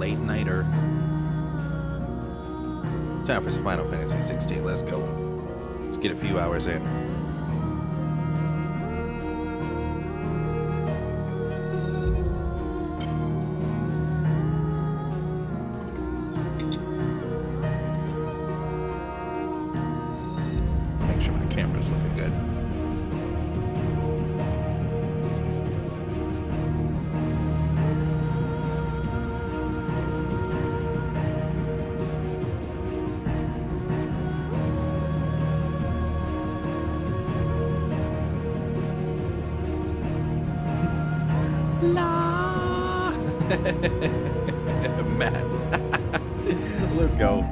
late nighter. Time for some Final Fantasy 16. Let's go. Let's get a few hours in. Make sure my camera's looking good. La Matt. Let's go.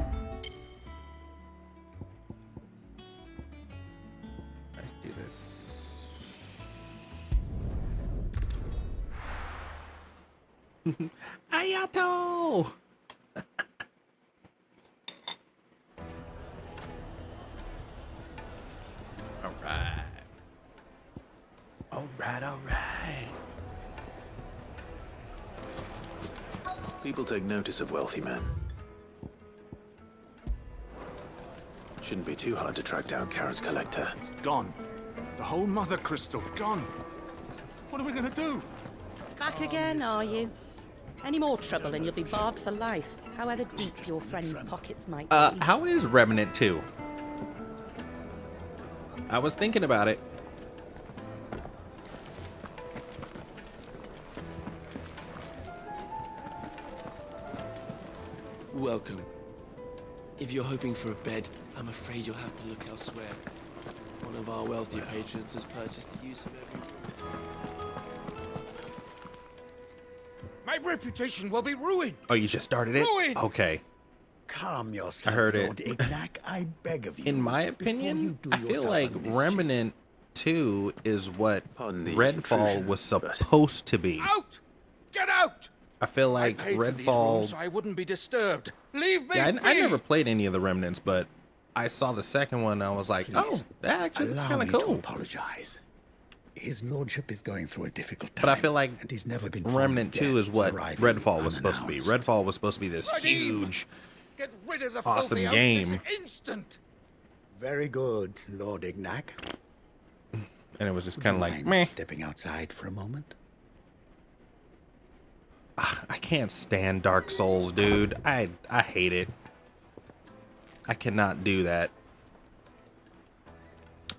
Let's do this. Ayato. All right. All right. All right. People take notice of wealthy men. Shouldn't be too hard to track down Karen's collector. It's gone. The whole mother crystal gone. What are we gonna do? Back again, are you? Any more trouble and you'll be barred for life, however deep your friend's pockets might be. How is Remnant 2? I was thinking about it. Welcome. If you're hoping for a bed, I'm afraid you'll have to look elsewhere. One of our wealthier patrons has purchased the use of every... My reputation will be ruined. Oh, you just started it? Ruined! Okay. Calm yourself, I heard it. Lord Ignac, I beg of you. In my before you opinion, do I feel yourself like a mischief. Remnant 2 is what Pardon the Redfall intrusion, was but- supposed to be. Out! Get out! I feel like I paid for these rooms Redfall... so I wouldn't be disturbed. Leave me Yeah, be! I never played any of the Remnants, but I saw the second one and I was like, oh, actually, that's Allow kind me of to cool. apologize. His lordship is going through a difficult time. But I feel like and he's never been fond Remnant of 2 is guests what arriving Redfall was supposed to be. unannounced. Redfall was supposed to be this Ready? huge... Get rid of the awesome filthy oath game. this instant. Very good, Lord Ignac. And it was just Would kind of you like, mind meh. stepping outside for a moment? I can't stand Dark Souls, dude. I hate it. I cannot do that.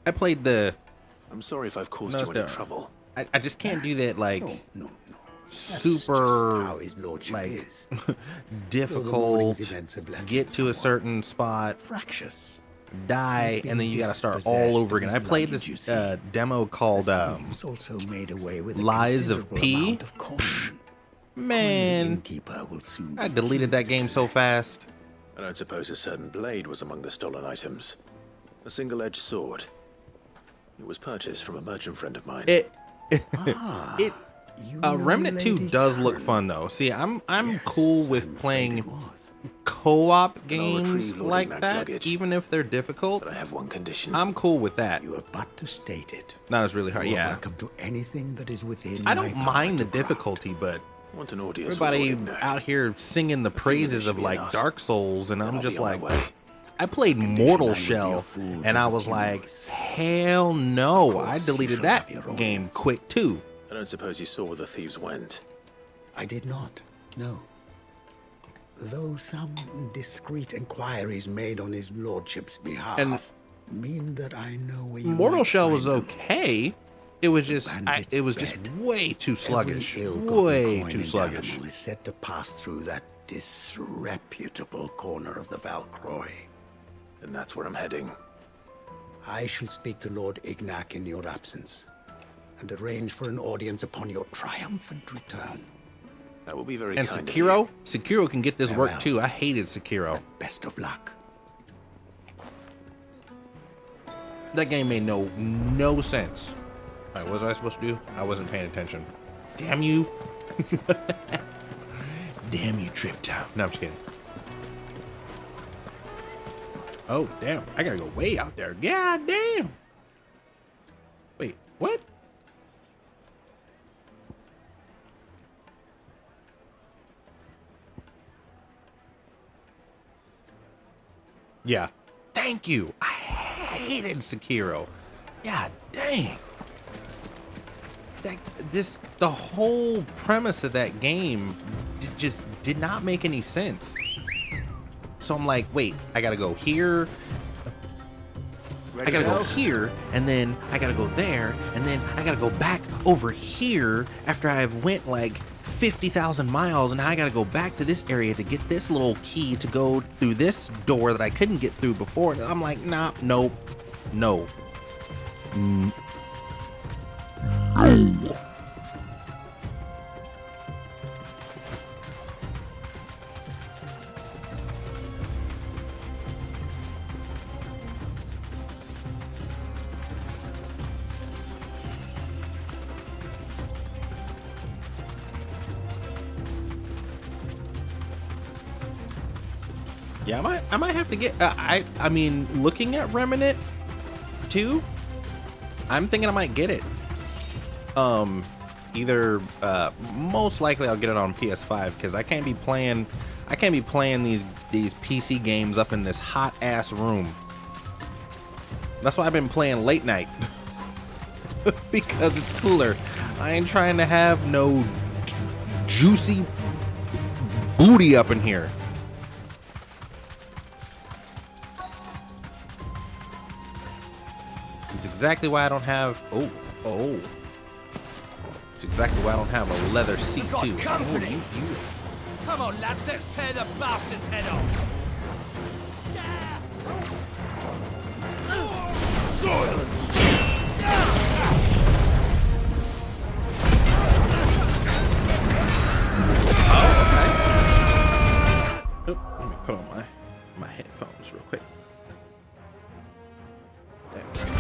I played the... I'm sorry if I've caused No, you any it's not. trouble. I just can't do that, like, No. That's super, just how his lordship like, is. difficult, morning's events have left get him to a somewhat certain spot, Fractious. die, He's been and then you gotta start dispossessed all over of again. his I played luggage, you this see. demo called, Thieves also made away with a Lies of considerable P. amount of coin. The man, innkeeper will soon I be deleted that keen to game so collect. fast. I don't suppose a certain blade was among the stolen items. A single-edged sword. It was purchased from a merchant friend of mine. It, You know Remnant 2 Lady does look Karen. fun though. See, I'm Yes, cool I'm with afraid playing it was. co-op I'll games retrieve Lord like Ignac's that, luggage. even if they're difficult. But I have one condition. I'm cool with that. You have but to state it. Not as really hard, You are yeah. welcome to anything that is within I don't my power mind the to grant. difficulty, but I want an audience with everybody Lord Ignac. out here singing the praises should of be like enough. Dark Souls, and Then I'm I'll just be on my like, way. I played I Mortal would be a Shell, fool and to I was like, refuse. hell no! Of course, I you deleted shall that have your game audience. quick too. I don't suppose you saw where the thieves went. I did not, no. Though some discreet inquiries made on his lordship's behalf And mean that I know where you Mortal might Shell was find them. okay. It was just, bandit's it was just bed. way too sluggish. Every ill-gotten Way coin too and sluggish. animal is said to pass through that disreputable corner of the Valcroy. And that's where I'm heading. I shall speak to Lord Ignac in your absence and arrange for an audience upon your triumphant return. That will be very And kind Sekiro, of Sekiro can get this work Farewell. too. I hated Sekiro. Best of luck. That game made no sense. All right, what was I supposed to do? I wasn't paying attention. Damn you! Damn you, Trip Town. No, I'm just kidding. Oh damn! I gotta go way out there. God damn! Wait, what? Yeah. Thank you. I hated Sekiro. Yeah, dang. The whole premise of that game just did not make any sense. So I'm like, wait, I gotta go here. I gotta go here, and then I gotta go there, and then I gotta go back over here after I've went like 50,000 miles, and now I gotta go back to this area to get this little key to go through this door that I couldn't get through before. And I'm like, nah, nope, no. No. Yeah, I might have to get. I mean, looking at Remnant 2, I'm thinking I might get it. Either most likely I'll get it on PS5 because I can't be playing these PC games up in this hot ass room. That's why I've been playing late night because it's cooler. I ain't trying to have no juicy booty up in here. It's exactly why I don't have. Oh. It's exactly why I don't have a leather seat too. Company. Come on, lads, let's tear the bastard's head off. Silence. Let me put on my headphones real quick. There we go.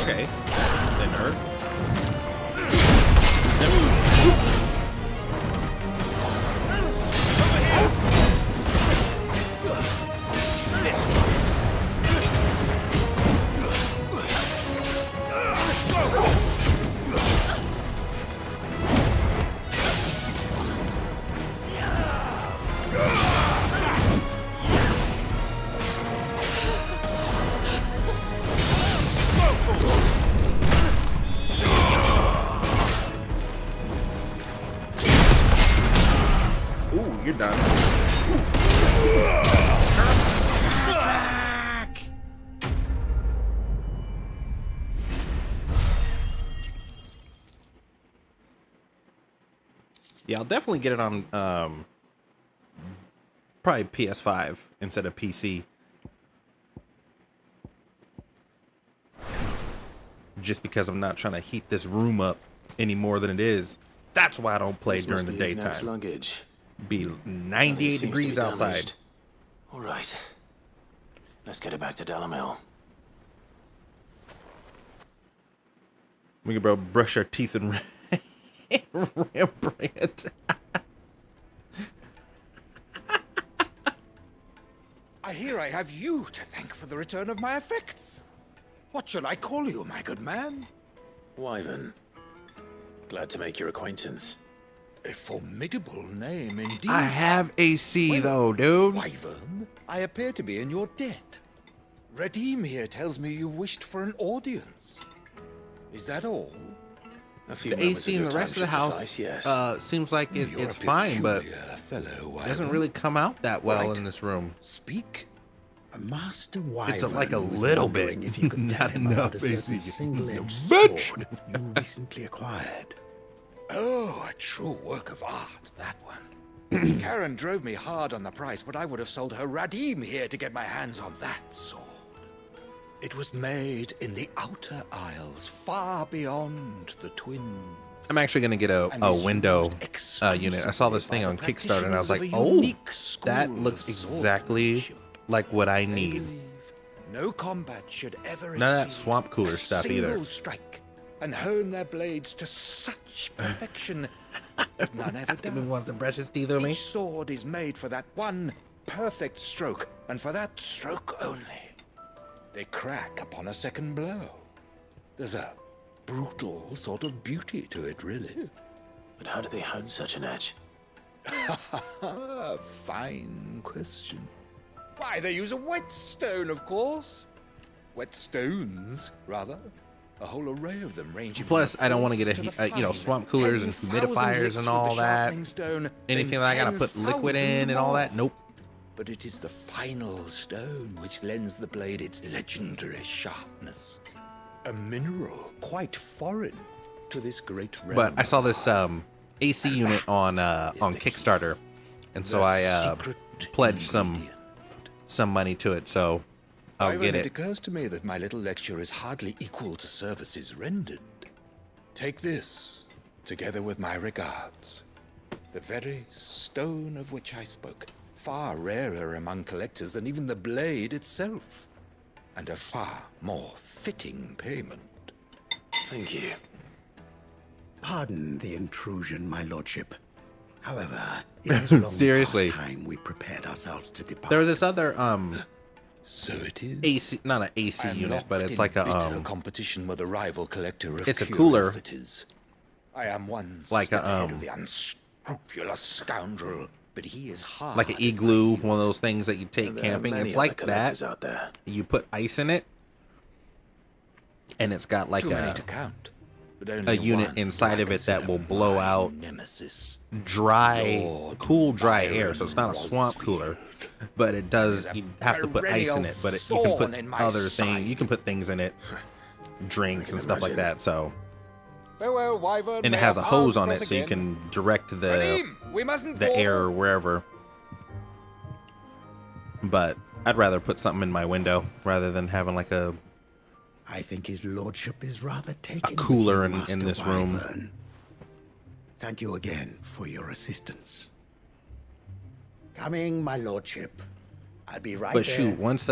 Okay. Didn't hurt. This Ooh, you're done. Yeah, I'll definitely get it on probably PS5 instead of PC. Just because I'm not trying to heat this room up any more than it is. That's why I don't play This during must the be Ignat's daytime. luggage. Be Nothing 98 seems to be degrees outside. damaged. All right. Let's get it back to Delamel. We can brush our teeth in Rembrandt. I hear I have you to thank for the return of my effects. What shall I call you, my good man? Wyvern. Glad to make your acquaintance. A formidable name indeed. I have AC though, dude. Wyvern, I appear to be in your debt. Redeem here tells me you wished for an audience. Is that all? A few The moments AC in your the rest of time the should house suffice, yes. seems like You're it's a fine, but peculiar fellow, Wyvern. doesn't really come out that well Right. in this room. Speak. Master Wyvern It's like a was little wondering bit, if you could tell not him enough, about a certain basically. single-edged Bitch! sword you recently acquired. Oh, a true work of art, that one. Karen drove me hard on the price, but I would have sold her Radim here to get my hands on that sword. It was made in the Outer Isles, far beyond the Twins. I'm actually going to get a window unit. I saw this thing on Kickstarter and I was like, oh, that looks exactly like what I need. No combat should ever None of that swamp cooler stuff either. Strike and hone their blades to such perfection that none ever Ask him if he does. wants to brush his teeth on me. Each sword is made for that one perfect stroke, and for that stroke only. They crack upon a second blow. There's a brutal sort of beauty to it, really. But how do they hone such an edge? Fine question. Why, they use a whetstone, of course. Whetstones, rather. A whole array of them ranging. Plus, I don't want to get swamp coolers and humidifiers and all that. Anything that I gotta put liquid in and all that. Nope. But it is the final stone which lends the blade its legendary sharpness. A mineral quite foreign to this great realm. But I saw this AC unit on Kickstarter, and so I pledged some money to it. So I'll get It it. occurs to me that my little lecture is hardly equal to services rendered. Take this, together with my regards. The very stone of which I spoke, far rarer among collectors than even the blade itself, and a far more fitting payment. Thank you. Pardon the intrusion, my lordship. However, it is long Seriously. past time we prepared ourselves to depart. There was this other So it is. AC, not an AC I am unit, but locked it's in like a bitter competition with a rival collector of it's a cooler. curiosities. I am one Like step a, ahead of the unscrupulous scoundrel, but he is hard. like an igloo, one of those things that you take There are camping. many It's other like that. collectors out there. You put ice in it, and it's got like Too many a to count, but only unit one inside who I of it that consider will blow my out nemesis. dry, Lord cool, dry air. Byron So it's not a swamp Wallsfield. cooler, but it does. It is a You have to put ice in perennial it, but you can put thorn in my other side. things. You can put things in it, drinks and stuff like imagine. that. So Farewell, Wyvern. and it May has a our hose on paths it, so you cross again. can direct the Radim, we mustn't air fall. wherever. But I'd rather put something in my window rather than having like a I think his lordship is rather taken. cooler with you, in Master this room. Wyvern. Thank you again for your assistance. Coming, my lordship. I'll be right But there. shoot, once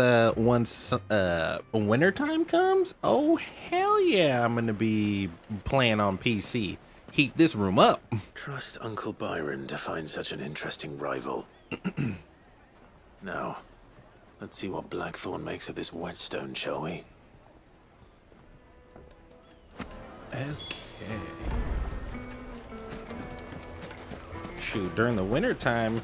winter time comes, oh hell yeah, I'm gonna be playing on PC. Heat this room up. Trust Uncle Byron to find such an interesting rival. Now, let's see what Blackthorn makes of this whetstone, shall we? Okay. Shoot, during the winter time.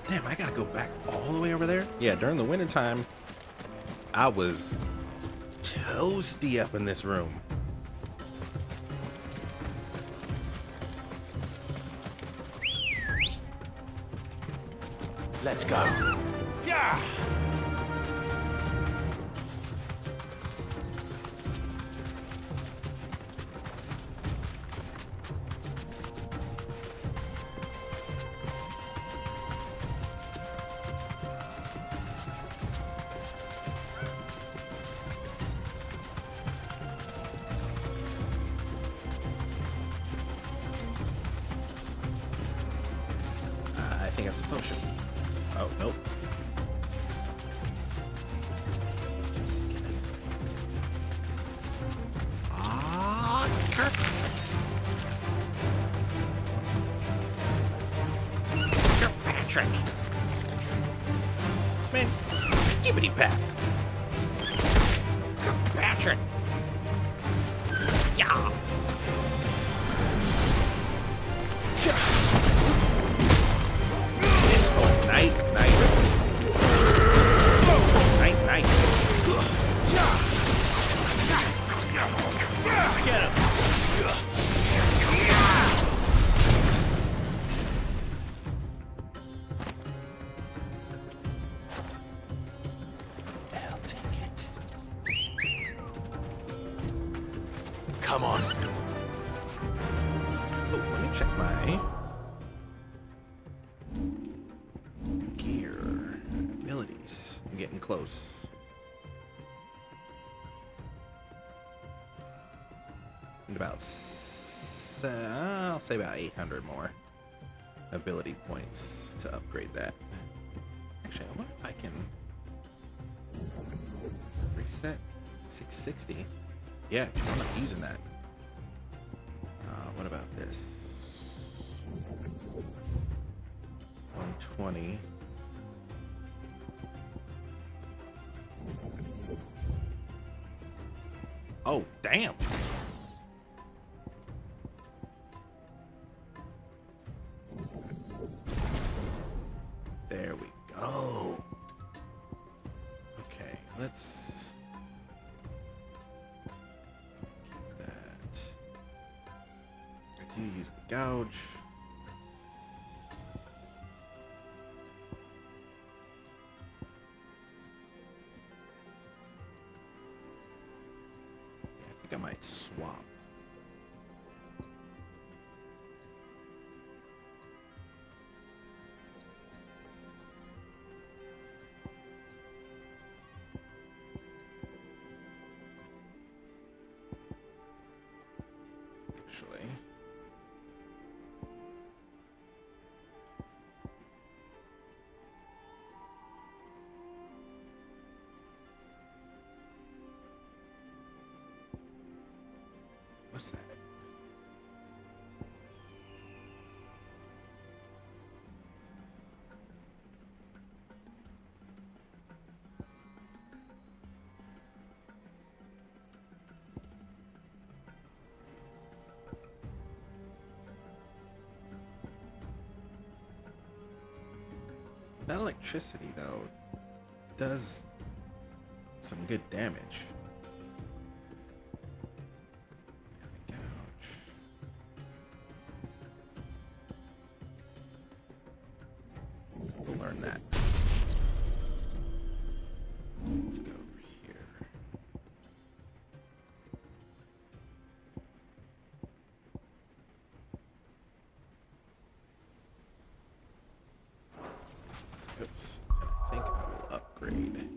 Damn, I gotta go back all the way over there? Yeah, during the winter time, I was toasty up in this room. Let's go. Yeah! I think that's a potion. Oh, nope. Just kidding. Ah, Patrick. Man, skibbity pats. Patrick. Yeah. This one, night. Night. Get him! I'll take it. Come on. Oh, let me check my gear abilities. I'm getting close. And about, I'll say about 800 more ability points to upgrade that. Actually, I wonder if I can reset 660. Yeah, I'm not using that. What about this? 120. Oh, damn. There we go. Okay, let's keep that. I do use the gouge. Yeah, I think I might swap. Actually, what's that? That electricity, though, does some good damage. Gouge. We'll learn that. Let's go over here. Oops. And I think I will upgrade.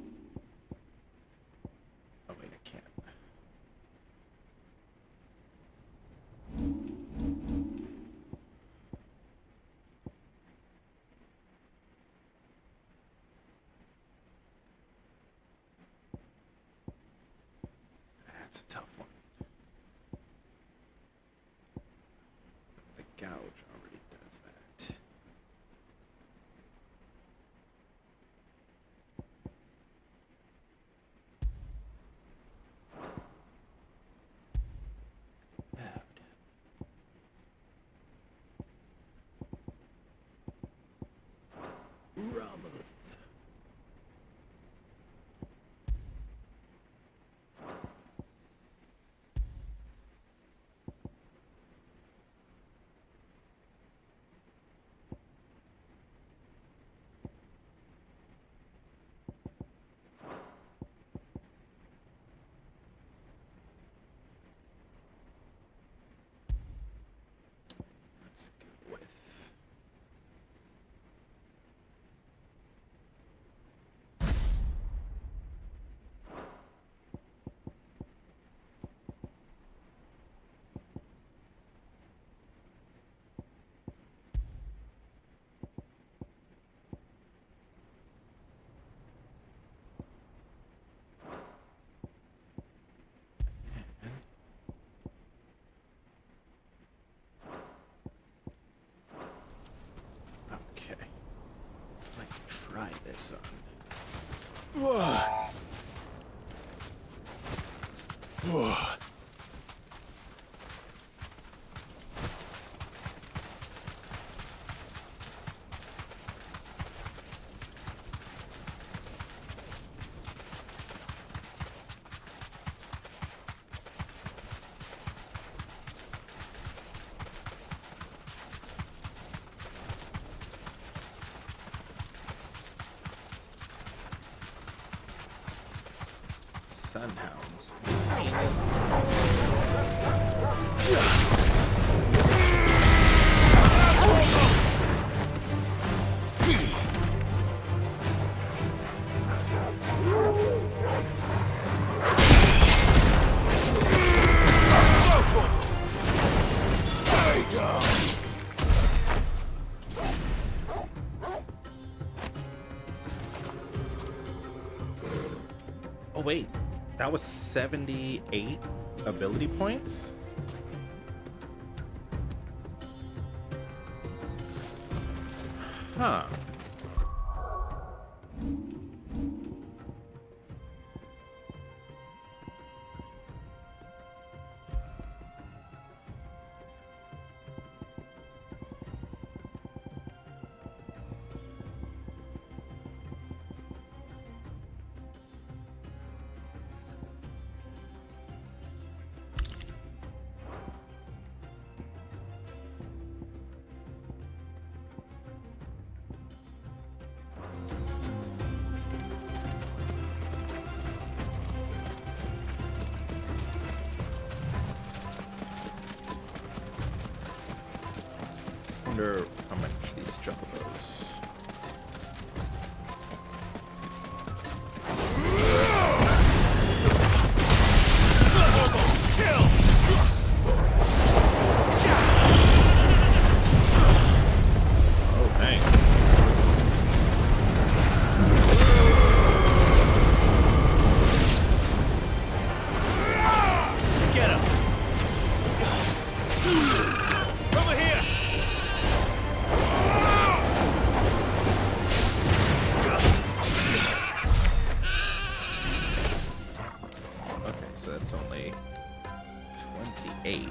Oh wait, I can't. That's a tough one. The gouge already does that. Ramoth. Let's go with okay. I'd like to try this on. Sunhounds. That was 78 ability points. Huh. Wonder how much these juggalos. Oh, dang. Get him! Over here! Okay, so that's only 28.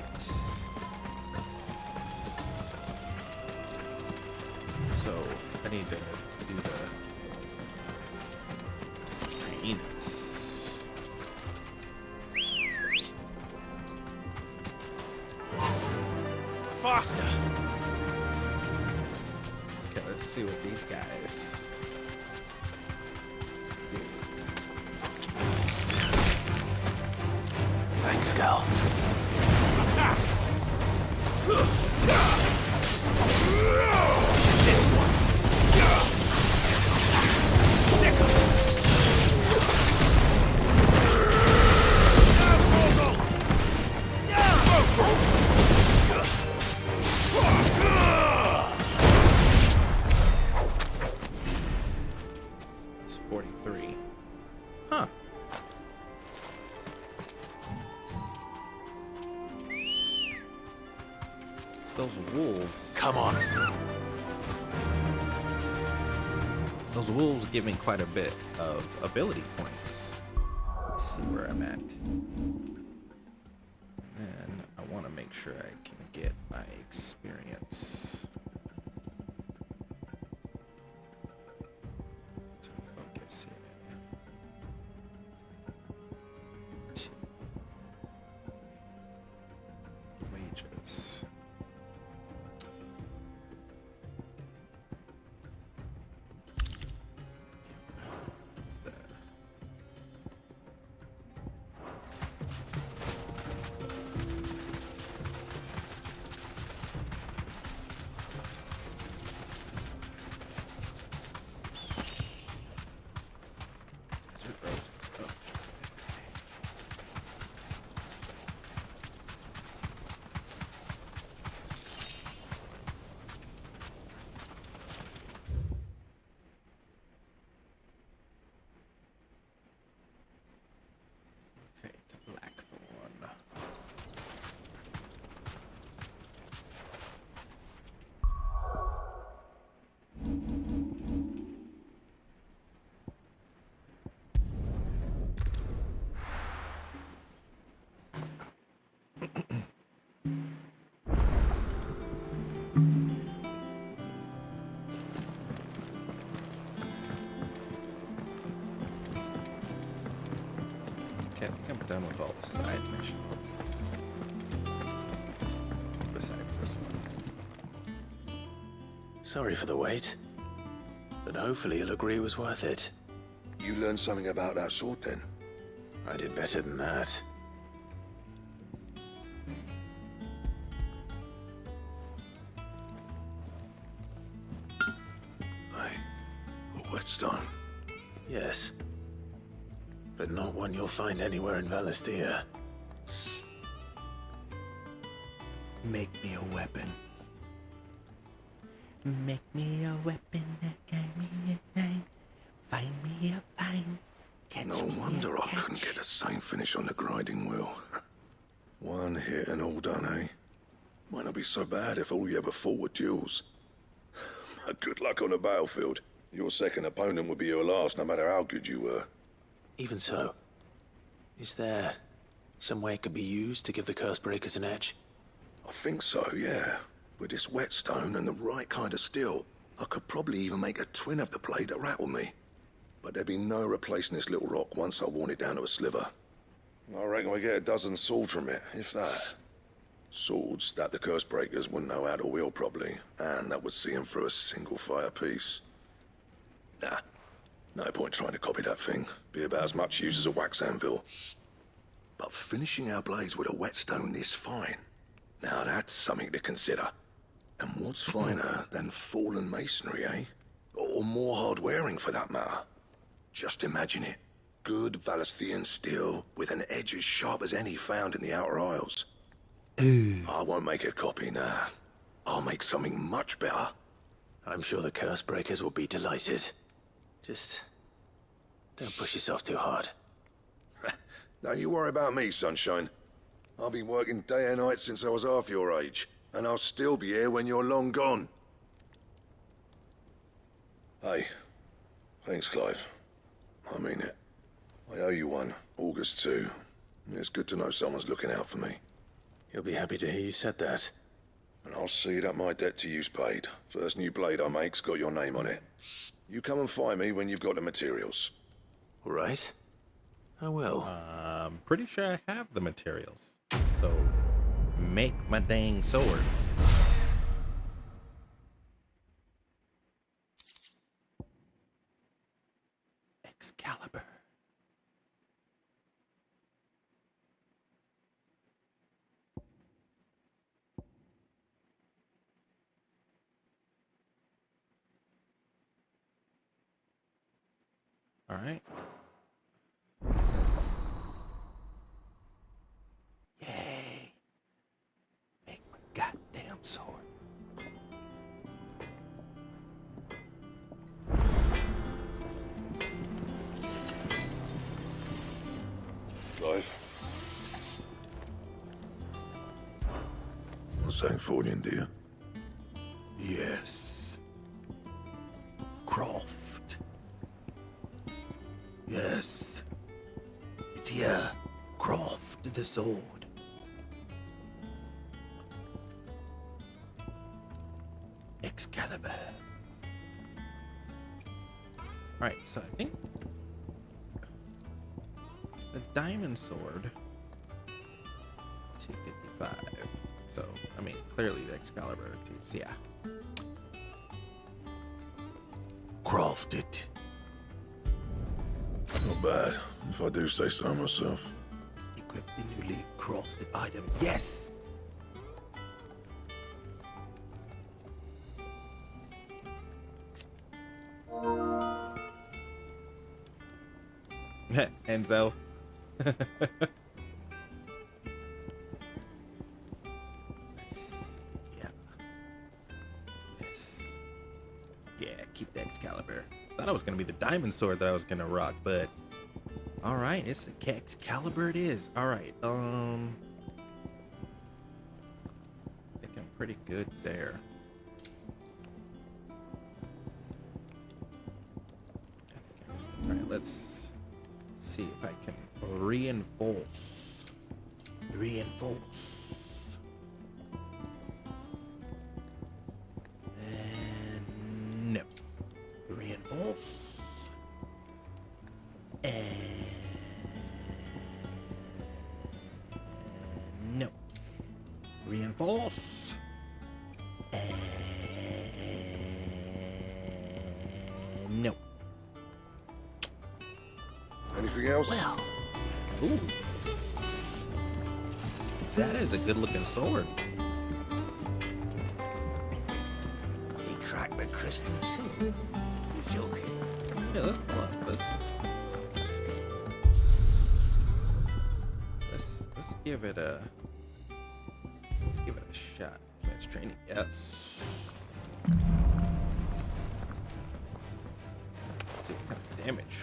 So I need to do the hyenas. Faster! Okay, let's see what these guys do. Thanks, Gal. Attack! This one! Stick 'em! It's 43. Huh. Those wolves. Come on. Those wolves give me quite a bit of ability points. Let's see where I'm at. And I want to make sure I can get my experience. Focus here. Wages. Okay, to Blackthorn. Okay, I think I'm done with all the side missions. Besides this one. Sorry for the wait. But hopefully you'll agree it was worth it. You learned something about that sword then? I did better than that. A whetstone. Yes. But not one you'll find anywhere in Valestia. Make me a weapon. Make me a weapon that carry me a knife. Find me a fine No wonder I couldn't get the same finish on the grinding wheel. One hit and all done, eh? Might not be so bad if all you ever fought were duels. Good luck on the battlefield. Your second opponent would be your last, no matter how good you were. Even so, is there some way it could be used to give the curse breakers an edge? I think so, yeah. With this whetstone and the right kind of steel, I could probably even make a twin of the blade that rattled me. But there'd be no replacing this little rock once I worn it down to a sliver. I reckon we get a dozen swords from it, if that. Swords that the curse breakers wouldn't know how to wield properly, and that would see them through a single fire piece. Nah, no point trying to copy that thing. Be about as much use as a wax anvil. But finishing our blades with a whetstone this fine, now that's something to consider. And what's finer than fallen masonry, eh? Or more hard-wearing, for that matter. Just imagine it. Good Valisthian steel with an edge as sharp as any found in the Outer Isles. I won't make a copy, nah. I'll make something much better. I'm sure the curse breakers will be delighted. Just don't push yourself too hard. Don't you worry about me, sunshine. I've been working day and night since I was half your age, and I'll still be here when you're long gone. Hey, thanks, Clive. I mean it. I owe you one, August too. It's good to know someone's looking out for me. He'll be happy to hear you said that. And I'll see that my debt to you's paid. First new blade I make's got your name on it. You come and find me when you've got the materials. All right. I will. I'm pretty sure I have the materials. So, make my dang sword. Excalibur. All right. Yay. Make my goddamn sword. Clive. What's that for you, dear? Yes. Croft. Yes. It's here. Croft the sword. Excalibur. Alright, so I think the diamond sword 255. So, I mean, clearly the Excalibur, yeah. Crafted. Not bad, if I do say so myself. Equip the newly crafted item. Yes! Enzo. Yeah. Yes. Yeah, keep the Excalibur. Thought it was gonna be the diamond sword that I was gonna rock, but all right, it's the Excalibur. It is. All right. I think I'm pretty good there. All right, let's see if I can reinforce. And no. Reinforce. And no. Reinforce. And no. Anything else? Well, ooh. That is a good looking sword. He cracked the crystal too. You're joking. Yeah, let's pull up. Let's give it a shot. Commence training. Yes. Let's see what kind of damage.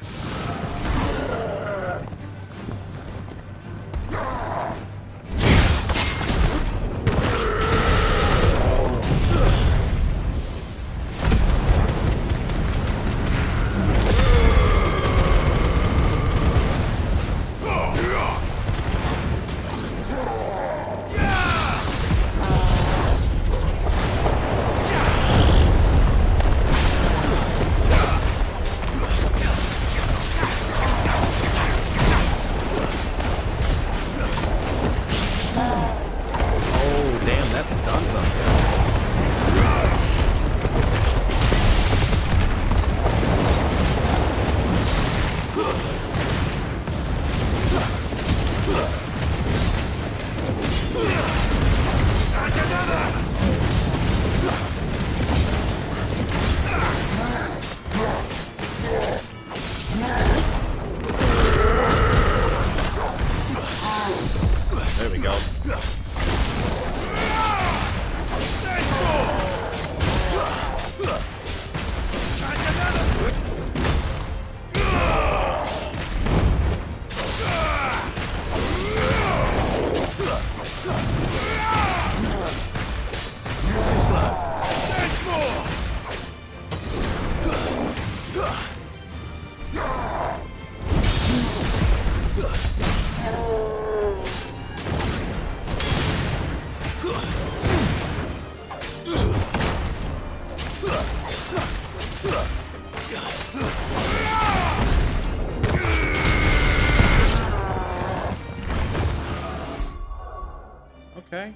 damn, that stuns them. There we go. Okay.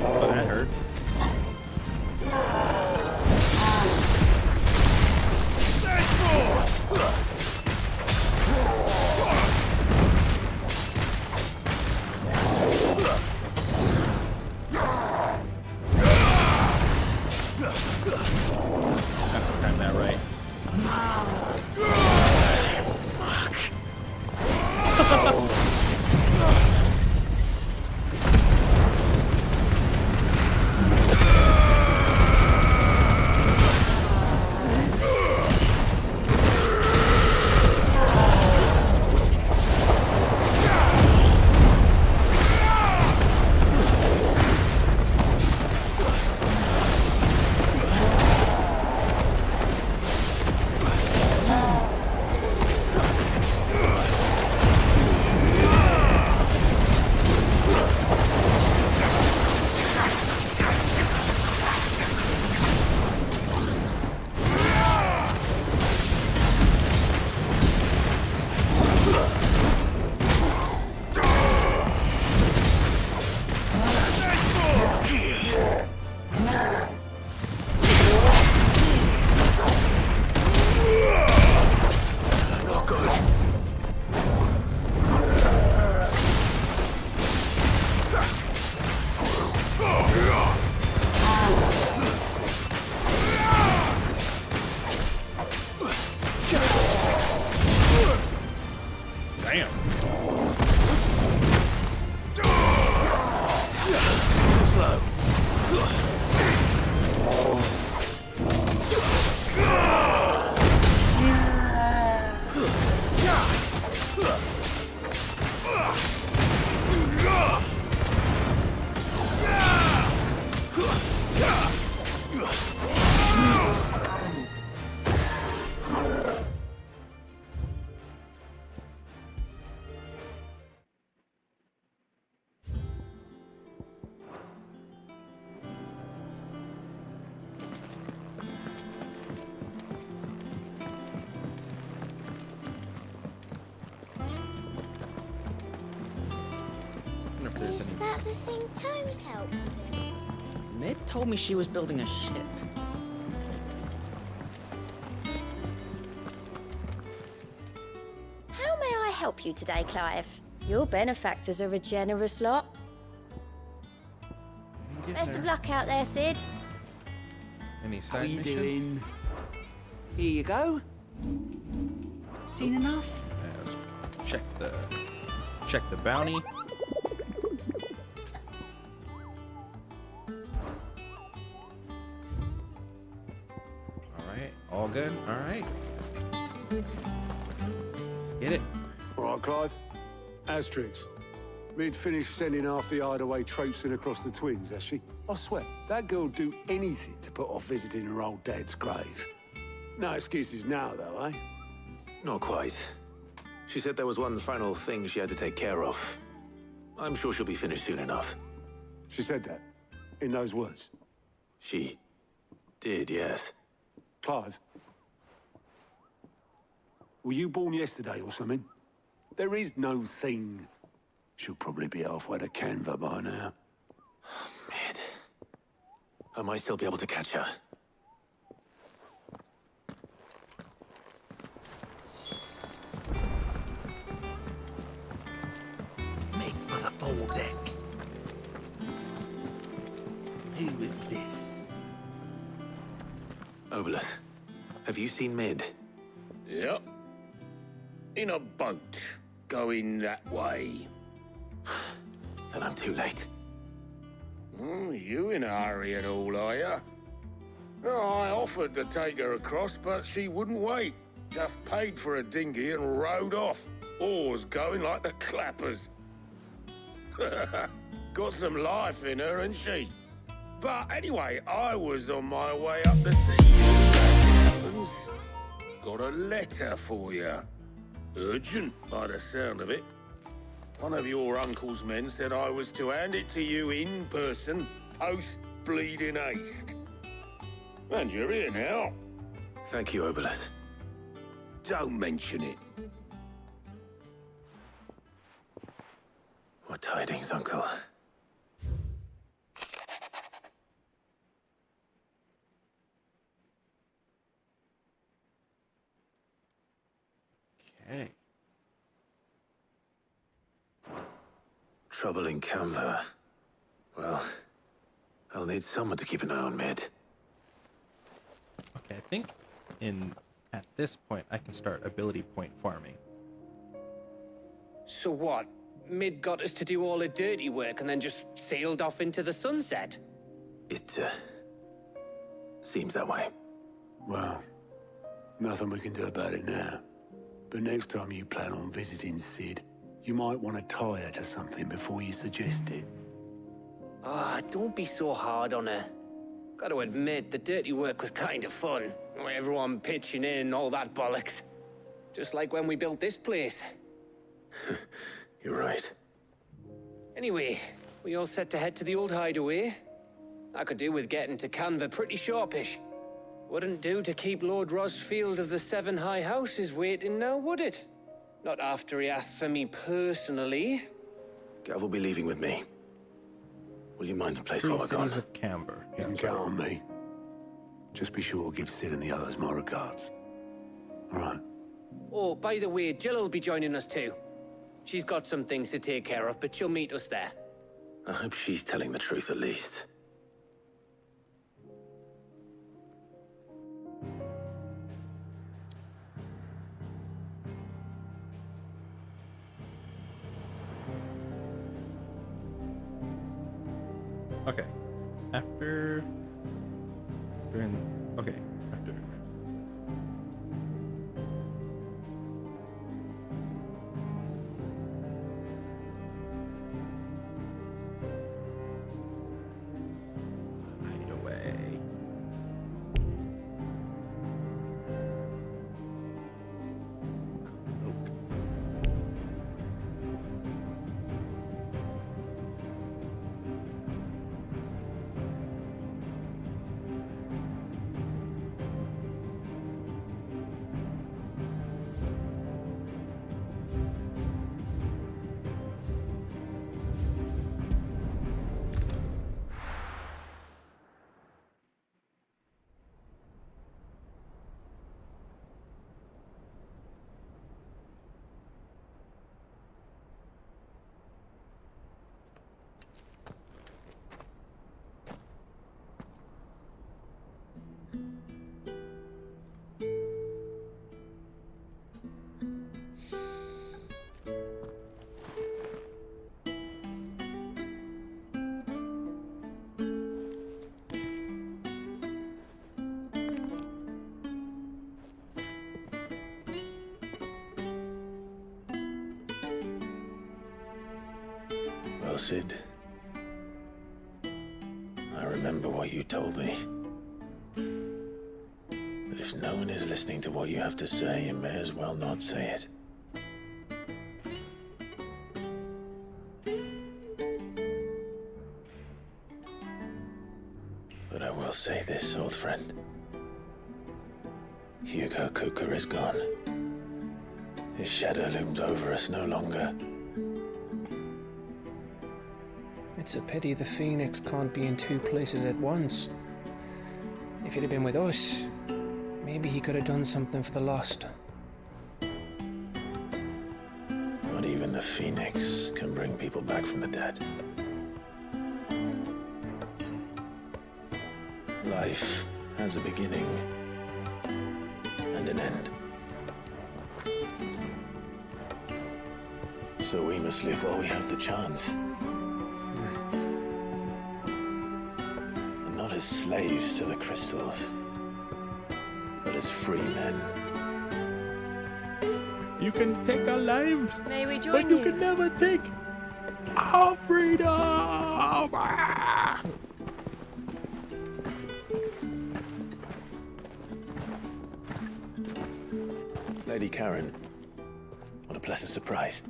Oh, that hurt. Have to time that right. Damn. Slow. Is that the thing Tomes helped with? Mid told me she was building a ship. How may I help you today, Clive? Your benefactors are a generous lot. Best of luck out there, Sid. Any How side you missions? doing? Here you go. Seen enough? Let's check the bounty. All right, all good. All right, let's get it. All right, Clive. Asterix. Mid finished sending half the hideaway traipsing across the twins, has she? I swear, that girl'd do anything to put off visiting her old dad's grave. No excuses now, though, eh? Not quite. She said there was one final thing she had to take care of. I'm sure she'll be finished soon enough. She said that, in those words. She did, yes. Clive, were you born yesterday or something? There is no thing. She'll probably be halfway to Canva by now. Mid. I might still be able to catch her. Make for the full deck. Who is this? Obeleth, have you seen Mid? Yep. In a boat, going that way. Then I'm too late. You in a hurry at all, are you? Oh, I offered to take her across, but she wouldn't wait. Just paid for a dinghy and rowed off. Oars going like the clappers. Got some life in her, and she. But anyway, I was on my way up the sea. Got a letter for you. Urgent, by the sound of it. One of your uncle's men said I was to hand it to you in person, post-bleeding haste. And you're here now. Thank you, Obeleth. Don't mention it. What tidings, Uncle? Okay. Trouble in Canva. Well, I'll need someone to keep an eye on Mid. Okay, I think at this point I can start ability point farming. So what? Mid got us to do all the dirty work and then just sailed off into the sunset? It, seems that way. Well, nothing we can do about it now. But next time you plan on visiting Sid, you might want to tie her to something before you suggest it. Ah, don't be so hard on her. Gotta admit, the dirty work was kind of fun. Everyone pitching in and all that bollocks. Just like when we built this place. You're right. Anyway, we all set to head to the old hideaway. I could do with getting to Canva pretty sharpish. Wouldn't do to keep Lord Rosfield of the Seven High Houses waiting now, would it? Not after he asked for me personally. Gav will be leaving with me. Will you mind the place Three while we're gone? cities of Camber. You can count on me. Just be sure to give Sid and the others my regards. All right. Oh, by the way, Jill will be joining us too. She's got some things to take care of, but she'll meet us there. I hope she's telling the truth at least. Okay. After hideaway. Well, Sid, I remember what you told me. That if no one is listening to what you have to say, you may as well not say it. I'll say this, old friend. Hugo Cooker is gone. His shadow looms over us no longer. It's a pity the Phoenix can't be in two places at once. If he'd have been with us, maybe he could have done something for the lost. Not even the Phoenix can bring people back from the dead. Life has a beginning and an end. So we must live while we have the chance. And not as slaves to the crystals, but as free men. You can take our lives, May we join but you can never take our freedom. Lady Karen, what a pleasant surprise.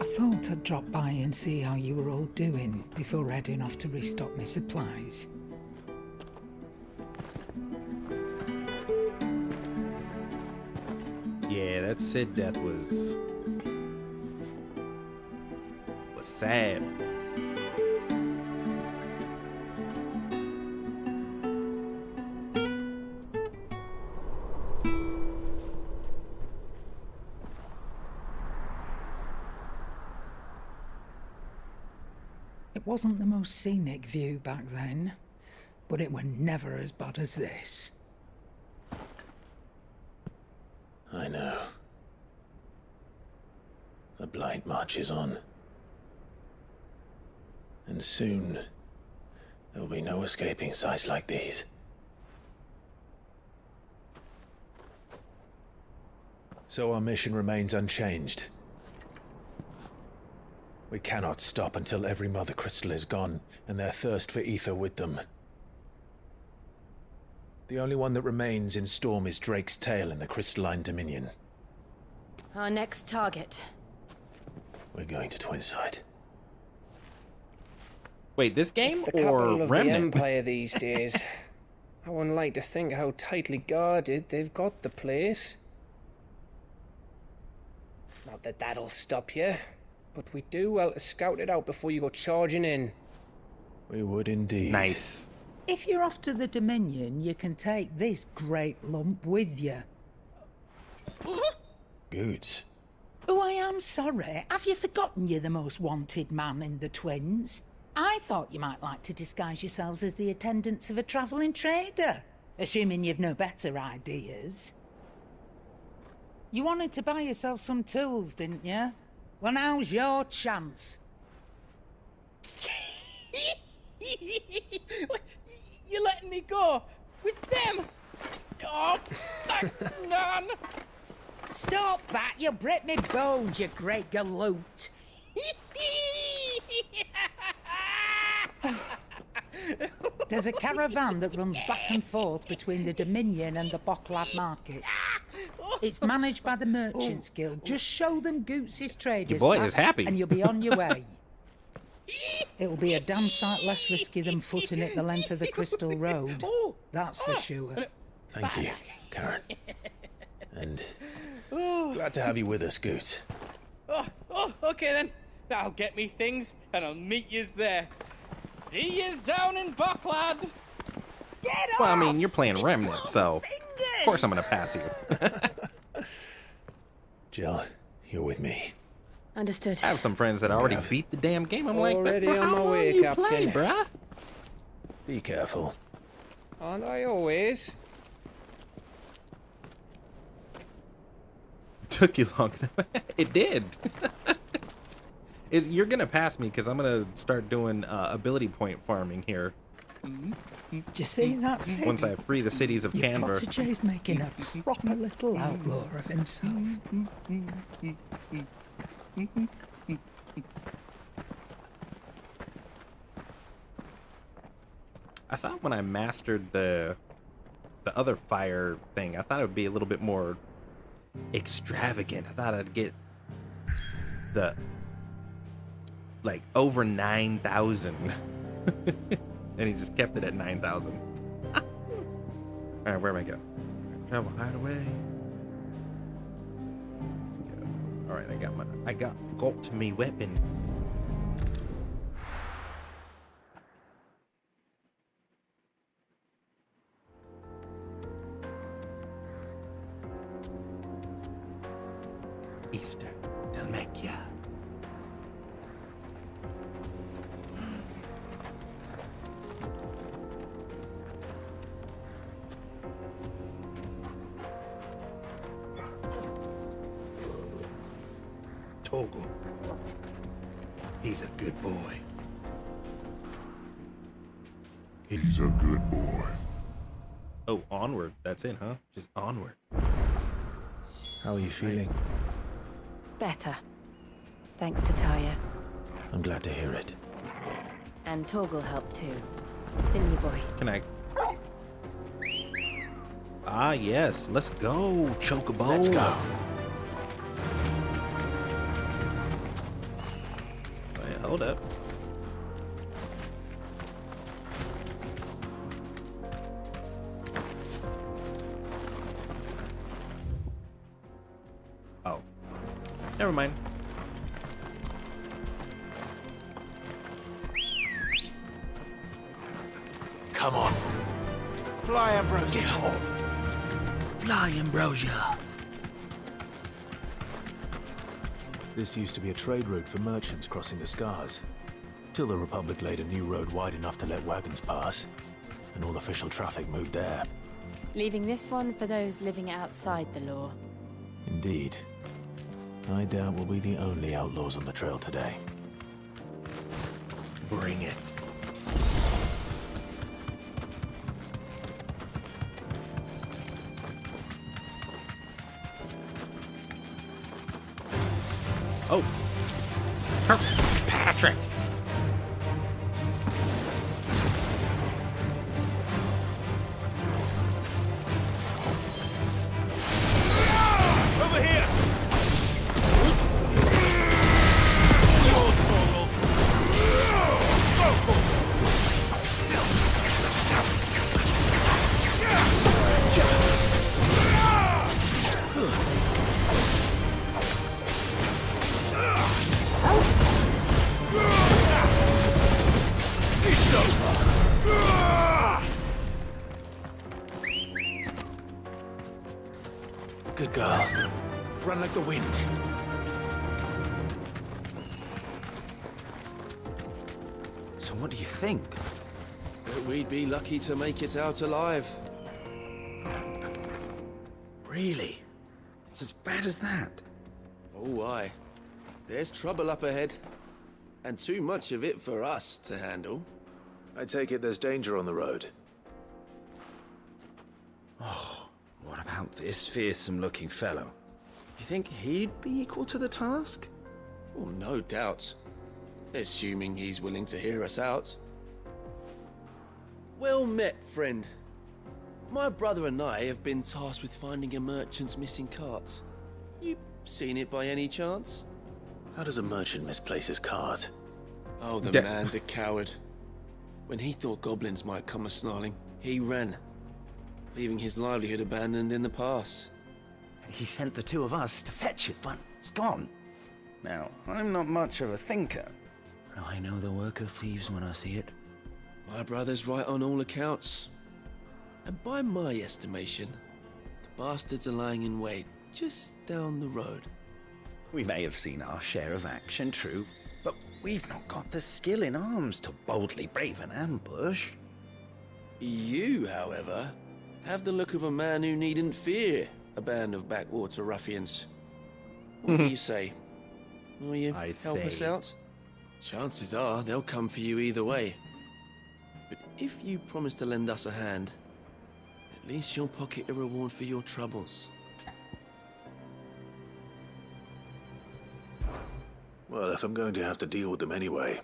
I thought I'd drop by and see how you were all doing before heading off to restock my supplies. Yeah, that Sid death was sad. It wasn't the most scenic view back then, but it were never as bad as this. I know. The blight marches on. And soon, there'll be no escaping sights like these. So our mission remains unchanged. We cannot stop until every Mother Crystal is gone, and their thirst for ether with them. The only one that remains in Storm is Drake's tail in the Crystalline Dominion. Our next target. We're going to Twinside. Wait, this game It's the or capital of the Remnant? Empire these days. I wouldn't like to think how tightly guarded they've got the place. Not that that'll stop you, but we do well to scout it out before you go charging in. We would indeed. Nice. If you're off to the Dominion, you can take this great lump with you. Goods. Oh, I am sorry. Have you forgotten you're the most wanted man in the Twins? I thought you might like to disguise yourselves as the attendants of a travelling trader, assuming you've no better ideas. You wanted to buy yourself some tools, didn't you? Well, now's your chance. You're letting me go with them? Oh, thanks, Nan. Stop that! You'll break me bones, you great galoot. There's a caravan that runs back and forth between the Dominion and the Backlog markets. It's managed by the Merchants Guild. Just show them Goots' traders Your boy pass is happy. and you'll be on your way. It'll be a damn sight less risky than footing it the length of the Crystal Road. That's for sure. Thank you, Karen. And glad to have you with us, Goots. Okay then. I'll get me things and I'll meet yous there. See yous down in Bucklad. Get Well, I mean, you're playing Remnant, so of course I'm gonna pass you. Jill, you're with me. Understood. I have some friends that already beat the damn game. I'm like, Already "But on my how way, long you Captain." play, bruh? Be careful. Aren't I always? Took you long enough. It did. You're gonna pass me because I'm gonna start doing ability point farming here. Do you see that? Sid? Once I free the cities of Your Canberra. protégé's making a proper little outlaw of himself. I thought when I mastered the other fire thing, I thought it would be a little bit more extravagant. I thought I'd get the like over 9,000. And he just kept it at 9,000. All right, where am I go? Travel hideaway. Let's go. All right, I got me weapon. Eastern Dalmatia. Torgal. He's a good boy. He's a good boy. Oh, onward. That's it, huh? Just onward. How are you feeling? Better. Thanks to Taya. I'm glad to hear it. And Torgal helped too. Didn't you, boy? Can I? Ah, yes. Let's go, Chocobo. Let's go. Wait, hold up. Oh. Never mind. Come on. Fly, Ambrosia. Get on. Fly, Ambrosia. This used to be a trade route for merchants crossing the Scars, till the Republic laid a new road wide enough to let wagons pass, and all official traffic moved there. Leaving this one for those living outside the law. Indeed. I doubt we'll be the only outlaws on the trail today. Bring it. Oh. Patrick. Over here! Good girl. Run like the wind. So what do you think? That we'd be lucky to make it out alive. Really? It's as bad as that? Oh, aye. There's trouble up ahead. And too much of it for us to handle. I take it there's danger on the road. Oh, what about this fearsome-looking fellow? You think he'd be equal to the task? Well, no doubt. Assuming he's willing to hear us out. Well met, friend. My brother and I have been tasked with finding a merchant's missing cart. You seen it by any chance? How does a merchant misplace his cart? Oh, the man's a coward. When he thought goblins might come a-snarling, he ran, leaving his livelihood abandoned in the pass. He sent the two of us to fetch it, but it's gone. Now, I'm not much of a thinker. But I know the work of thieves when I see it. My brother's right on all accounts. And by my estimation, the bastards are lying in wait just down the road. We may have seen our share of action, true, but we've not got the skill in arms to boldly brave an ambush. You, however, have the look of a man who needn't fear a band of backwater ruffians. What do you say? Will you help us out? Chances are they'll come for you either way. But if you promise to lend us a hand, at least you'll pocket a reward for your troubles. Well, if I'm going to have to deal with them anyway.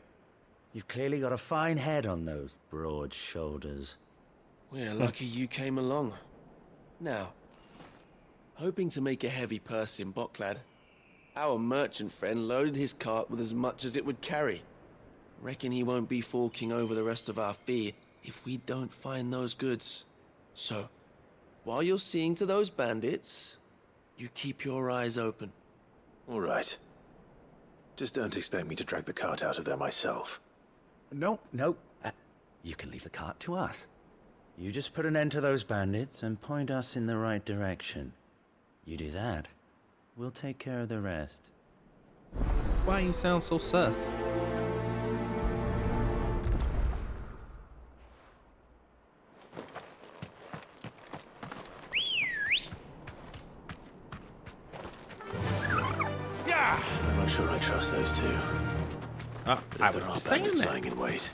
You've clearly got a fine head on those broad shoulders. We're lucky you came along. Now, hoping to make a heavy purse in Bocklad, our merchant friend loaded his cart with as much as it would carry. Reckon he won't be forking over the rest of our fee if we don't find those goods. So, while you're seeing to those bandits, you keep your eyes open. All right. Just don't expect me to drag the cart out of there myself. No. You can leave the cart to us. You just put an end to those bandits and point us in the right direction. You do that, we'll take care of the rest. Why you sound so sus? I'm not sure I trust those two. But if there are bandits lying in wait,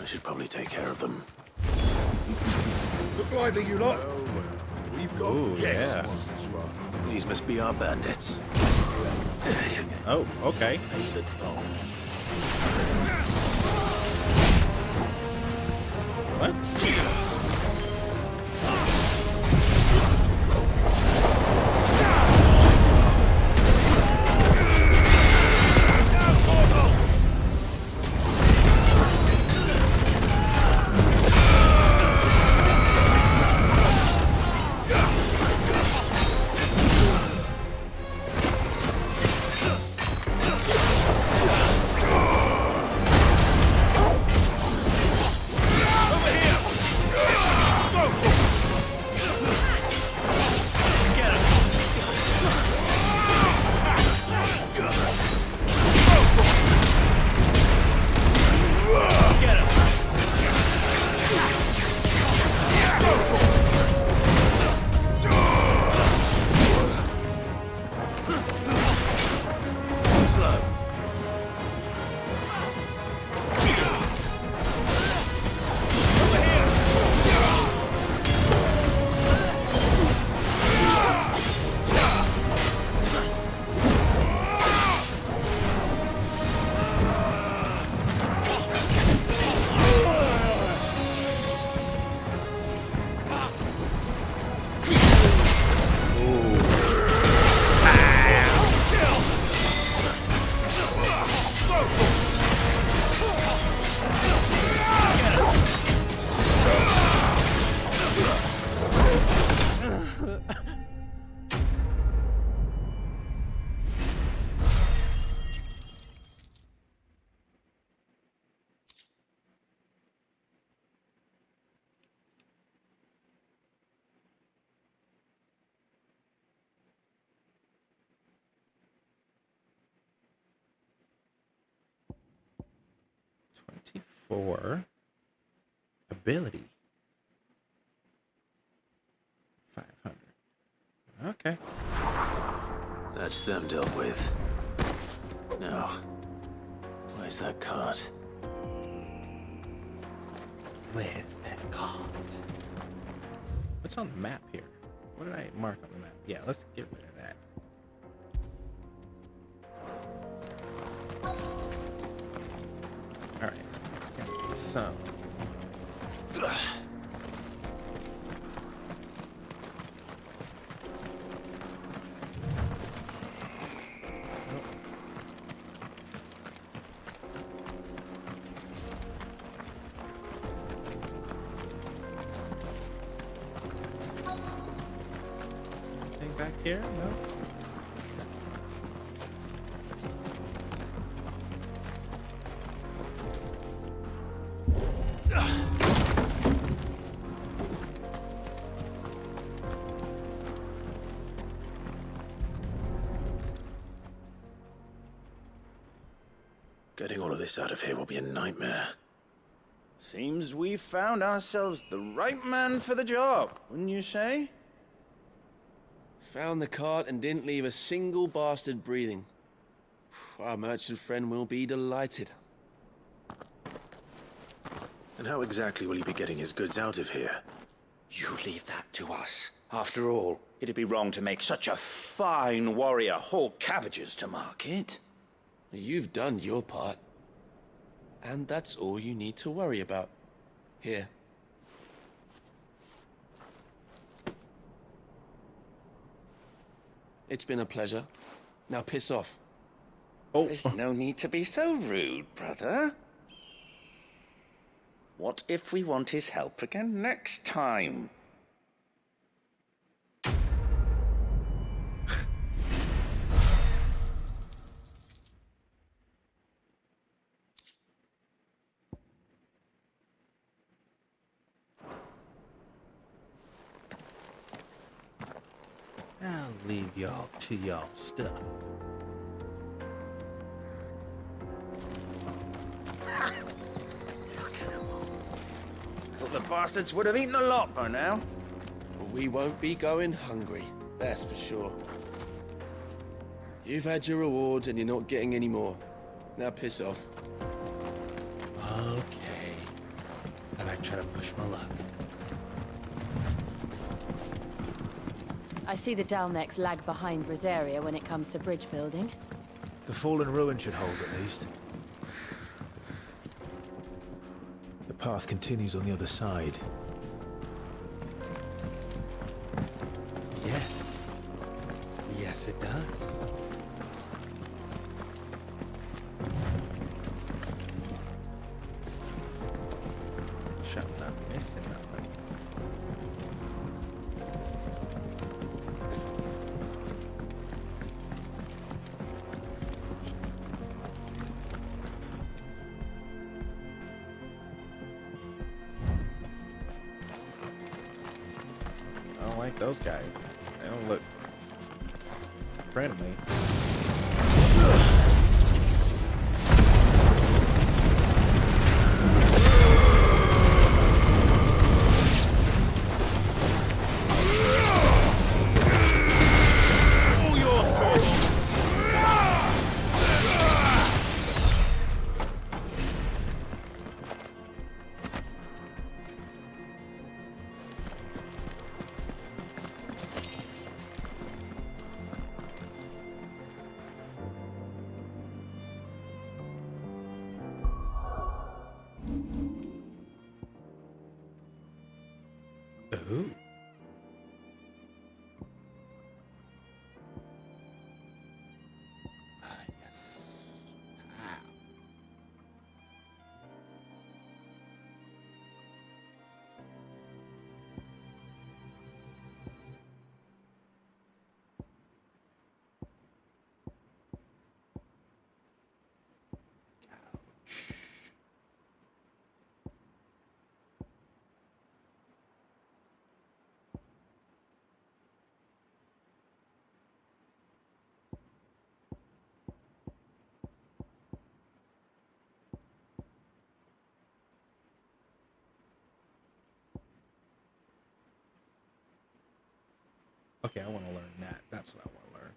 I should probably take care of them. Look lively, you lot. We've got guests. Yeah. These must be our bandits. Oh, okay. Let's go. What? For ability 500. Okay. That's them dealt with. Now, where's that cart? Where's that cart? What's on the map here? What did I mark on the map? Yeah, let's get rid of that. All right. Some. Anything back here? No. Getting all of this out of here will be a nightmare. Seems we've found ourselves the right man for the job, wouldn't you say? Found the cart and didn't leave a single bastard breathing. Our merchant friend will be delighted. And how exactly will he be getting his goods out of here? You leave that to us. After all, it'd be wrong to make such a fine warrior haul cabbages to market. You've done your part. And that's all you need to worry about. Here. It's been a pleasure. Now piss off. Oh. There's no need to be so rude, brother. What if we want his help again next time? I'll leave y'all to y'all stuff. Thought the bastards would have eaten the lot by now. Well, we won't be going hungry, that's for sure. You've had your reward and you're not getting any more. Now piss off. Okay. Thought I'd try to push my luck. I see the Dalmex lag behind Rosaria when it comes to bridge building. The fallen ruin should hold, at least. The path continues on the other side. Yes. Yes, it does. Shall not miss it. I don't like those guys. They don't look friendly. Ooh. Yes. Okay, I want to learn that. That's what I want to learn.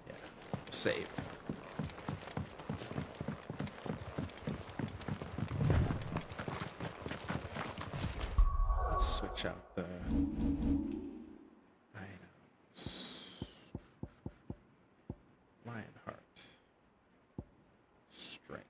Yeah. Save. Let's switch out the items. Lionheart. Strength.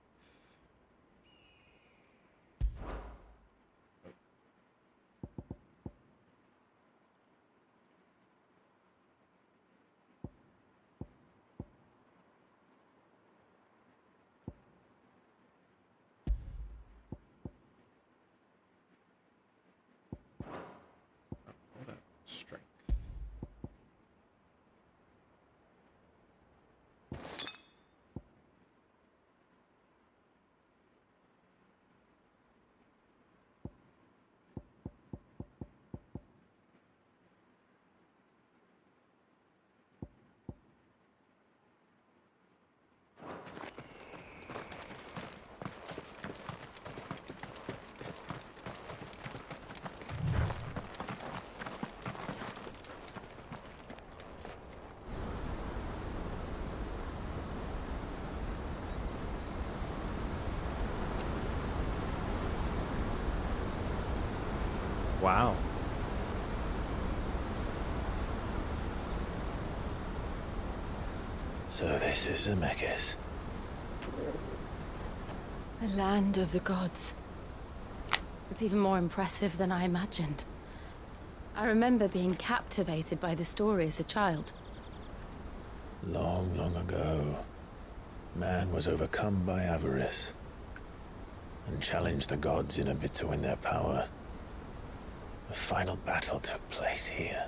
Strength. Wow. So this is Zemeckis. The land of the gods. It's even more impressive than I imagined. I remember being captivated by the story as a child. Long, long ago, man was overcome by avarice and challenged the gods in a bid to win their power. The final battle took place here,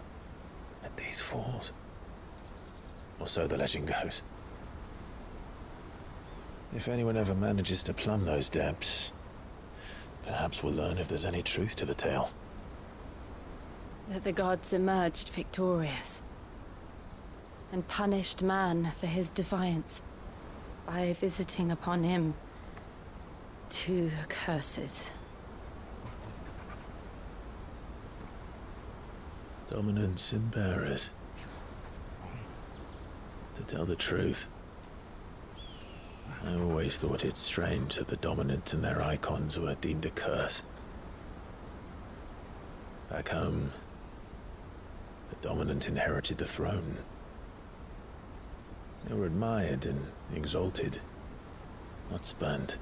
at these falls. Or so the legend goes. If anyone ever manages to plumb those depths, perhaps we'll learn if there's any truth to the tale. That the gods emerged victorious and punished man for his defiance by visiting upon him 2 curses. Dominants and bearers. To tell the truth, I always thought it strange that the dominants and their icons were deemed a curse. Back home, the dominant inherited the throne. They were admired and exalted, not spurned.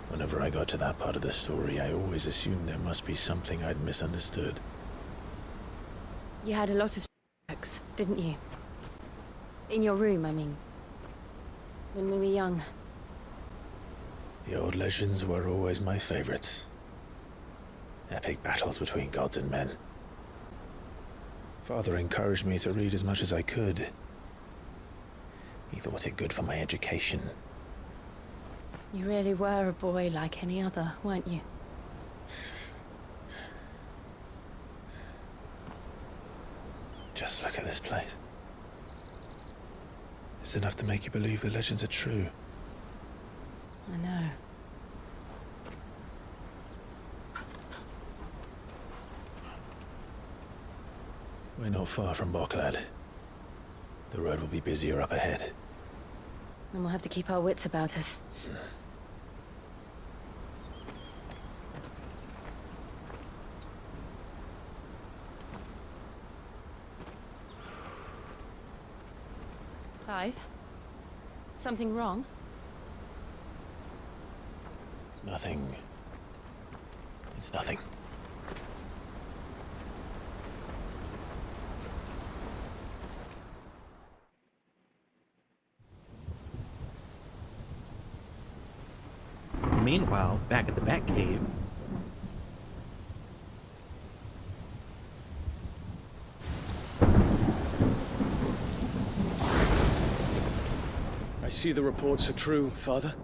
Whenever I got to that part of the story, I always assumed there must be something I'd misunderstood. You had a lot of sex, didn't you? In your room, I mean. When we were young. The old legends were always my favorites. Epic battles between gods and men. Father encouraged me to read as much as I could. He thought it good for my education. You really were a boy like any other, weren't you? Just look at this place. It's enough to make you believe the legends are true. I know. We're not far from Bocklad. The road will be busier up ahead. And we'll have to keep our wits about us. Clive? Something wrong? Nothing. It's nothing. Meanwhile, back at the Batcave, I see the reports are true, Father.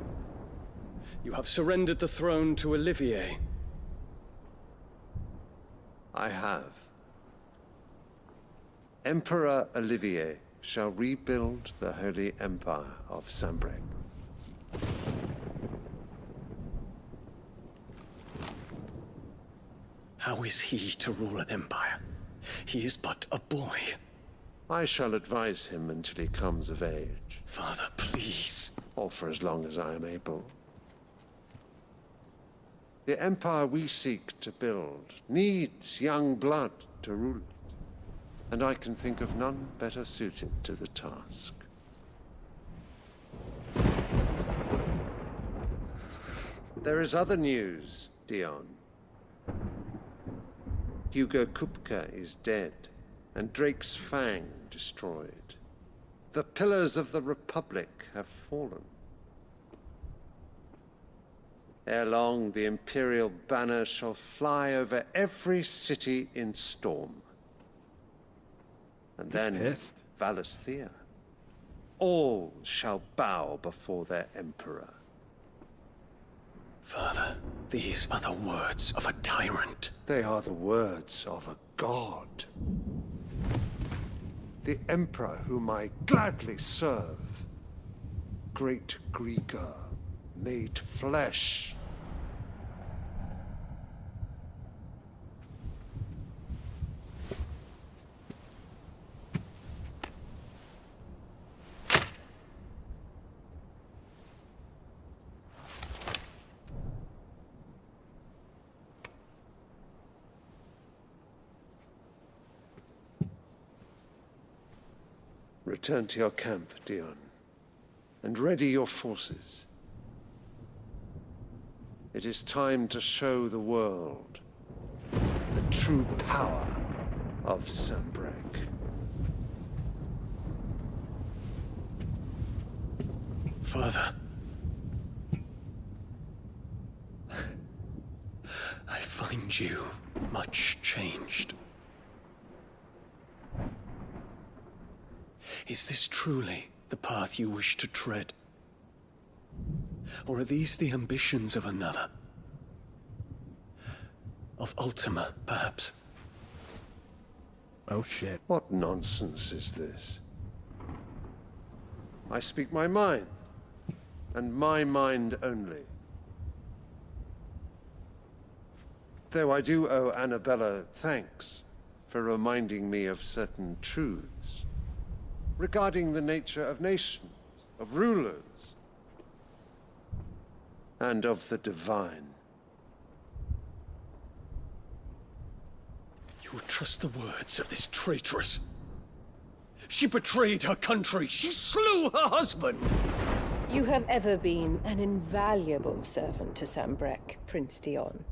You have surrendered the throne to Olivier. I have. Emperor Olivier shall rebuild the Holy Empire of Sanbreque. How is he to rule an empire? He is but a boy. I shall advise him until he comes of age. Father, please. Or for as long as I am able. The empire we seek to build needs young blood to rule it, and I can think of none better suited to the task. There is other news, Dion. Hugo Kupka is dead, and Drake's Fang destroyed. The pillars of the Republic have fallen. Ere long, the Imperial banner shall fly over every city in Storm. And then Valisthea. All shall bow before their Emperor. Father, these are the words of a tyrant. They are the words of a god. The Emperor whom I gladly serve. Great Greager, made flesh. Return to your camp, Dion, and ready your forces. It is time to show the world the true power of Sanbreque. Father. I find you much changed. Is this truly the path you wish to tread? Or are these the ambitions of another? Of Ultima, perhaps? Oh shit. What nonsense is this? I speak my mind, and my mind only. Though I do owe Annabella thanks for reminding me of certain truths regarding the nature of nations, of rulers, and of the divine. You would trust the words of this traitress? She betrayed her country. She slew her husband. You have ever been an invaluable servant to Sambrek, Prince Dion.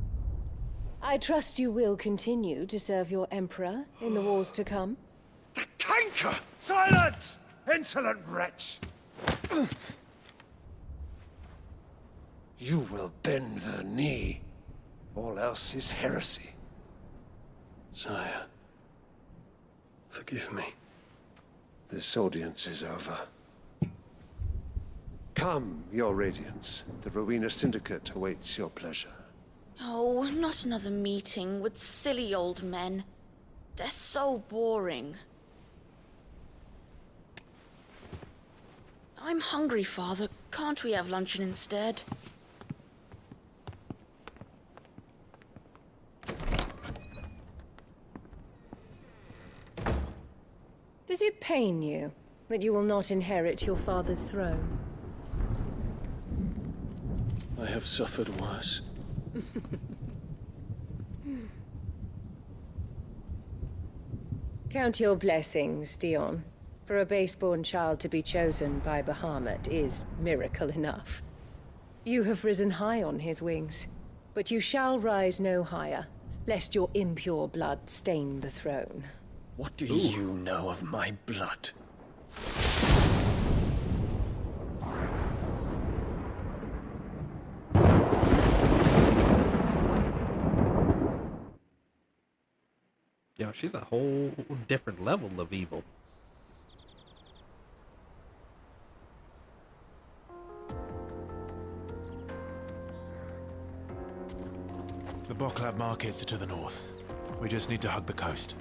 I trust you will continue to serve your Emperor in the wars to come. The canker! Silence! Insolent wretch! You will bend the knee. All else is heresy. Sire, forgive me. This audience is over. Come, your radiance. The Rowena Syndicate awaits your pleasure. Oh, not another meeting with silly old men. They're so boring. I'm hungry, Father. Can't we have luncheon instead? Does it pain you that you will not inherit your father's throne? I have suffered worse. Count your blessings, Dion. For a base-born child to be chosen by Bahamut is miracle enough. You have risen high on his wings, but you shall rise no higher, lest your impure blood stain the throne. What do you know of my blood? Yo, she's a whole different level of evil. The Bocklab markets are to the north. We just need to hug the coast.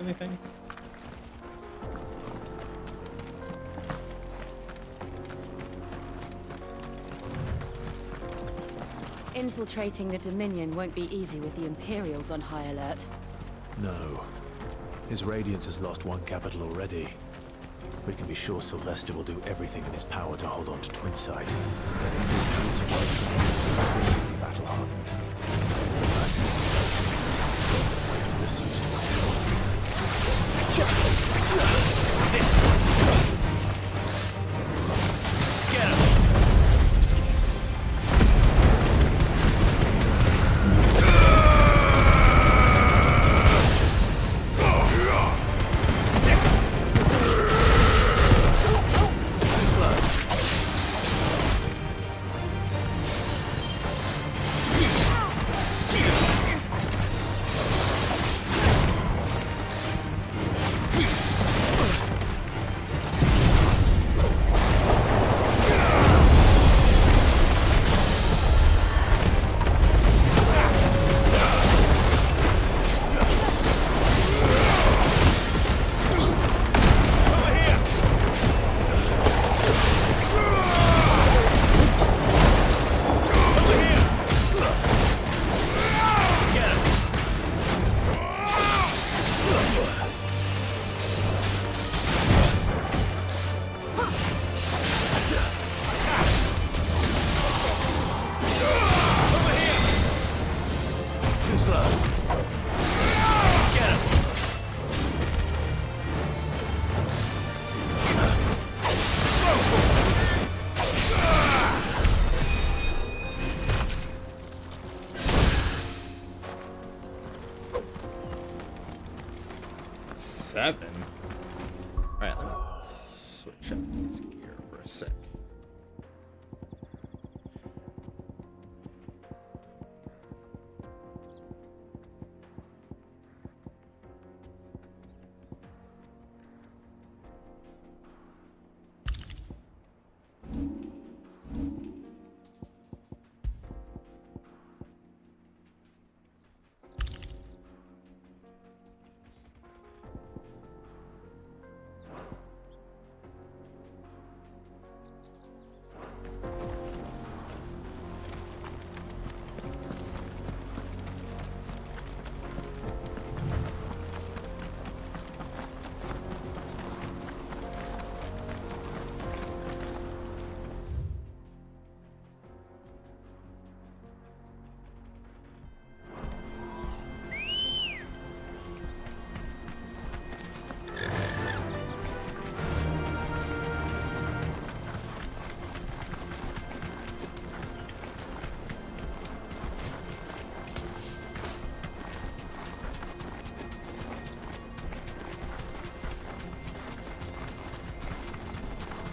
Anything? Infiltrating the Dominion won't be easy with the Imperials on high alert. No. His Radiance has lost one capital already. We can be sure Sylvester will do everything in his power to hold on to Twinside. His troops are well trained, increasingly battle-hardened. Wait for the siege to come. Get him! 7. Alright, let me switch up this gear for a sec.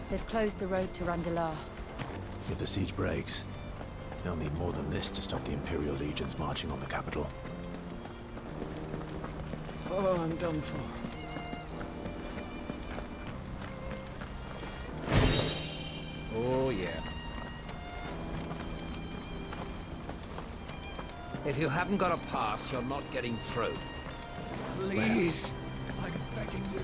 They've closed the road to Randalar. If the siege breaks, they'll need more than this to stop the Imperial legions marching on the capital. Oh, I'm done for. Oh, yeah. If you haven't got a pass, you're not getting through. Please, I'm begging you.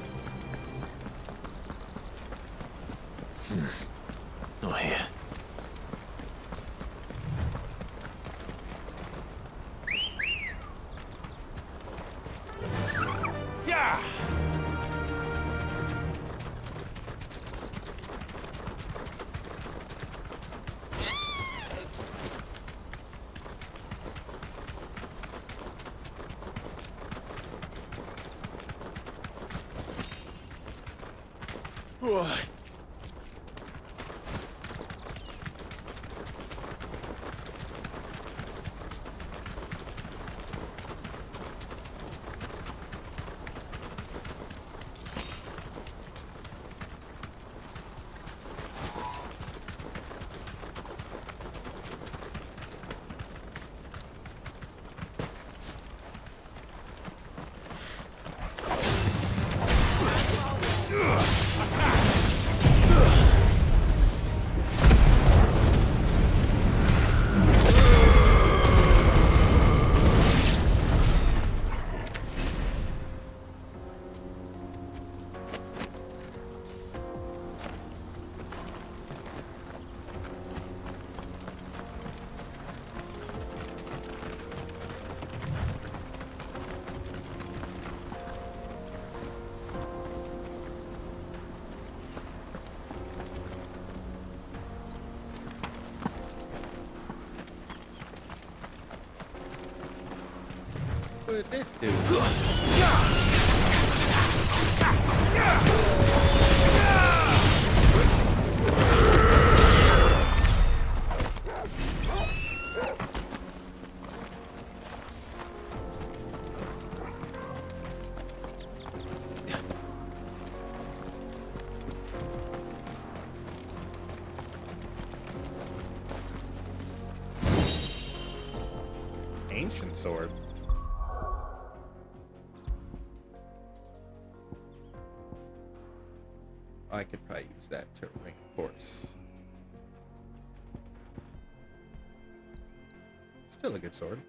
Not here. Yeah! What did this do? Ancient sword. I could probably use that to reinforce. Still a good sword.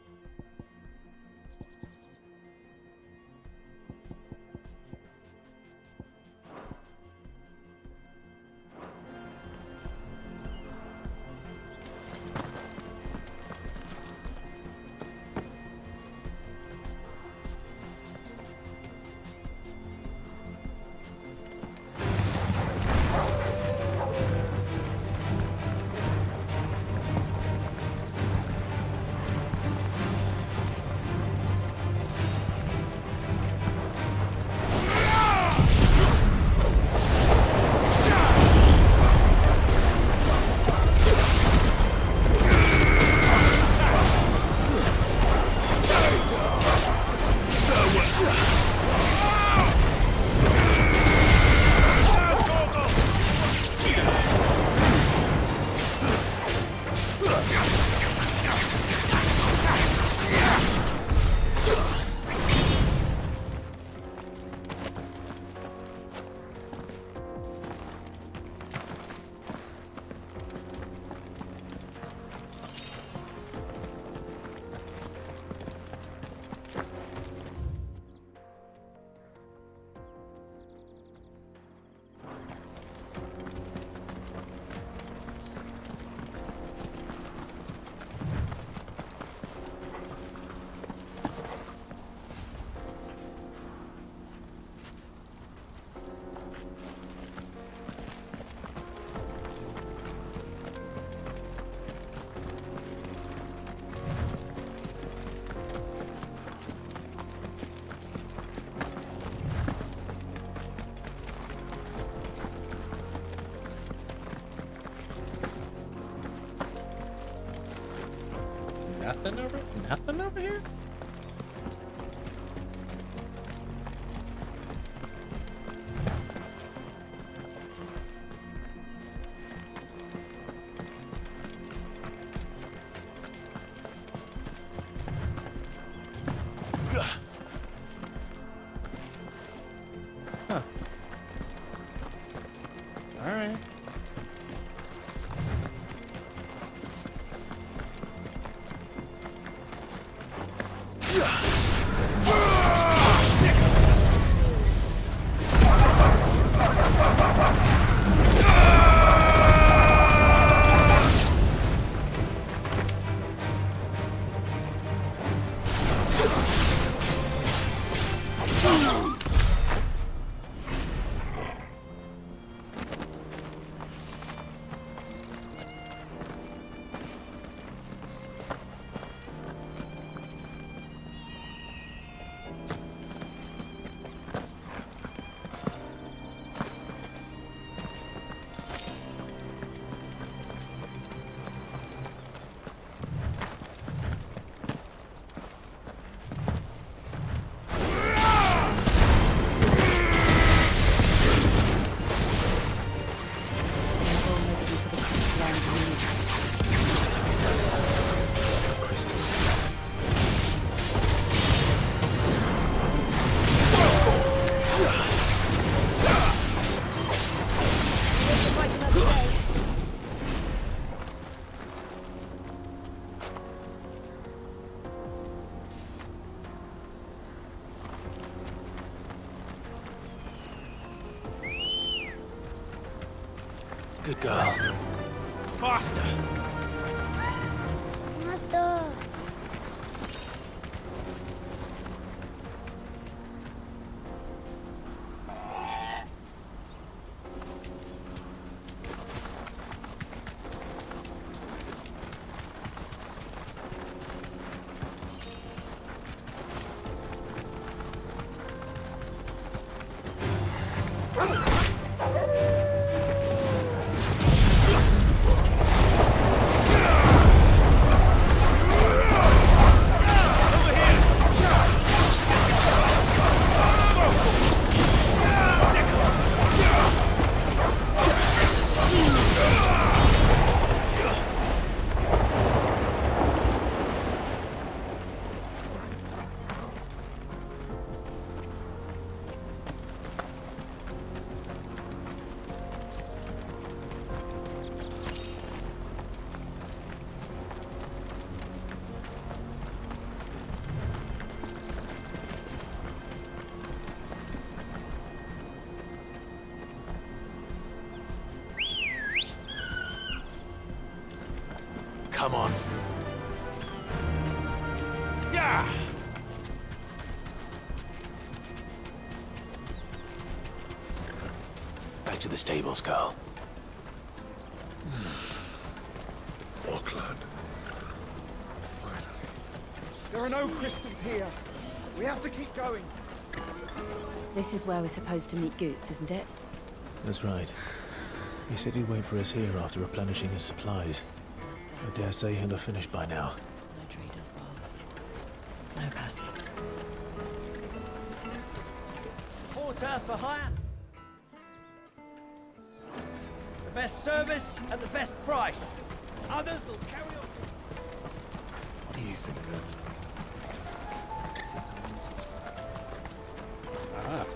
Nothing over here? Huh. All right. Good girl. Faster! Come on. Yeah! Back to the stables, girl. Auckland. There are no crystals here. We have to keep going. This is where we're supposed to meet Goots, isn't it? That's right. He said he'd wait for us here after replenishing his supplies. I dare say he'll have finished by now. No traders, boss. No passage. Porter for hire. The best service at the best price. Others will carry on. Easy, good. Ah.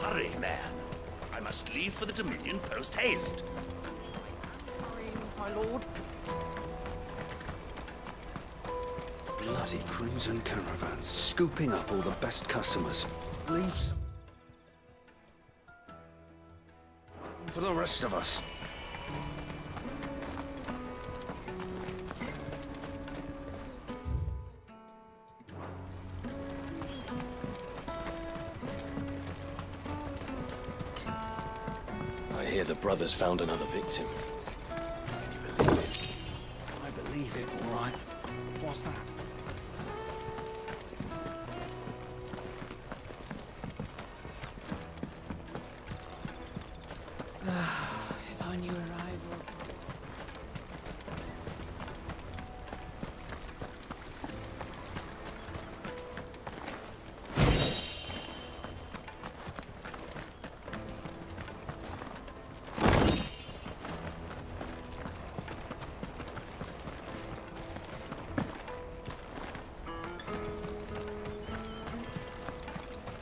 Hurry, man. I must leave for the Dominion post-haste. My lord. Bloody crimson caravans, scooping up all the best customers. Leaves. for the rest of us. I hear the brothers found another victim. Can you believe it? I believe it, all right. What's that? If I knew where I was.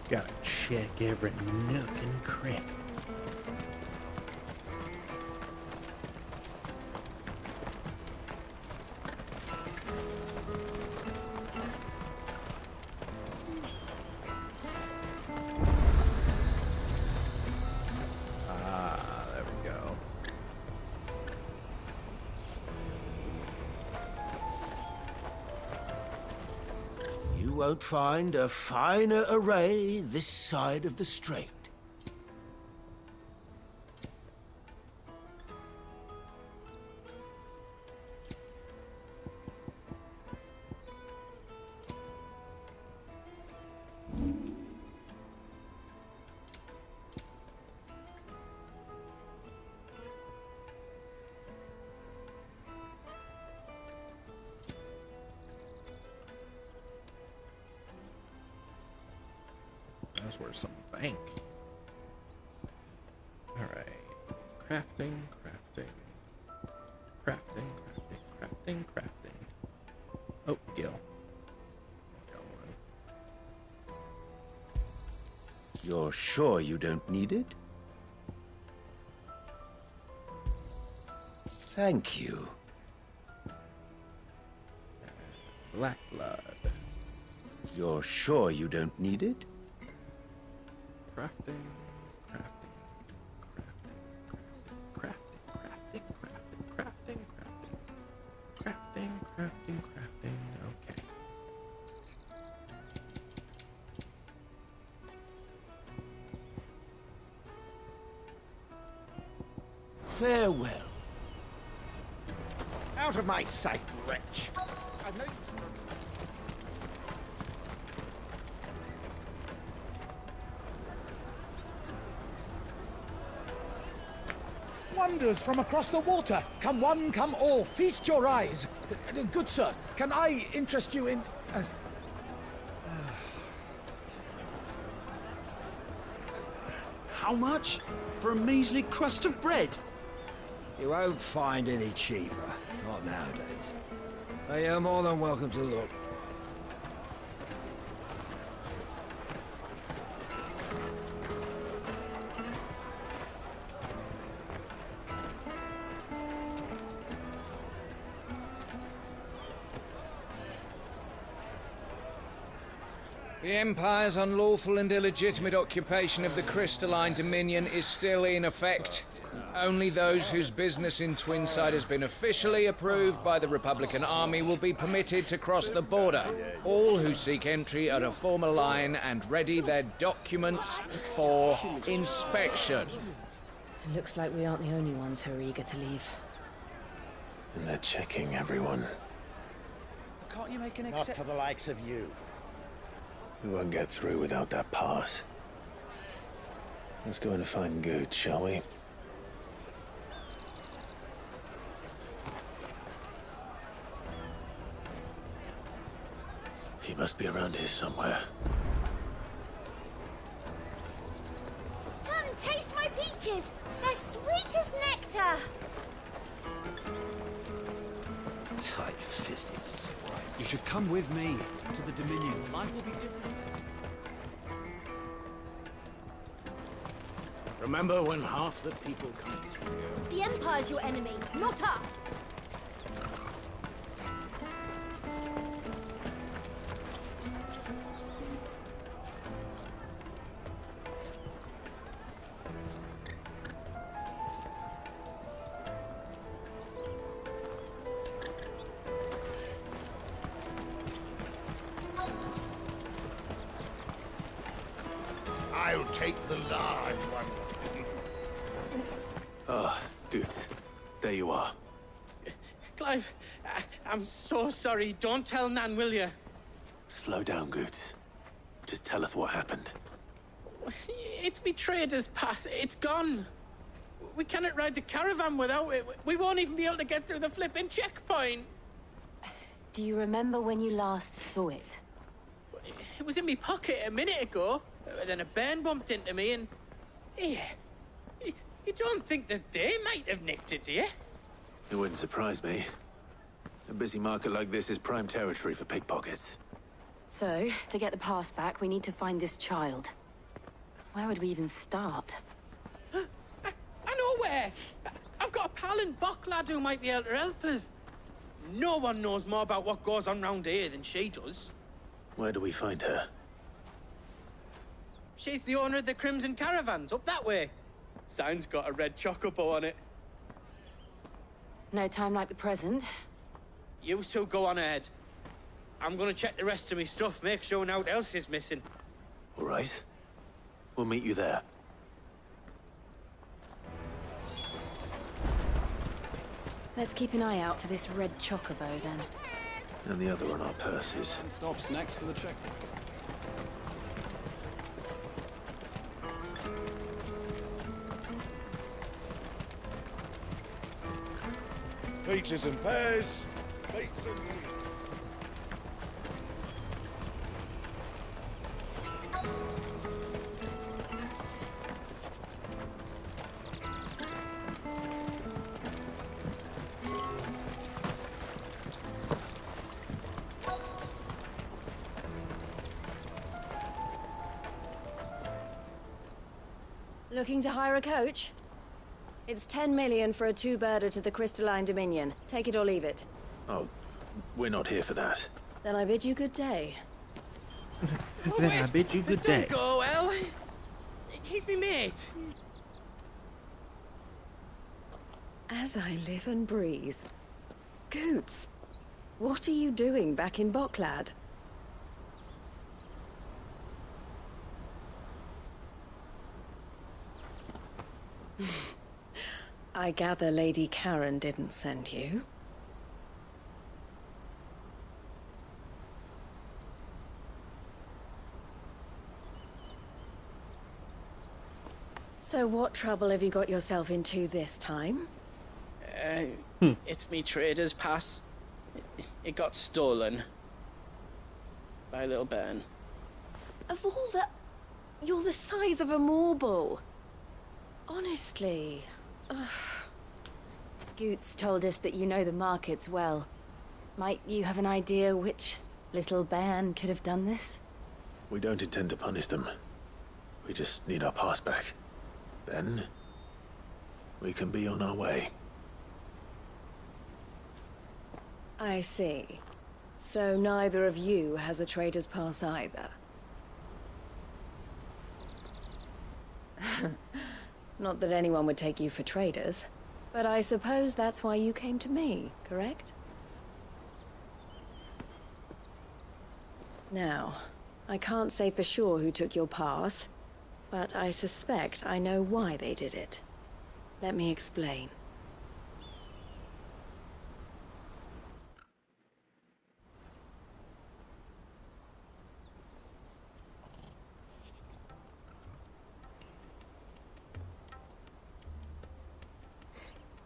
Gotta check every nook and cranny. There we go. You won't find a finer array this side of the strait. That's where some bank. Alright. Crafting, crafting. Crafting, crafting, crafting, crafting. Oh, Gil. Got one. You're sure you don't need it? Thank you. Black blood. You're sure you don't need it? Crafting, crafting, crafting, crafting, crafting, crafting, crafting, crafting, crafting, crafting, okay. Farewell. Out of my sight, wretch. I've no... Wonders from across the water. Come one, come all. Feast your eyes. Good sir, can I interest you in... How much? For a measly crust of bread? You won't find any cheaper. Not nowadays. But you're more than welcome to look. The Empire's unlawful and illegitimate occupation of the Crystalline Dominion is still in effect. Only those whose business in Twinside has been officially approved by the Republican Army will be permitted to cross the border. All who seek entry are to form a line and ready their documents for inspection. It looks like we aren't the only ones who are eager to leave. And they're checking everyone. Can't you make an exception? Not for the likes of you. We won't get through without that pass. Let's go in and find Good, shall we? He must be around here somewhere. Come, taste my peaches! They're sweet as nectar! Tight-fisted swine. You should come with me to the Dominion. Life will be different. Remember when half the people come to The Empire's your enemy, not us! take the large one. Ah, good. There you are. Clive, I'm so sorry. Don't tell Nan, will you? Slow down, Goots. Just tell us what happened. It's me trader's pass. It's gone. We cannot ride the caravan without it. We won't even be able to get through the flipping checkpoint. Do you remember when you last saw it? It was in my pocket a minute ago. Then a bairn bumped into me and... Here. You don't think that they might have nicked it, do you? It wouldn't surprise me. A busy market like this is prime territory for pickpockets. So, to get the pass back, we need to find this child. Where would we even start? I know where! I've got a pal in Backlog who might be able to help us. No one knows more about what goes on round here than she does. Where do we find her? She's the owner of the Crimson Caravans, up that way. Sign's got a red chocobo on it. No time like the present. You two go on ahead. I'm gonna check the rest of my stuff, make sure nothing else is missing. All right. We'll meet you there. Let's keep an eye out for this red chocobo, then. And the other on our purses. Stops next to the checkpoint. Peaches and pears. Pizza. Looking to hire a coach? It's 10 million for a two-birder to the Crystalline Dominion. Take it or leave it. Oh, we're not here for that. Then I bid you good day. Then I bid you good day. Don't go, El. He's me mate. As I live and breathe. Goots, what are you doing back in Bocklad? I gather Lady Karen didn't send you. So what trouble have you got yourself into this time? It's me trader's pass. It got stolen. By a little bairn. Of all the... You're the size of a marble. Honestly. Ugh. Goots told us that you know the markets well. Might you have an idea which little bairn could have done this? We don't intend to punish them. We just need our pass back. Then, we can be on our way. I see. So neither of you has a trader's pass either. Not that anyone would take you for traders, but I suppose that's why you came to me, correct? Now, I can't say for sure who took your pass, but I suspect I know why they did it. Let me explain.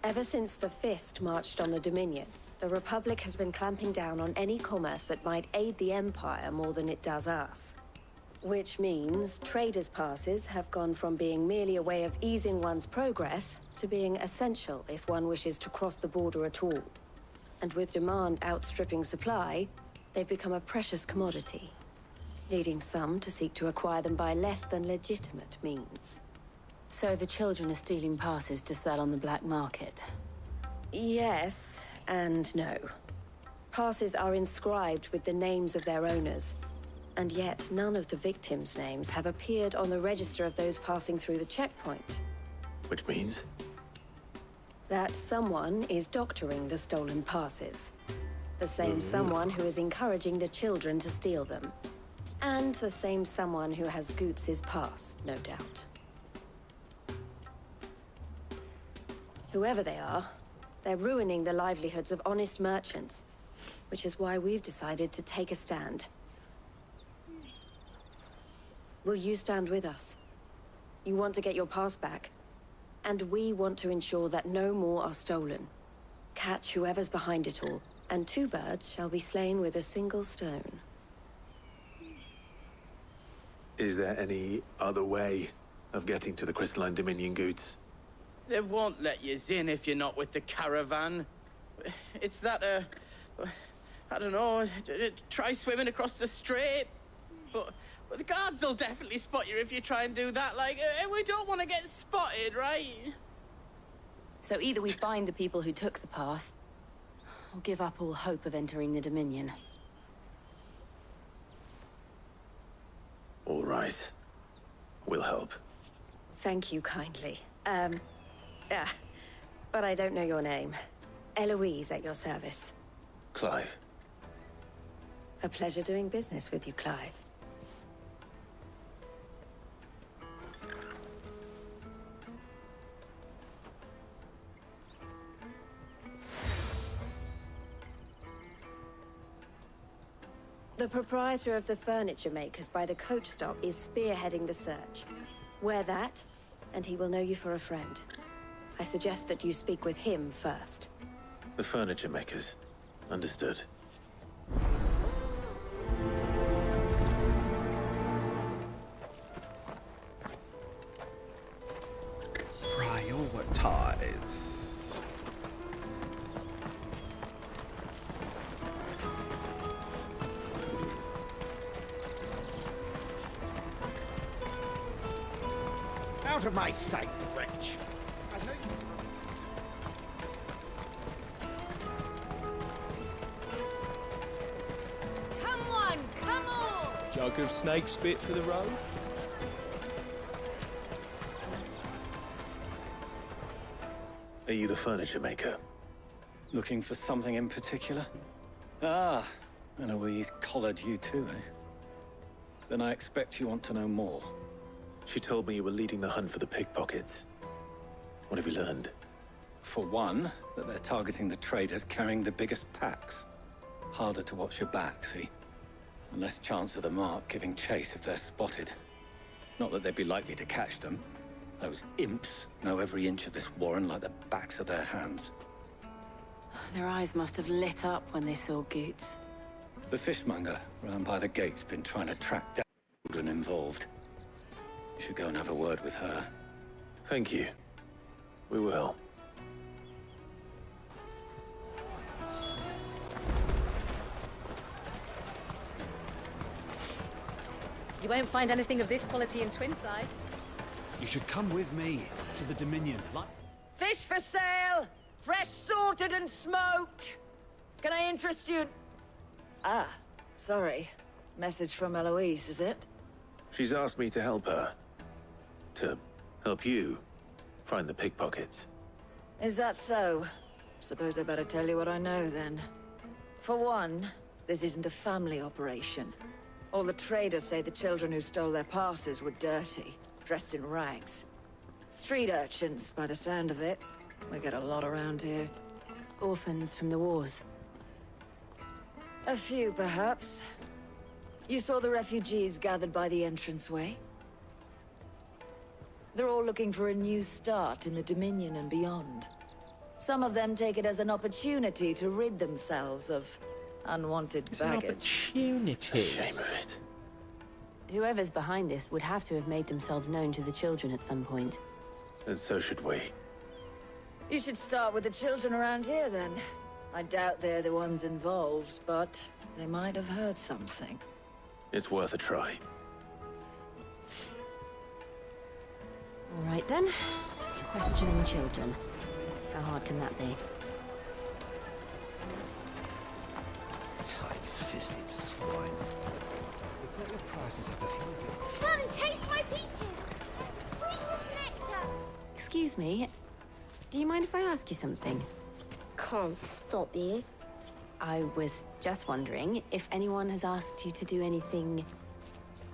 Ever since the Fist marched on the Dominion, the Republic has been clamping down on any commerce that might aid the Empire more than it does us. Which means traders' passes have gone from being merely a way of easing one's progress to being essential if one wishes to cross the border at all. And with demand outstripping supply, they've become a precious commodity, leading some to seek to acquire them by less than legitimate means. So the children are stealing passes to sell on the black market? Yes, and no. Passes are inscribed with the names of their owners, and yet none of the victims' names have appeared on the register of those passing through the checkpoint. Which means? That someone is doctoring the stolen passes. The same someone who is encouraging the children to steal them. And the same someone who has Goots' pass, no doubt. Whoever they are, they're ruining the livelihoods of honest merchants, which is why we've decided to take a stand. Will you stand with us? You want to get your pass back, and we want to ensure that no more are stolen. Catch whoever's behind it all, and 2 birds shall be slain with a single stone. Is there any other way of getting to the Crystalline Dominion goods? They won't let you in if you're not with the caravan. It's that, I don't know, try swimming across the strait. But the guards will definitely spot you if you try and do that. Like, we don't want to get spotted, right? So either we find the people who took the pass, or give up all hope of entering the Dominion. All right. We'll help. Thank you kindly. But I don't know your name. Eloise at your service. Clive. A pleasure doing business with you, Clive. The proprietor of the furniture makers by the coach stop is spearheading the search. Wear that, and he will know you for a friend. I suggest that you speak with him first. The furniture makers. Understood. Prioritize. Out of my sight, wretch! Come on, come on! Jug of snake spit for the road? Are you the furniture maker? Looking for something in particular? Ah, Eloise collared you too, eh? Then I expect you want to know more. She told me you were leading the hunt for the pickpockets. What have you learned? For one, that they're targeting the traders carrying the biggest packs. Harder to watch your back, see? And less chance of the mark giving chase if they're spotted. Not that they'd be likely to catch them. Those imps know every inch of this warren like the backs of their hands. Their eyes must have lit up when they saw Goots. The fishmonger round by the gate's been trying to track down the children involved. You should go and have a word with her. Thank you. We will. You won't find anything of this quality in Twinside. You should come with me to the Dominion. Fish for sale! Fresh sorted and smoked! Can I interest you? Ah, sorry. Message from Eloise, is it? She's asked me to help her. To help you find the pickpockets. Is that so? Suppose I better tell you what I know, then. For one, this isn't a family operation. All the traders say the children who stole their passes were dirty, dressed in rags. Street urchins, by the sound of it. We get a lot around here. Orphans from the wars. A few, perhaps. You saw the refugees gathered by the entranceway? They're all looking for a new start in the Dominion and beyond. Some of them take it as an opportunity to rid themselves of unwanted baggage. An opportunity. Shame of it. Whoever's behind this would have to have made themselves known to the children at some point. And so should we. You should start with the children around here, then. I doubt they're the ones involved, but they might have heard something. It's worth a try. All right, then. Questioning children. How hard can that be? Tight-fisted swines. We've got your prices up if you go. Come taste my peaches! They're sweet as nectar! Excuse me. Do you mind if I ask you something? Can't stop you. I was just wondering if anyone has asked you to do anything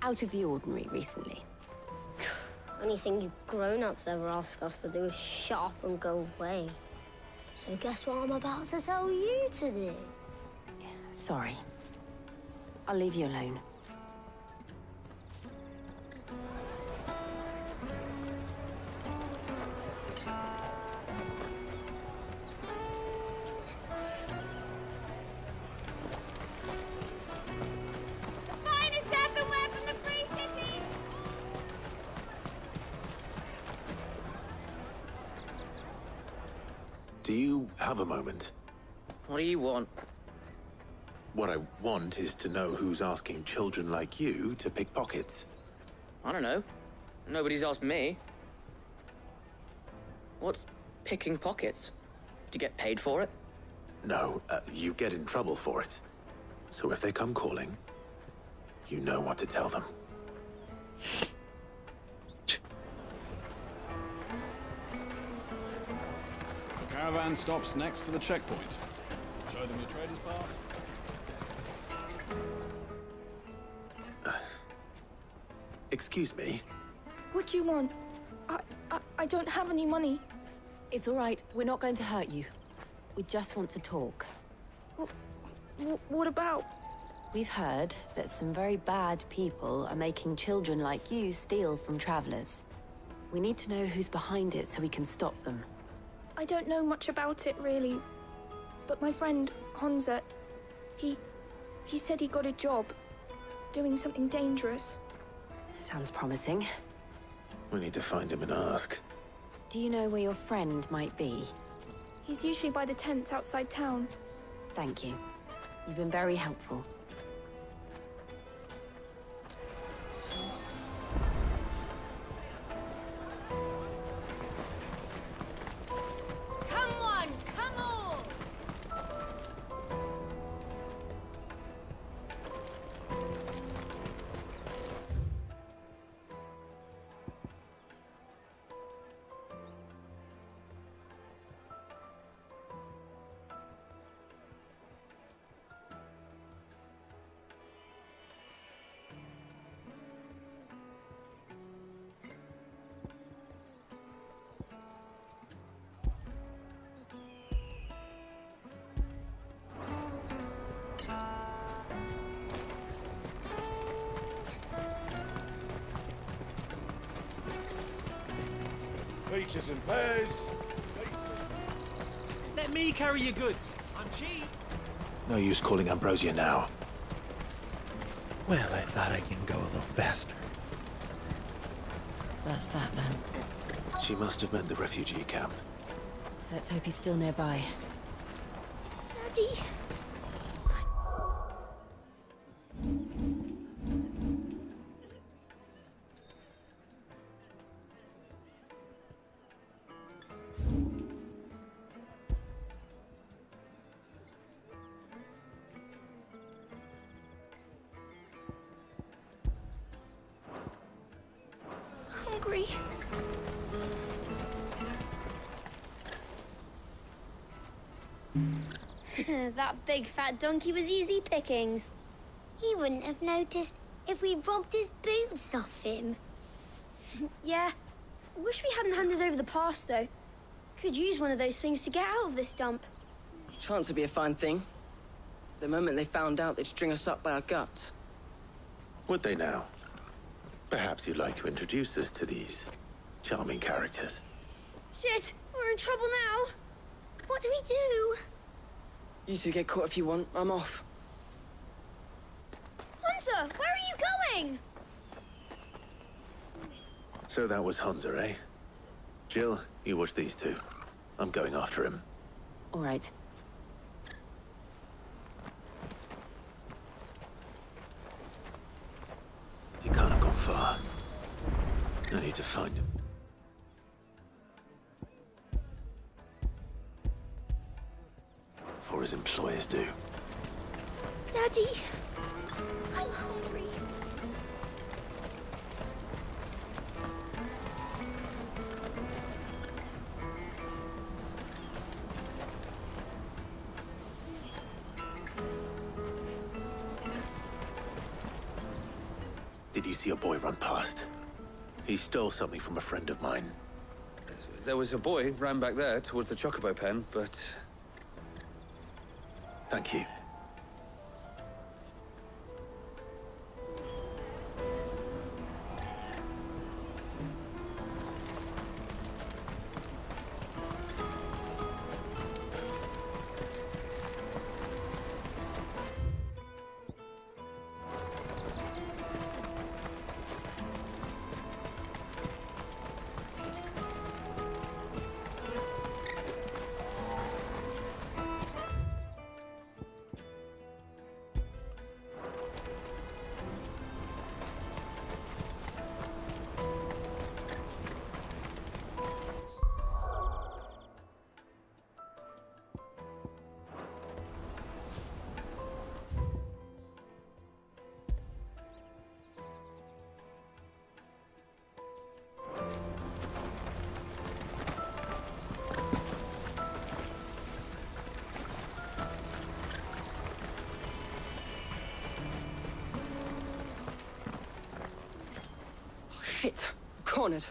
out of the ordinary recently. Only thing you grown-ups ever ask us to do is shut up and go away. So guess what I'm about to tell you to do? Sorry. I'll leave you alone. The finest earthenware from the Free Cities! Do you have a moment? What do you want? What I want is to know who's asking children like you to pick pockets. I don't know. Nobody's asked me. What's picking pockets? Do you get paid for it? No, you get in trouble for it. So if they come calling, you know what to tell them. The caravan stops next to the checkpoint. Show them your trader's pass. Excuse me? What do you want? I don't have any money. It's all right. We're not going to hurt you. We just want to talk. What about? We've heard that some very bad people are making children like you steal from travelers. We need to know who's behind it so we can stop them. I don't know much about it, really. But my friend, Hansa, he said he got a job. Doing something dangerous. Sounds promising. We need to find him and ask. Do you know where your friend might be? He's usually by the tents outside town. Thank you. You've been very helpful. Come on, come on! Peaches and pears. Let me carry your goods. I'm cheap. No use calling Ambrosia now. Well, I thought I can go a little faster. That's that, then. She must have meant the refugee camp. Let's hope he's still nearby. Daddy! Hungry. That big fat donkey was easy pickings. He wouldn't have noticed if we'd robbed his boots off him. Yeah. Wish we hadn't handed over the pass, though. Could use one of those things to get out of this dump. Chance would be a fine thing. The moment they found out, they'd string us up by our guts. Would they now? Perhaps you'd like to introduce us to these charming characters. Shit! We're in trouble now! What do we do? You two get caught if you want. I'm off. Hunter! Where are you going? So that was Hansa, eh? Jill, you watch these two. I'm going after him. All right. You can't have gone far. I need to find him. Before his employers do. Daddy! I'm hungry. Did you see a boy run past? He stole something from a friend of mine. There was a boy ran back there towards the chocobo pen, but... Thank you. Shit! Cornered.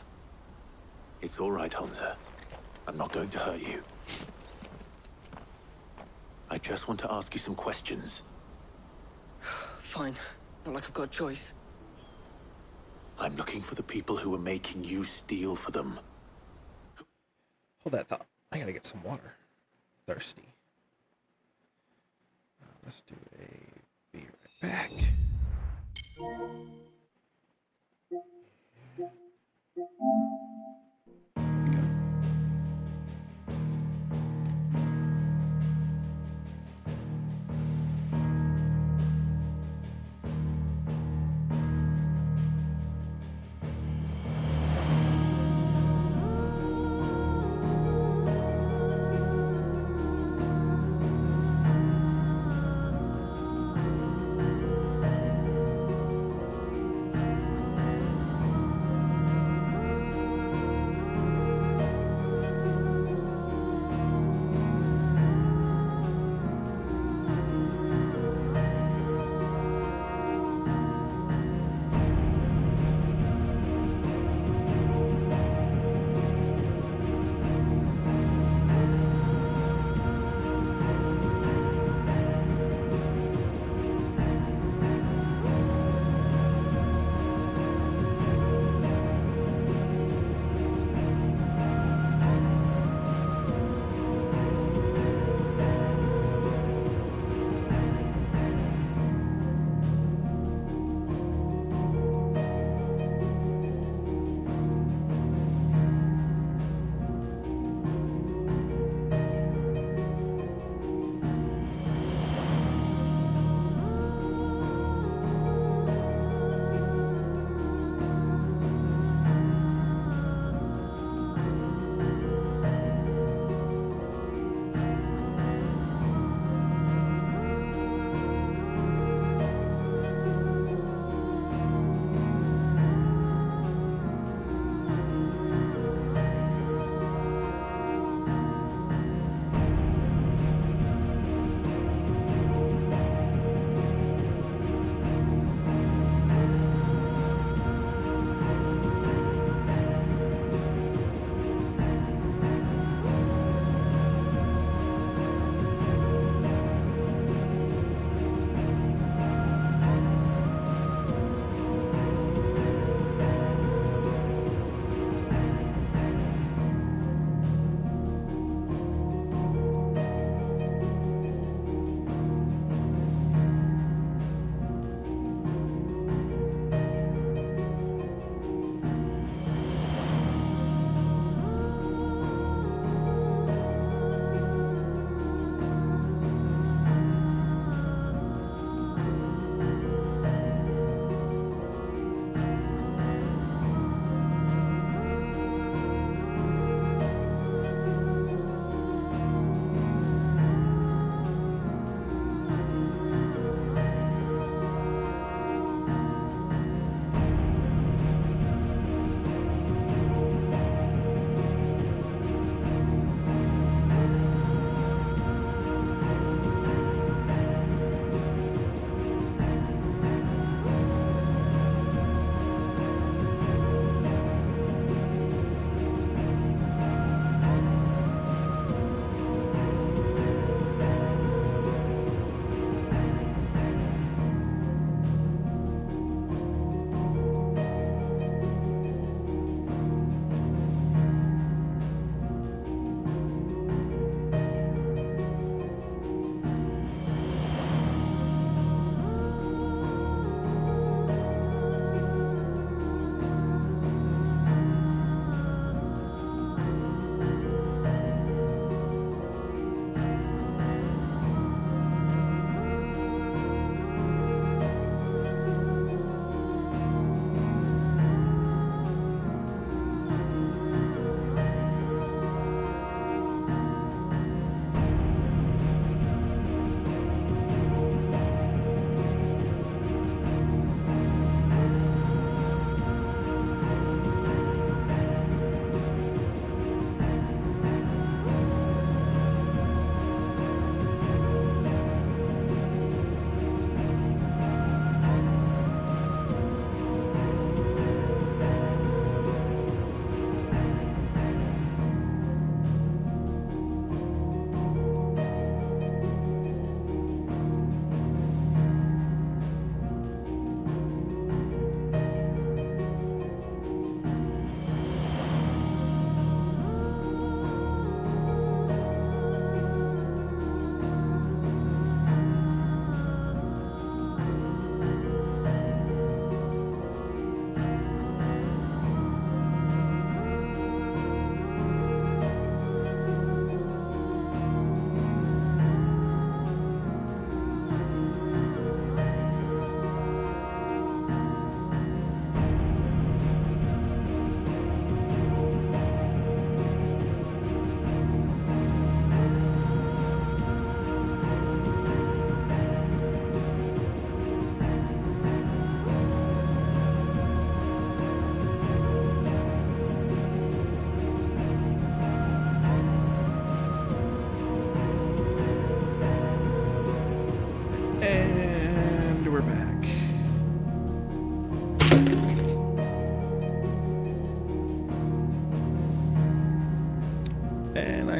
It's all right, Hansa. I'm not going to hurt you. I just want to ask you some questions. Fine. Not like I've got a choice. I'm looking for the people who are making you steal for them. Hold that thought. I gotta get some water. Thirsty. Let's do a be right back.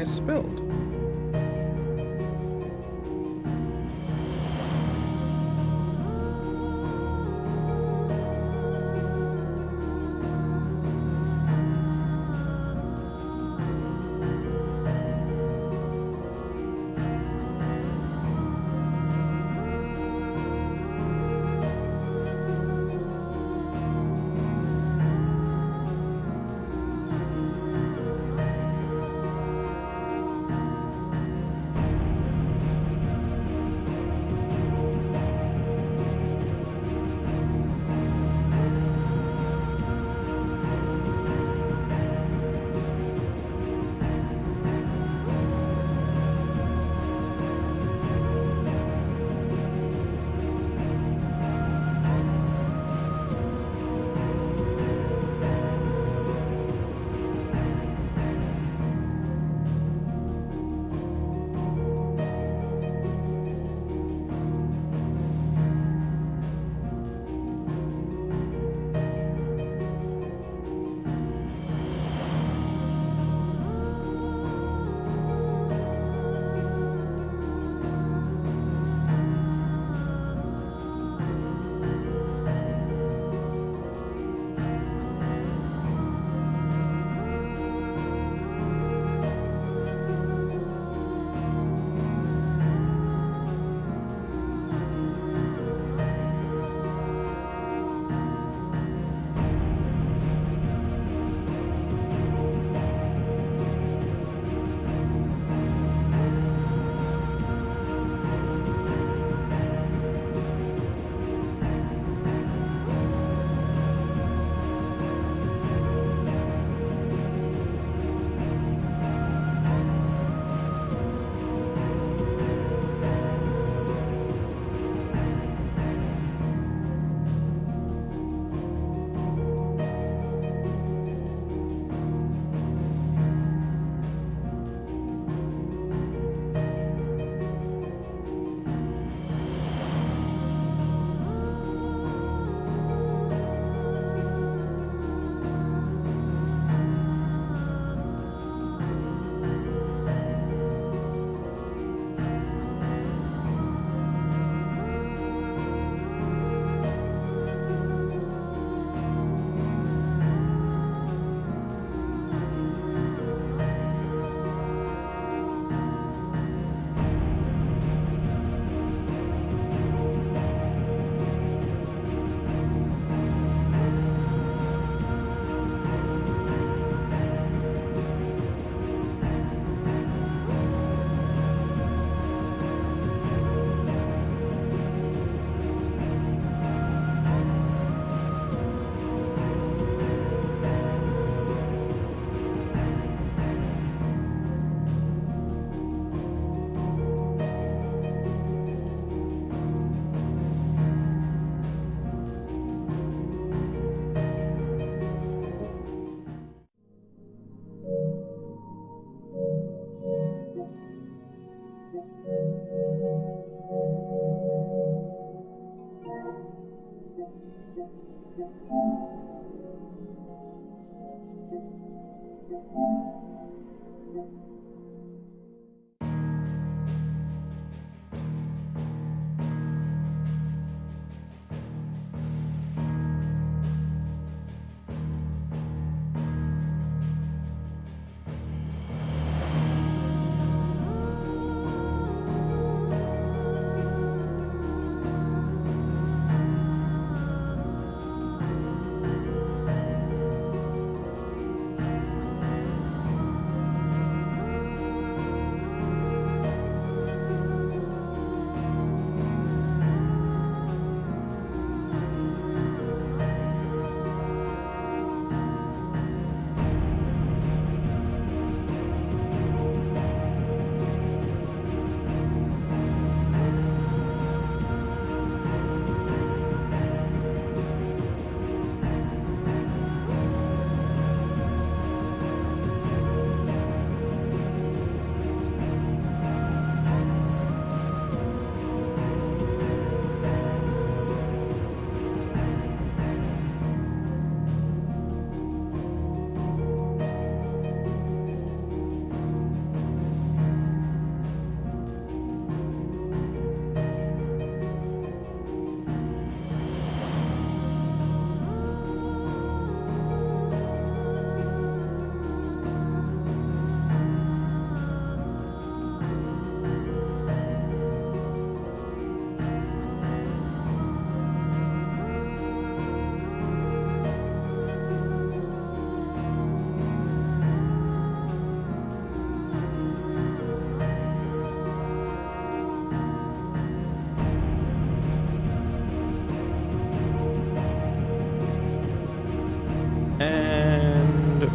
spilled.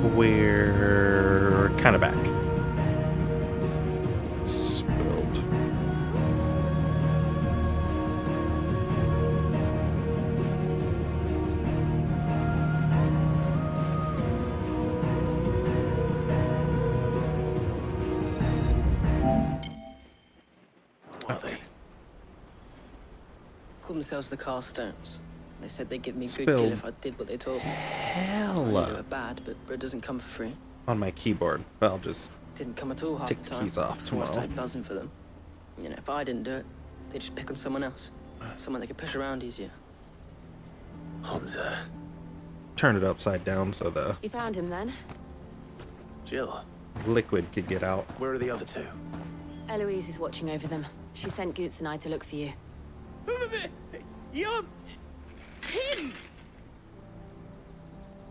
we're kind of back. Spilled. What are they? Call themselves the Carstones. They said they'd give me good Spilled. gil if I did what they told me. Hell. I knew they were bad, but it doesn't come for free. On my keyboard. Well, just Didn't come at all half take the the time. keys off That's why I tomorrow. started buzzing for them. You know, if I didn't do it, they'd just pick on someone else. Someone they could push around easier. Hansa. Turn it upside down so the You found him then? Jill, liquid could get out. where are the other two? Eloise is watching over them. She sent Goots and I to look for you. You're... him!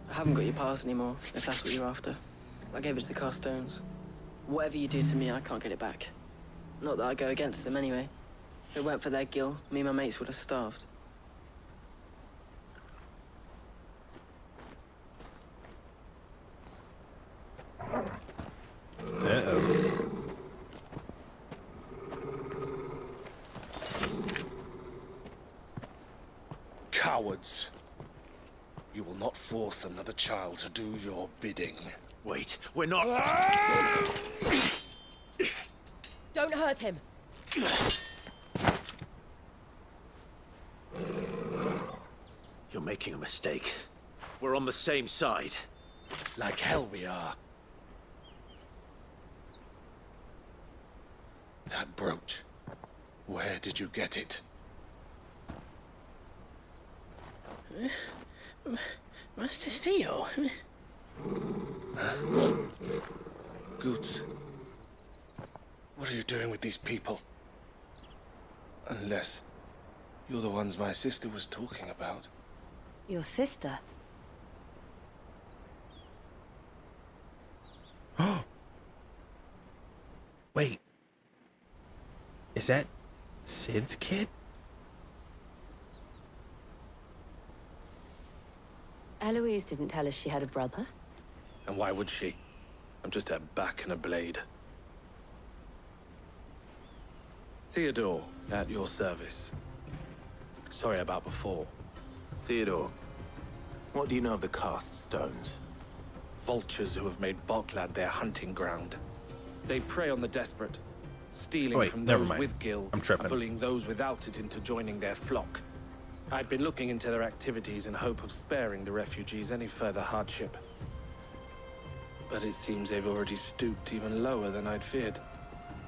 I haven't got your pass anymore, if that's what you're after. I gave it to the Carstones. Whatever you do to me, I can't get it back. Not that I go against them anyway. If it weren't for their gil, me and my mates would have starved. Uh-oh. Cowards. You will not force another child to do your bidding. Wait, we're not... Don't hurt him. You're making a mistake. We're on the same side. Like hell we are. That brooch. Where did you get it? Master Theo? Goots. What are you doing with these people? Unless you're the ones my sister was talking about. Your sister? Wait. Is that Sid's kid? Eloise didn't tell us she had a brother. And why would she? I'm just her back and a blade. Theodore, at your service. Sorry about before. Theodore, what do you know of the Cast Stones? Vultures who have made Boklad their hunting ground. They prey on the desperate, stealing Wait, from never those mind. with gil I'm tripping. and bullying those without it into joining their flock. I'd been looking into their activities in hope of sparing the refugees any further hardship. But it seems they've already stooped even lower than I'd feared.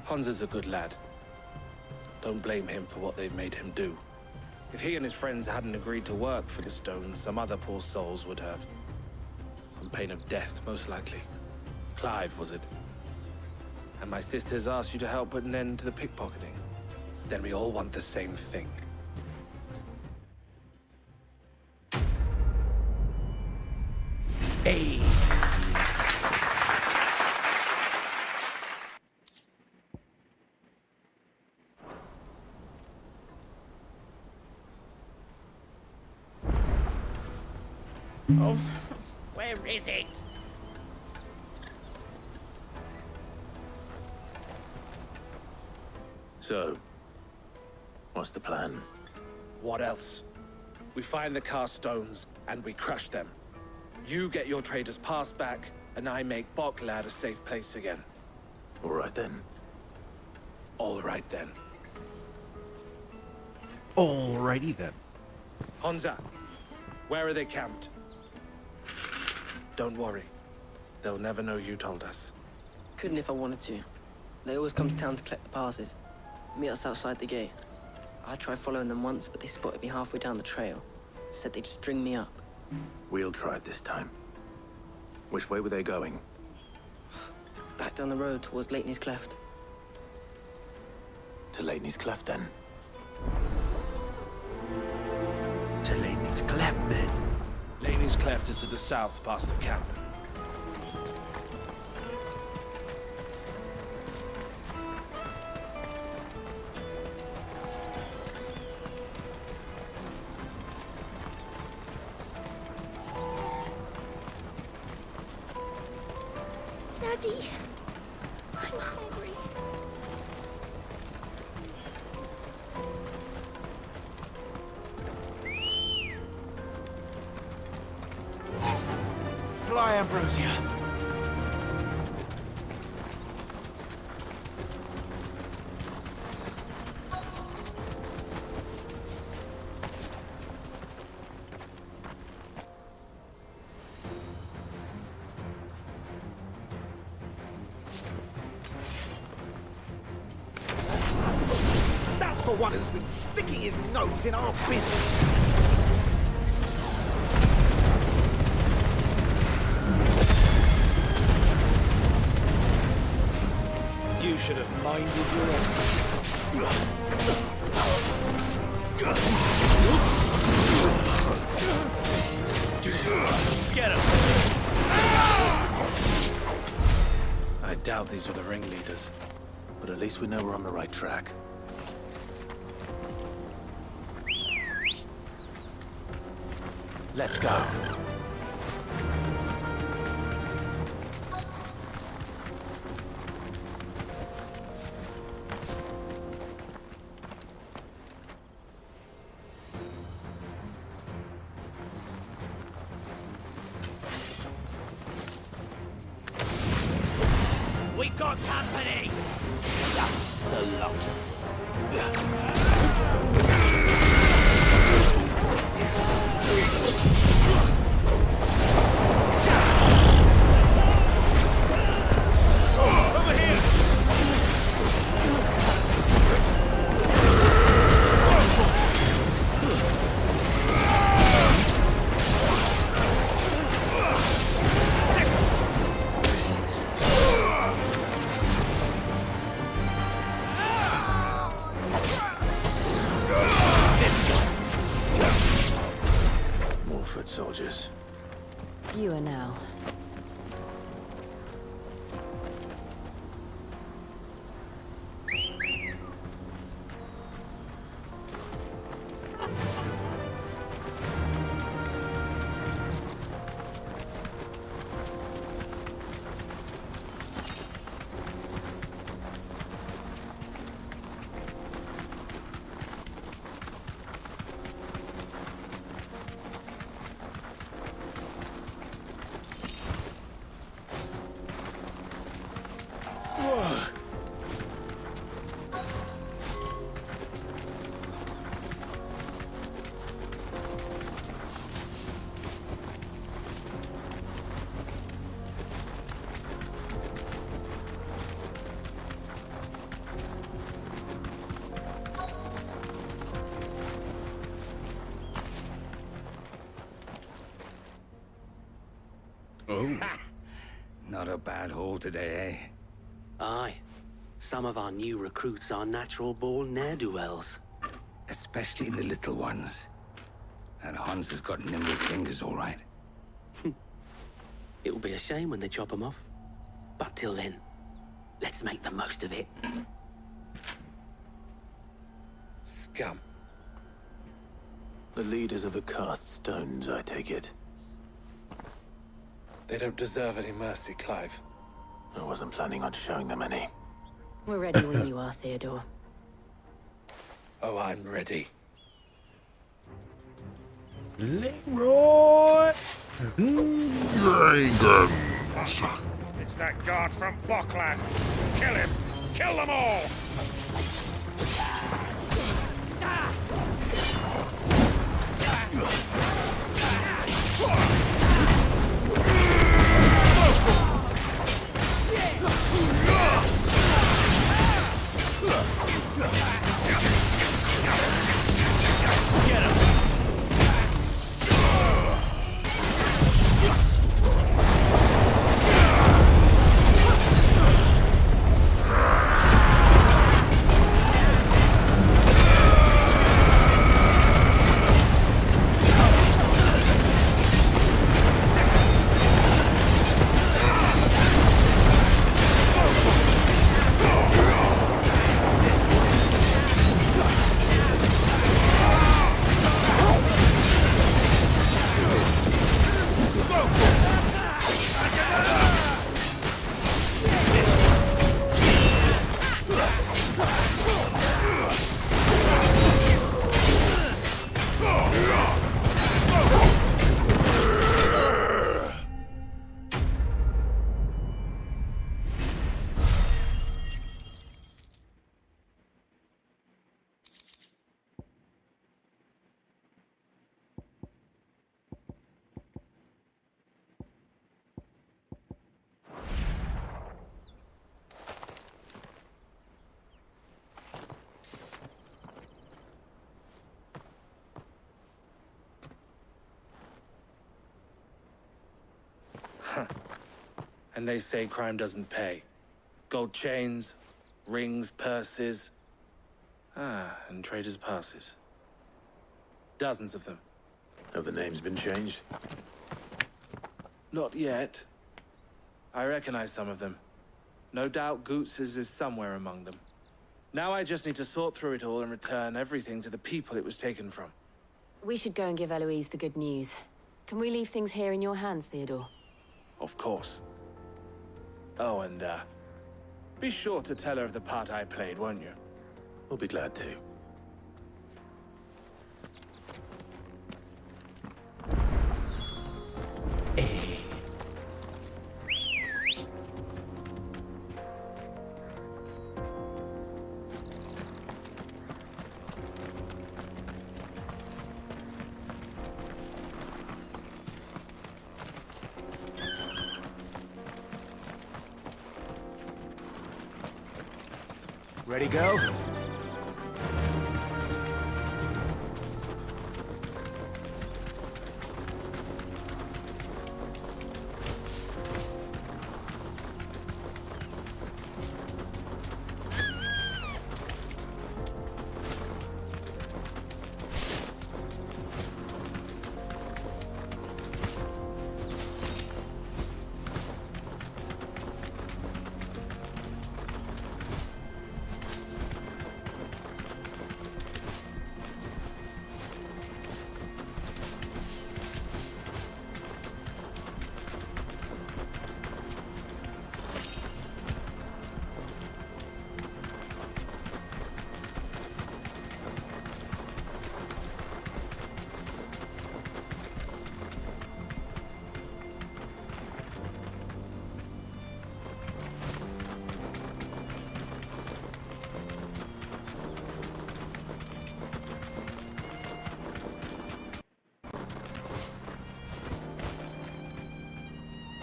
Hansa's a good lad. Don't blame him for what they've made him do. If he and his friends hadn't agreed to work for the Stones, some other poor souls would have. On pain of death, most likely. Clive, was it? And my sisters asked you to help put an end to the pickpocketing. Then we all want the same thing. Hey. Oh, where is it? So, what's the plan? What else? We find the Carstones, and we crush them. You get your trader's pass back, and I make Boklad a safe place again. All right then. All right then. Alrighty then. Hansa, where are they camped? Don't worry. They'll never know you told us. Couldn't if I wanted to. They always come to town to collect the passes. Meet us outside the gate. I tried following them once, but they spotted me halfway down the trail. Said they'd string me up. We'll try it this time. Which way were they going? Back down the road towards Leighton's Cleft. To Leighton's Cleft, then. To Leighton's Cleft, then. Leighton's Cleft is to the south, past the camp. Daddy, I'm hungry. Fly, Ambrosia. That's the one who's been sticking his nose in our business. You should have minded your own. Get him! I doubt these were the ringleaders. But at least we know we're on the right track. Let's go. We got company! That's the lot of Over here! More foot soldiers. Fewer now. Oh. Not a bad haul today, eh? Aye. Some of our new recruits are natural-born ne'er-do-wells. Especially the little ones. And Hans has got nimble fingers, all right. It'll be a shame when they chop them off. But till then, let's make the most of it. Scum. The leaders of the cast stones, I take it. They don't deserve any mercy, Clive. I wasn't planning on showing them any. We're ready when you are, Theodore. Oh, I'm ready. Leroy Fuck. It's that guard from Bocklad. Kill him! Kill them all! And they say crime doesn't pay. Gold chains, rings, purses. And traders' passes. Dozens of them. Have the names been changed? Not yet. I recognize some of them. No doubt Goots's is somewhere among them. Now I just need to sort through it all and return everything to the people it was taken from. We should go and give Eloise the good news. Can we leave things here in your hands, Theodore? Of course. Oh, and, be sure to tell her of the part I played, won't you? We'll be glad to. Ready, go?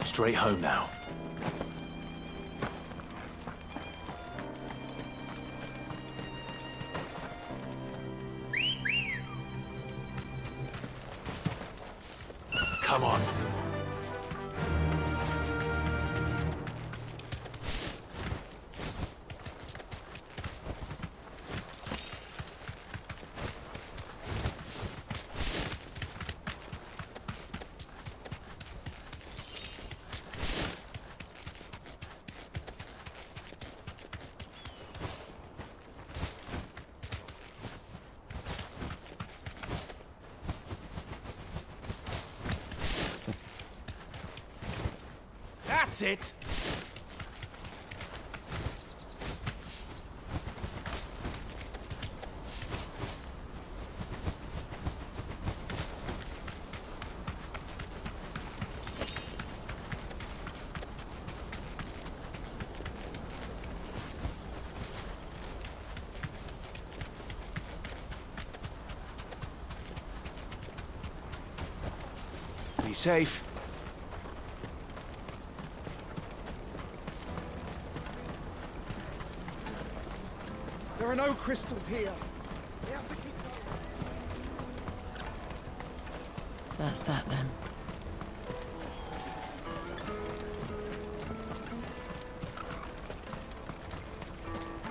Straight home now. Come on. That's it! Be safe. There are no crystals here. We have to keep going. That's that then.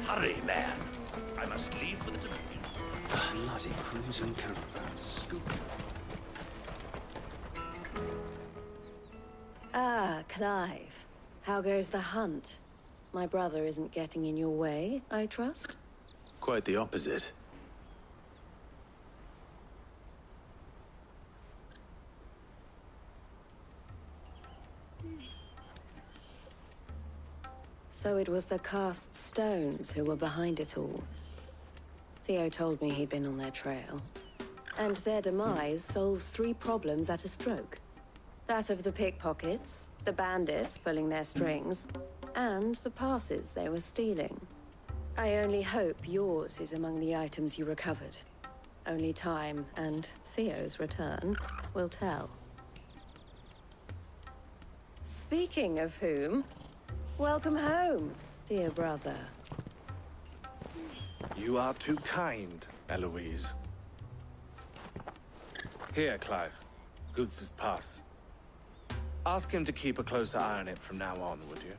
Hurry, man. I must leave for the Dominion. Bloody crimson caravan. Scoop. Ah, Clive. How goes the hunt? My brother isn't getting in your way, I trust? Quite the opposite. So it was the cast stones who were behind it all. Theo told me he'd been on their trail. And their demise solves 3 problems at a stroke. That of the pickpockets, the bandits pulling their strings, and the passes they were stealing. I only hope yours is among the items you recovered. Only time and Theo's return will tell. Speaking of whom, welcome home, dear brother. You are too kind, Eloise. Here, Clive. Goods' pass. Ask him to keep a closer eye on it from now on, would you?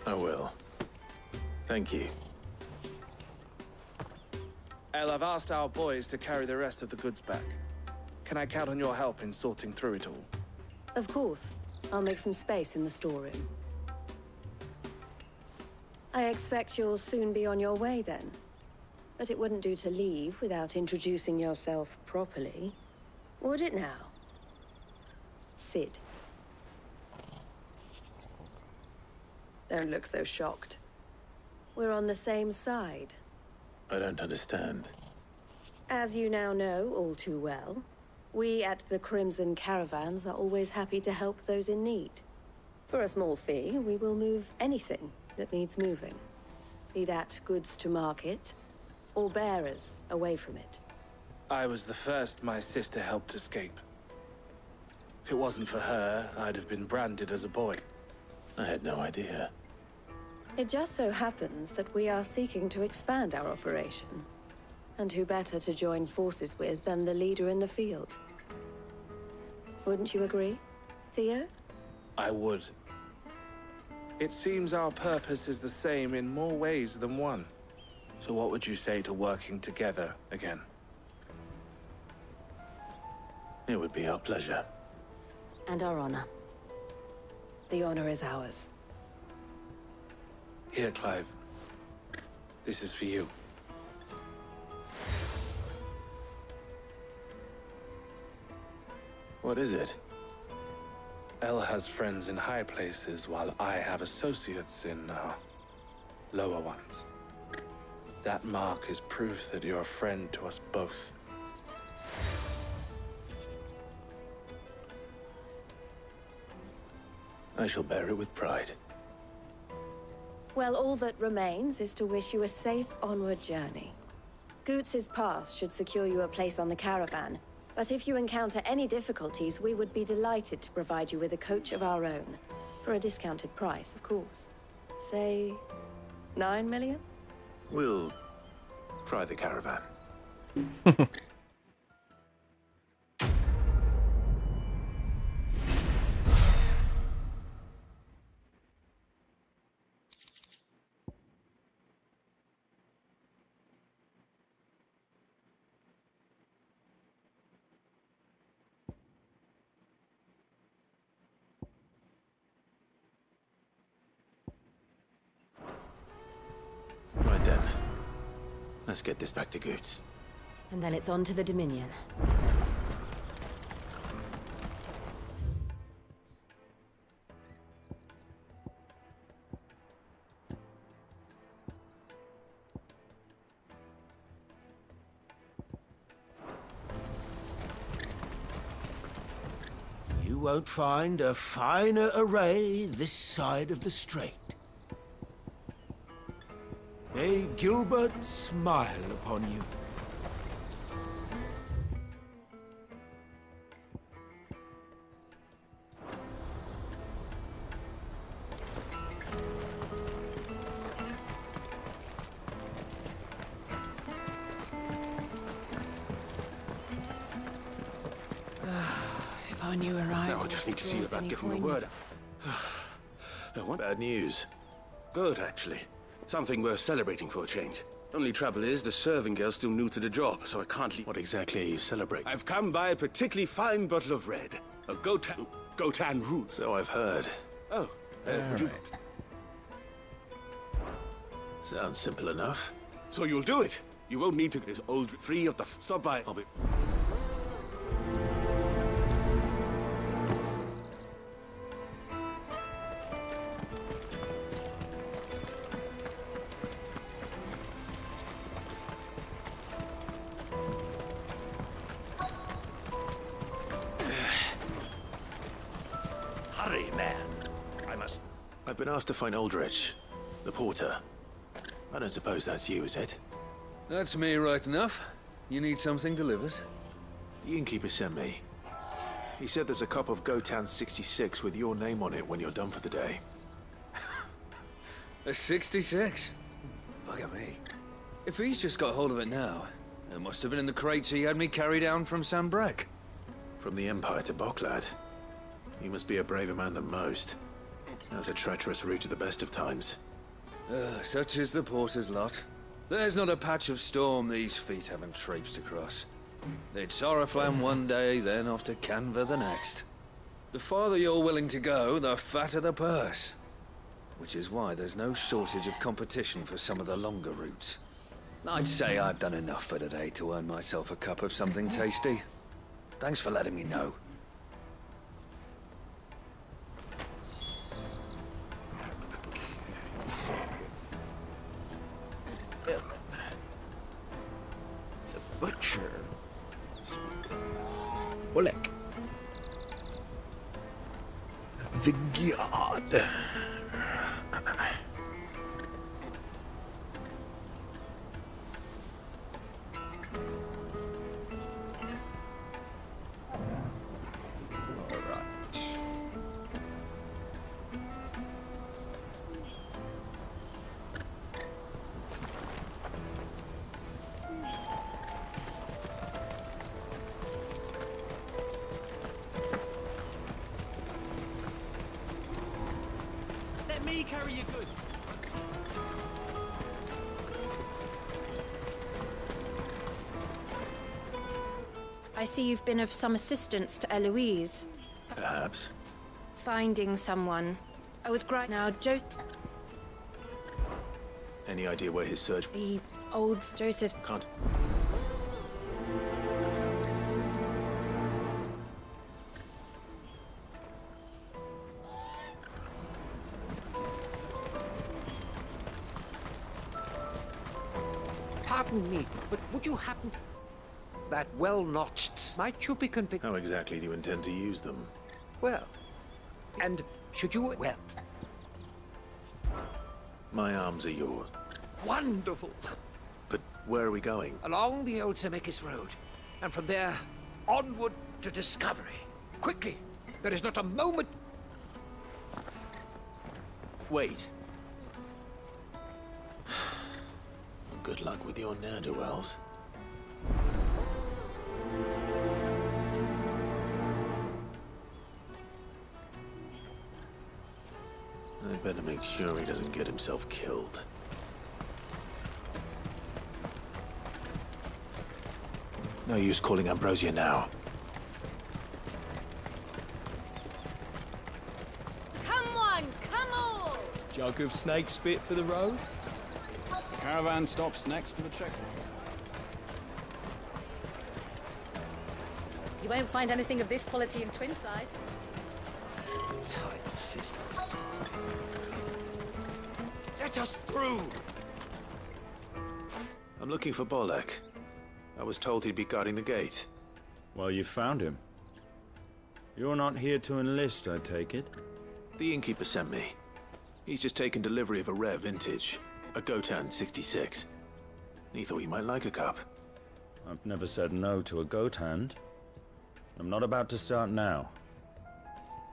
I will. Thank you. El, I've asked our boys to carry the rest of the goods back. Can I count on your help in sorting through it all? Of course. I'll make some space in the storeroom. I expect you'll soon be on your way then. But it wouldn't do to leave without introducing yourself properly. Would it now? Sid. Don't look so shocked. We're on the same side. I don't understand. As you now know all too well, we at the Crimson Caravans are always happy to help those in need. For a small fee, we will move anything that needs moving. Be that goods to market, or bearers away from it. I was the first my sister helped escape. If it wasn't for her, I'd have been branded as a boy. I had no idea. It just so happens that we are seeking to expand our operation. And who better to join forces with than the leader in the field? Wouldn't you agree, Theo? I would. It seems our purpose is the same in more ways than one. So what would you say to working together again? It would be our pleasure. And our honor. The honor is ours. Here, Clive. This is for you. What is it? El has friends in high places, while I have associates in, lower ones. That mark is proof that you're a friend to us both. I shall bear it with pride. Well, all that remains is to wish you a safe onward journey. Goots's pass should secure you a place on the caravan, but if you encounter any difficulties, we would be delighted to provide you with a coach of our own. For a discounted price, of course. Say, 9 million? We'll try the caravan. Right then. Let's get this back to Goots. And then it's on to the Dominion. You won't find a finer array this side of the strait. May Gilbert smile upon you. If I knew where I Now I just need to see about getting the word out. No, what bad news? Good, actually. Something worth celebrating for a change. Only trouble is, the serving girl's still new to the job, so I can't leave. What exactly are you celebrating? I've come by a particularly fine bottle of red. A Gotan root. So I've heard. Oh, would you... Sounds simple enough. So you'll do it. You won't need to get this old free of the... Stop by. I'll be... Hurry, man. I must... I've been asked to find Aldrich, the porter. I don't suppose that's you, is it? That's me, right enough. You need something delivered? The innkeeper sent me. He said there's a cup of Gotan 66 with your name on it when you're done for the day. A 66? Bugger me. If he's just got hold of it now, it must have been in the crates he had me carry down from Sambrek. From the Empire to Boklad. You must be a braver man than most. That's a treacherous route at the best of times. Such is the porter's lot. There's not a patch of storm these feet haven't traipsed across. They'd Sorrowflam one day, then off to Canva the next. The farther you're willing to go, the fatter the purse. Which is why there's no shortage of competition for some of the longer routes. I'd say I've done enough for today to earn myself a cup of something tasty. Thanks for letting me know. The butcher. Bullock. The god. Let me carry your goods. I see you've been of some assistance to Eloise. Perhaps. Finding someone. I was now, Any idea where his search... The old Joseph... Can't... Pardon me, but would you happen... That well-notched... Might you be convinced... How exactly do you intend to use them? Well... And should you... Well... My arms are yours. Wonderful! But where are we going? Along the old Zemeckis Road. And from there, onward to Discovery. Quickly! There is not a moment... Wait. Good luck with your ne'er-do-wells. I better make sure he doesn't get himself killed. No use calling Ambrosia now. Come on, come on! Jug of snake spit for the road? The caravan stops next to the checkpoint. You won't find anything of this quality in Twinside. Tight-fisted. Let us through! I'm looking for Bolek. I was told he'd be guarding the gate. Well, you found him. You're not here to enlist, I take it? The innkeeper sent me. He's just taken delivery of a rare vintage, a Gotan 66. He thought you might like a cup. I've never said no to a goat hand. I'm not about to start now.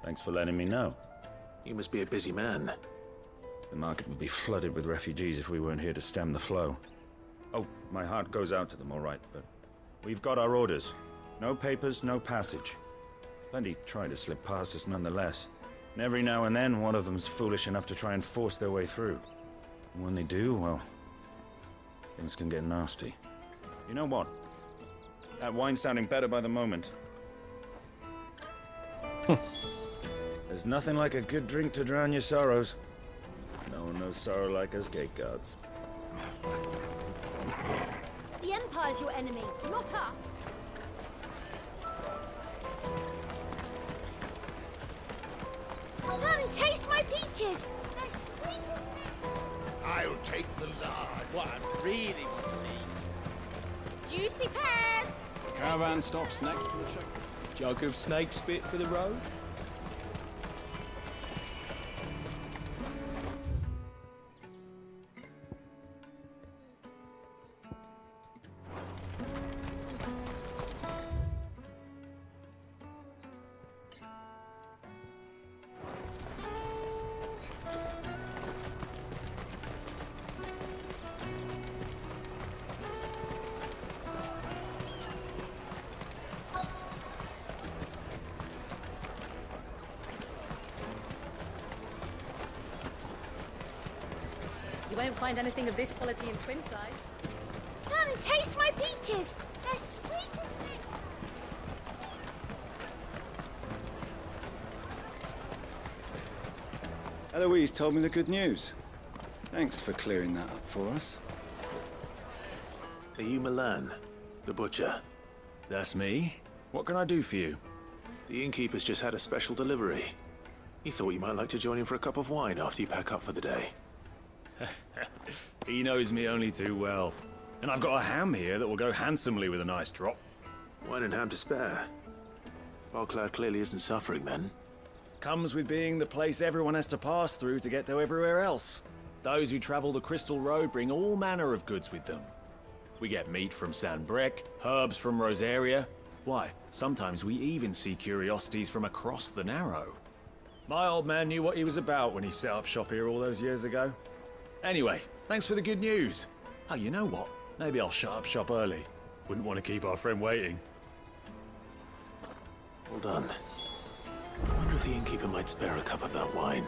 Thanks for letting me know. You must be a busy man. The market would be flooded with refugees if we weren't here to stem the flow. Oh, my heart goes out to them, all right, but we've got our orders. No papers, no passage. Plenty try to slip past us nonetheless. And every now and then, one of them's foolish enough to try and force their way through. And when they do, well, things can get nasty. You know what? That wine's sounding better by the moment. There's nothing like a good drink to drown your sorrows. No one knows sorrow like us gate guards. The Empire's your enemy, not us. Come, taste my peaches. They're sweet as milk. I'll take the large. What I really want to leave. Juicy pears. The caravan stops next to the checkpoint. Jug of snake spit for the road? won't find anything of this quality in Twinside. Come and taste my peaches. They're sweet as mint. Eloise told me the good news. Thanks for clearing that up for us. Are you Milan, the butcher? That's me. What can I do for you? The innkeeper's just had a special delivery. He thought you might like to join him for a cup of wine after you pack up for the day. He knows me only too well. And I've got a ham here that will go handsomely with a nice drop. Wine and ham to spare. Backlog clearly isn't suffering then. Comes with being the place everyone has to pass through to get to everywhere else. Those who travel the Crystal Road bring all manner of goods with them. We get meat from San Brec, herbs from Rosaria. Why, sometimes we even see curiosities from across the Narrow. My old man knew what he was about when he set up shop here all those years ago. Anyway, thanks for the good news. Oh, you know what? Maybe I'll shut up shop early. Wouldn't want to keep our friend waiting. Well done. I wonder if the innkeeper might spare a cup of that wine.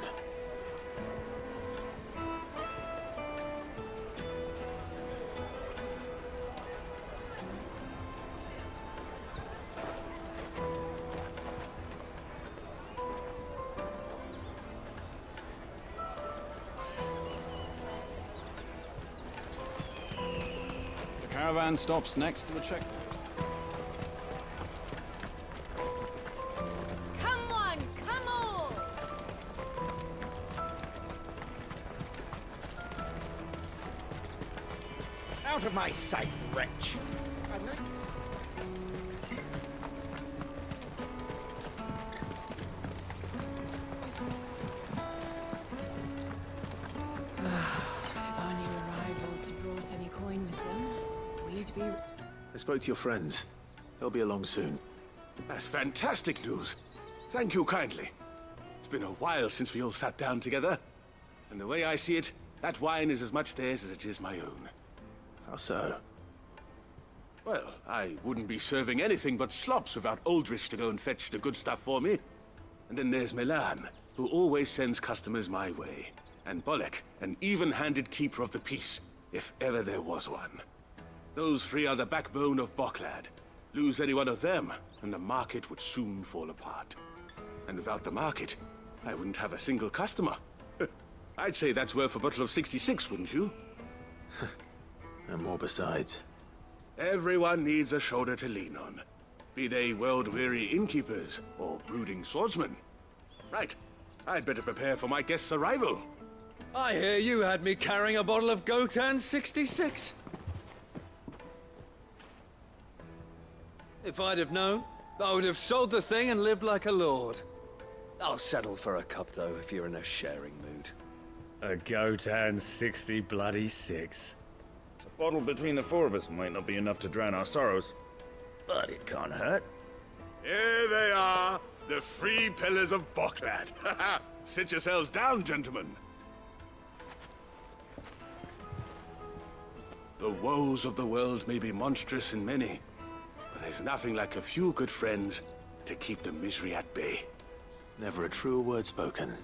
The caravan stops next to the checkpoint. Come on, come on! Out of my sight, wretch! If our new arrivals had brought any coin with them, we'd be... I spoke to your friends. They'll be along soon. That's fantastic news. Thank you kindly. It's been a while since we all sat down together. And the way I see it, that wine is as much theirs as it is my own. How so? Well, I wouldn't be serving anything but slops without Aldrich to go and fetch the good stuff for me. And then there's Milan, who always sends customers my way. And Bolek, an even-handed keeper of the peace, if ever there was one. Those three are the backbone of Backlog. Lose any one of them, and the market would soon fall apart. And without the market, I wouldn't have a single customer. I'd say that's worth a bottle of 66, wouldn't you? And more besides. Everyone needs a shoulder to lean on. Be they world-weary innkeepers or brooding swordsmen. Right, I'd better prepare for my guest's arrival. I hear you had me carrying a bottle of Gotan 66. If I'd have known, I would have sold the thing and lived like a lord. I'll settle for a cup, though, if you're in a sharing mood. A Gotan 60 bloody 6. A bottle between the four of us might not be enough to drown our sorrows, but it can't hurt. Here they are, the three pillars of Backlog. Sit yourselves down, gentlemen. The woes of the world may be monstrous and many, but there's nothing like a few good friends to keep the misery at bay. Never a truer word spoken.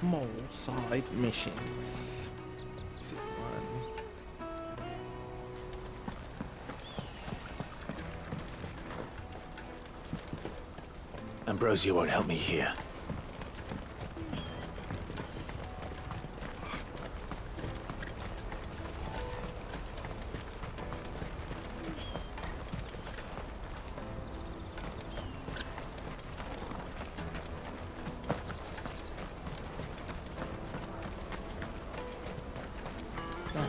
More side missions. Sit one. Ambrosia won't help me here.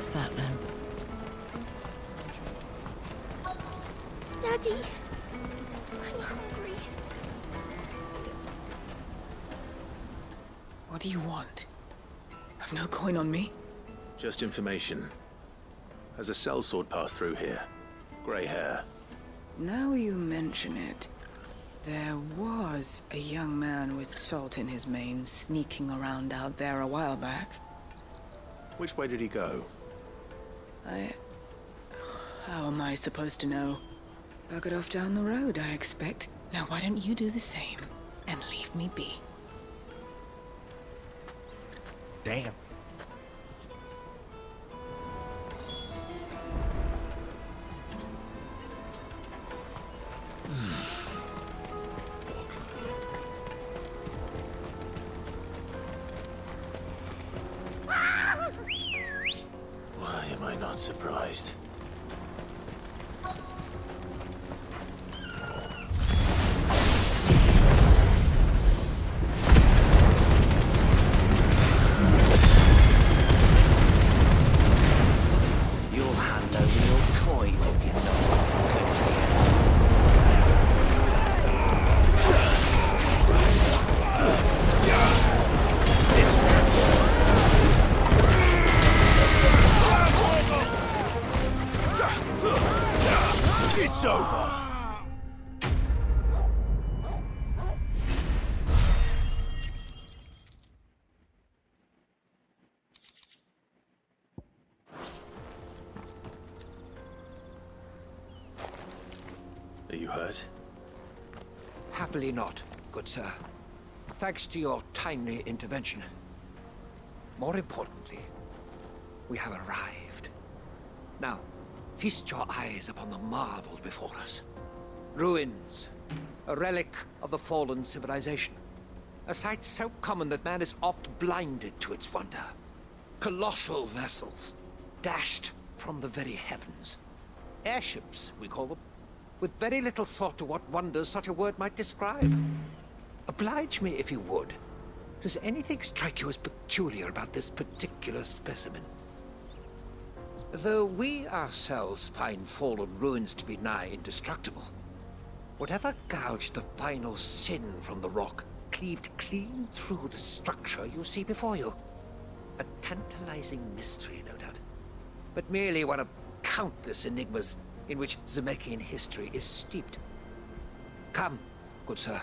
That's that then. Daddy, I'm hungry. What do you want? I've no coin on me. Just information. Has a sellsword passed through here? Grey hair. Now you mention it, there was a young man with salt in his mane sneaking around out there a while back. Which way did he go? How am I supposed to know? Buggered off down the road, I expect. Now why don't you do the same and leave me be? Damn. Why am I not surprised? You'll hand over your coin if you're not. It's over! Are you hurt? Happily not, good sir. Thanks to your timely intervention. More importantly, we have arrived. Now, feast your eyes upon the marvel before us. Ruins, a relic of the fallen civilization. A sight so common that man is oft blinded to its wonder. Colossal vessels, dashed from the very heavens. Airships, we call them, with very little thought to what wonders such a word might describe. Oblige me if you would. Does anything strike you as peculiar about this particular specimen? Though we ourselves find fallen ruins to be nigh indestructible, whatever gouged the final sin from the rock cleaved clean through the structure you see before you. A tantalizing mystery, no doubt, but merely one of countless enigmas in which Zemeckis history is steeped. Come, good sir.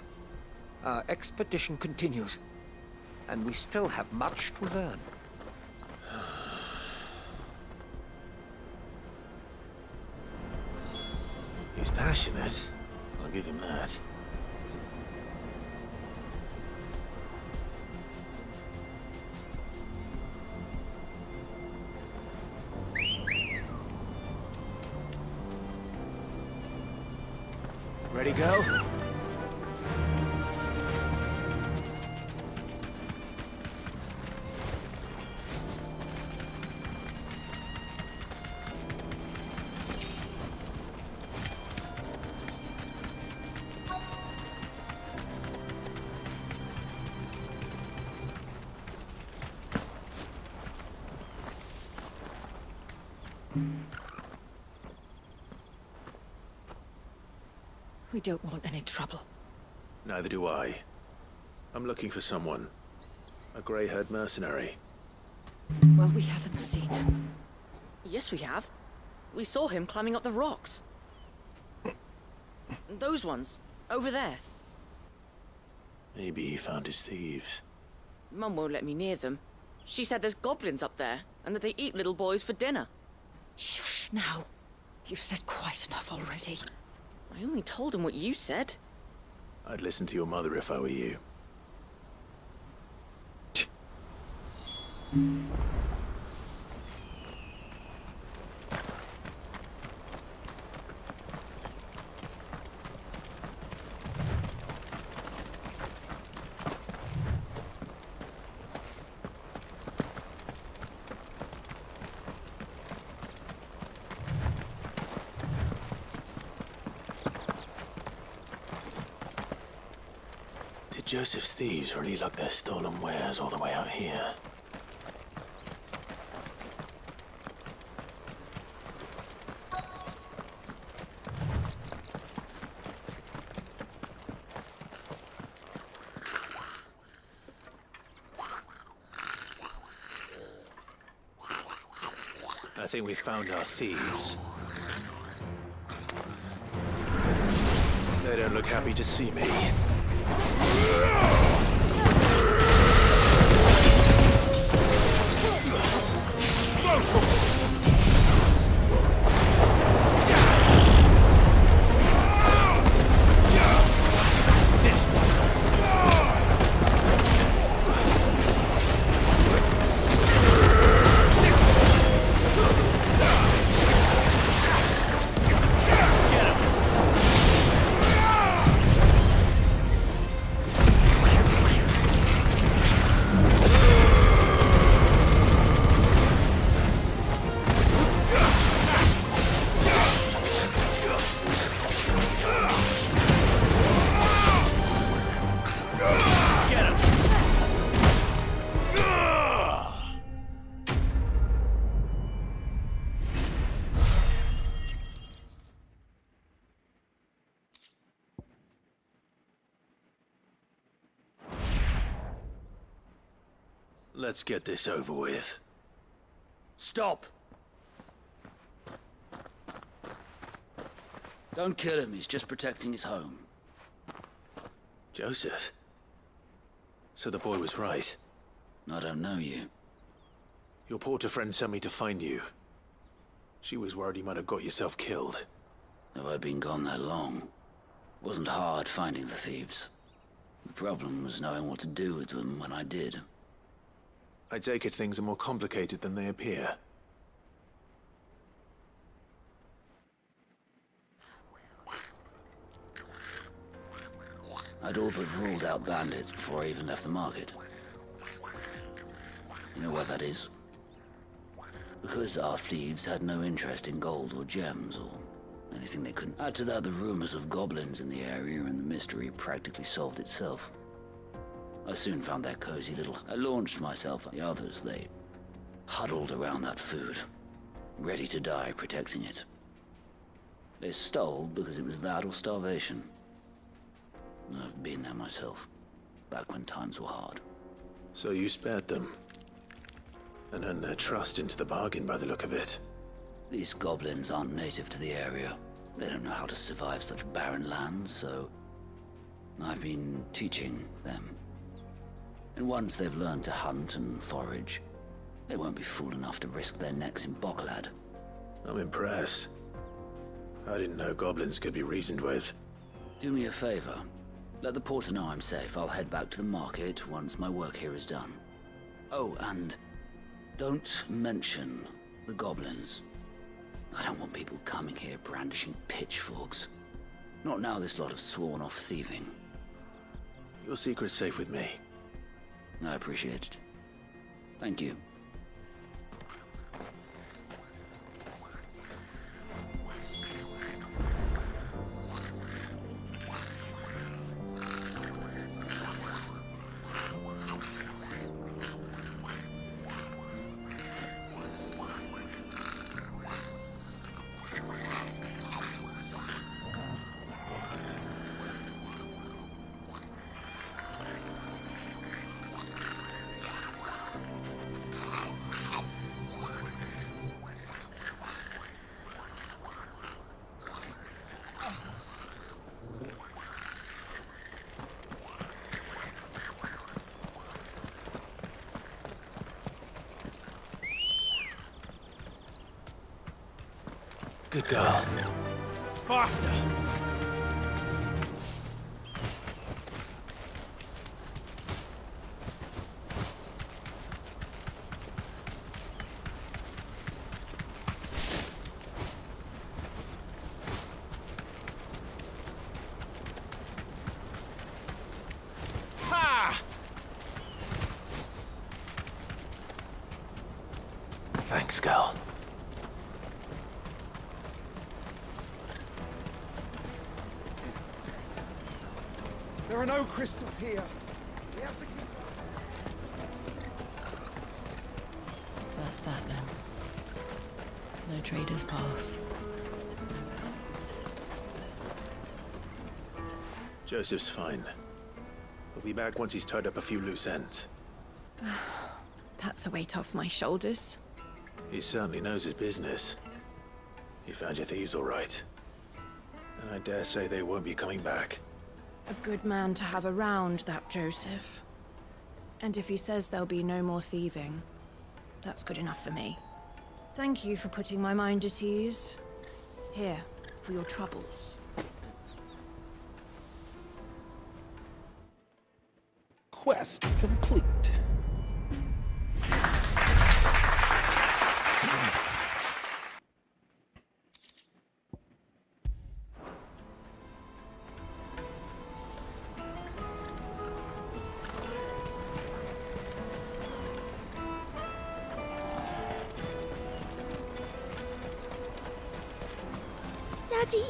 Our expedition continues, and we still have much to learn. He's passionate. I'll give him that. Ready, go? We don't want any trouble. Neither do I. I'm looking for someone. A grey-haired mercenary. Well, we haven't seen him. Yes, we have. We saw him climbing up the rocks. Those ones, over there. Maybe he found his thieves. Mum won't let me near them. She said there's goblins up there, and that they eat little boys for dinner. Shush now. You've said quite enough already. I only told him what you said. I'd listen to your mother if I were you. Did Joseph's thieves really lug their stolen wares all the way out here? I think we found our thieves. They don't look happy to see me. Let's get this over with. Stop! Don't kill him, he's just protecting his home. Joseph? So the boy was right. I don't know you. Your porter friend sent me to find you. She was worried you might have got yourself killed. Have I been gone that long? It wasn't hard finding the thieves. The problem was knowing what to do with them when I did. I take it things are more complicated than they appear. I'd all but ruled out bandits before I even left the market. You know why that is? Because our thieves had no interest in gold or gems or anything they couldn't. Add to that the rumors of goblins in the area and the mystery practically solved itself. I soon found that cozy little... I launched myself at the others. They huddled around that food, ready to die protecting it. They stole because it was that or starvation. I've been there myself, back when times were hard. So you spared them? And earned their trust into the bargain by the look of it. These goblins aren't native to the area. They don't know how to survive such barren lands, so... I've been teaching them. And once they've learned to hunt and forage, they won't be fool enough to risk their necks in Bocklad. I'm impressed. I didn't know goblins could be reasoned with. Do me a favor. Let the porter know I'm safe. I'll head back to the market once my work here is done. Oh, and don't mention the goblins. I don't want people coming here brandishing pitchforks. Not now this lot have sworn off thieving. Your secret's safe with me. I appreciate it. Thank you. Good girl. Faster! Ha! Thanks, girl. There are no crystals here. We have to keep... That's that then. No traders pass. Joseph's fine. We'll be back once he's tied up a few loose ends. That's a weight off my shoulders. He certainly knows his business. You found your thieves all right. And I dare say they won't be coming back. A good man to have around, that Joseph. And if he says there'll be no more thieving, that's good enough for me. Thank you for putting my mind at ease. Here, for your troubles. Quest complete. Daddy!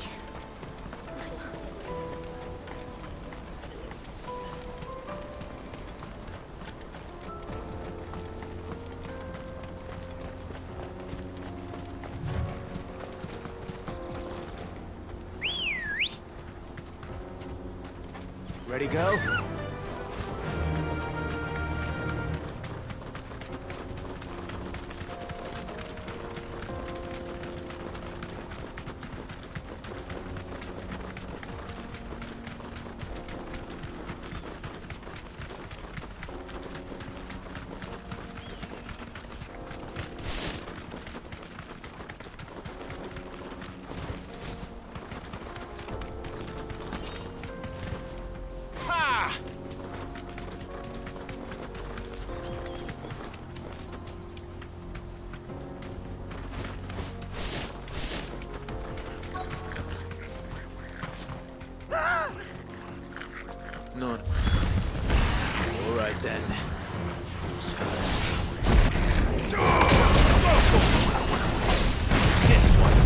Ready, go? None. All right then. Who's first? This one.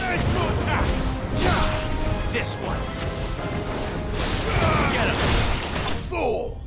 Nice more attack. This one. Get him. Fool.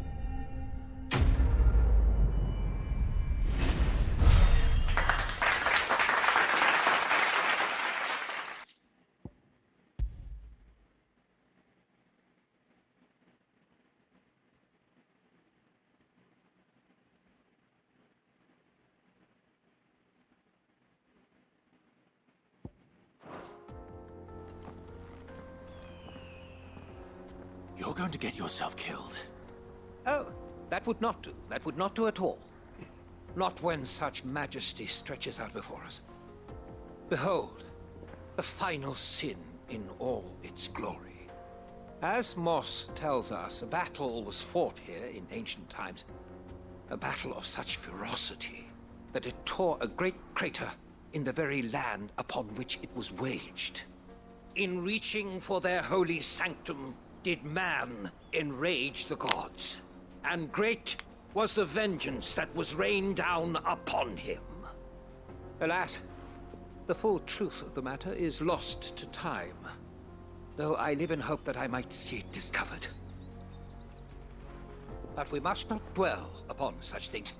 You're going to get yourself killed. Oh, that would not do. That would not do at all. Not when such majesty stretches out before us. Behold, the final sin in all its glory. As Moss tells us, a battle was fought here in ancient times. A battle of such ferocity that it tore a great crater in the very land upon which it was waged. In reaching for their holy sanctum, did man enrage the gods, and great was the vengeance that was rained down upon him. Alas, the full truth of the matter is lost to time, though I live in hope that I might see it discovered. But we must not dwell upon such things.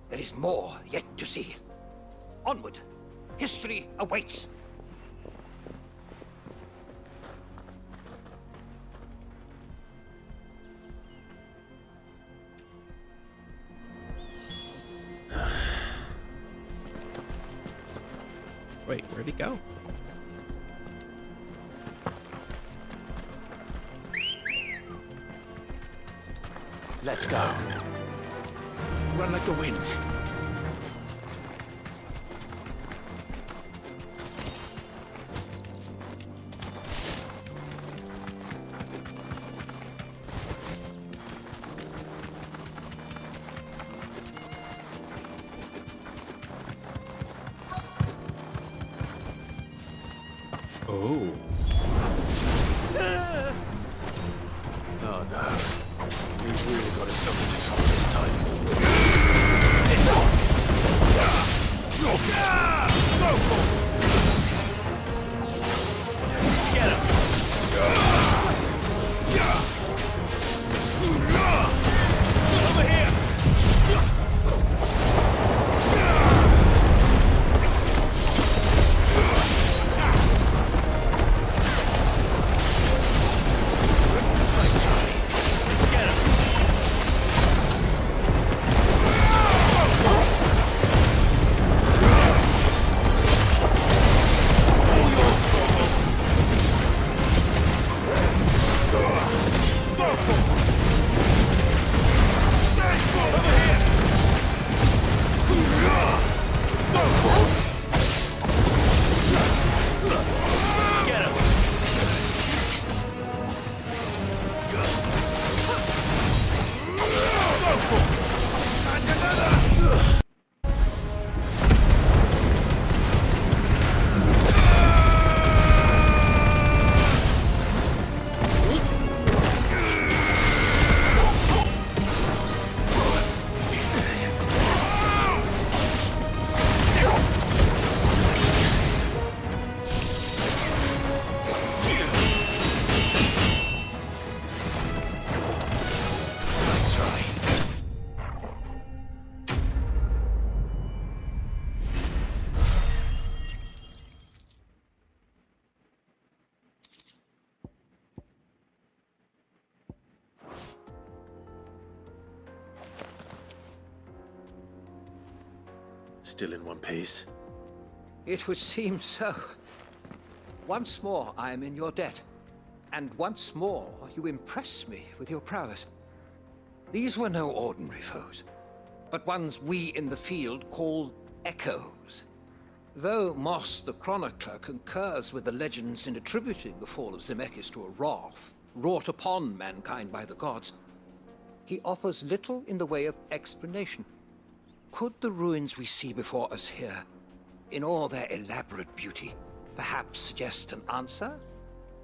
There is more yet to see. Onward! History awaits! Wait, where'd he go? Let's go. Run like the wind. Oh. Oh no. We've really got ourselves into trouble this time. This one! Go for it! Get him! Over here! Still in one piece? It would seem so. Once more, I am in your debt. And once more, you impress me with your prowess. These were no ordinary foes, but ones we in the field call echoes. Though Moss the Chronicler concurs with the legends in attributing the fall of Zemeckis to a wrath wrought upon mankind by the gods, he offers little in the way of explanation. Could the ruins we see before us here, in all their elaborate beauty, perhaps suggest an answer?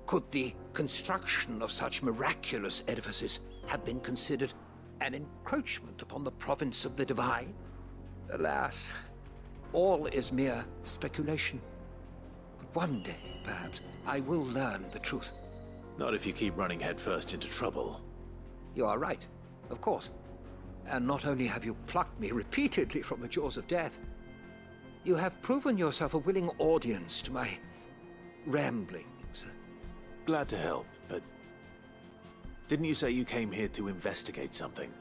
Could the construction of such miraculous edifices have been considered an encroachment upon the province of the divine? Alas, all is mere speculation. But one day, perhaps, I will learn the truth. Not if you keep running headfirst into trouble. You are right, of course. And not only have you plucked me repeatedly from the jaws of death, you have proven yourself a willing audience to my ramblings. Glad to help, but didn't you say you came here to investigate something?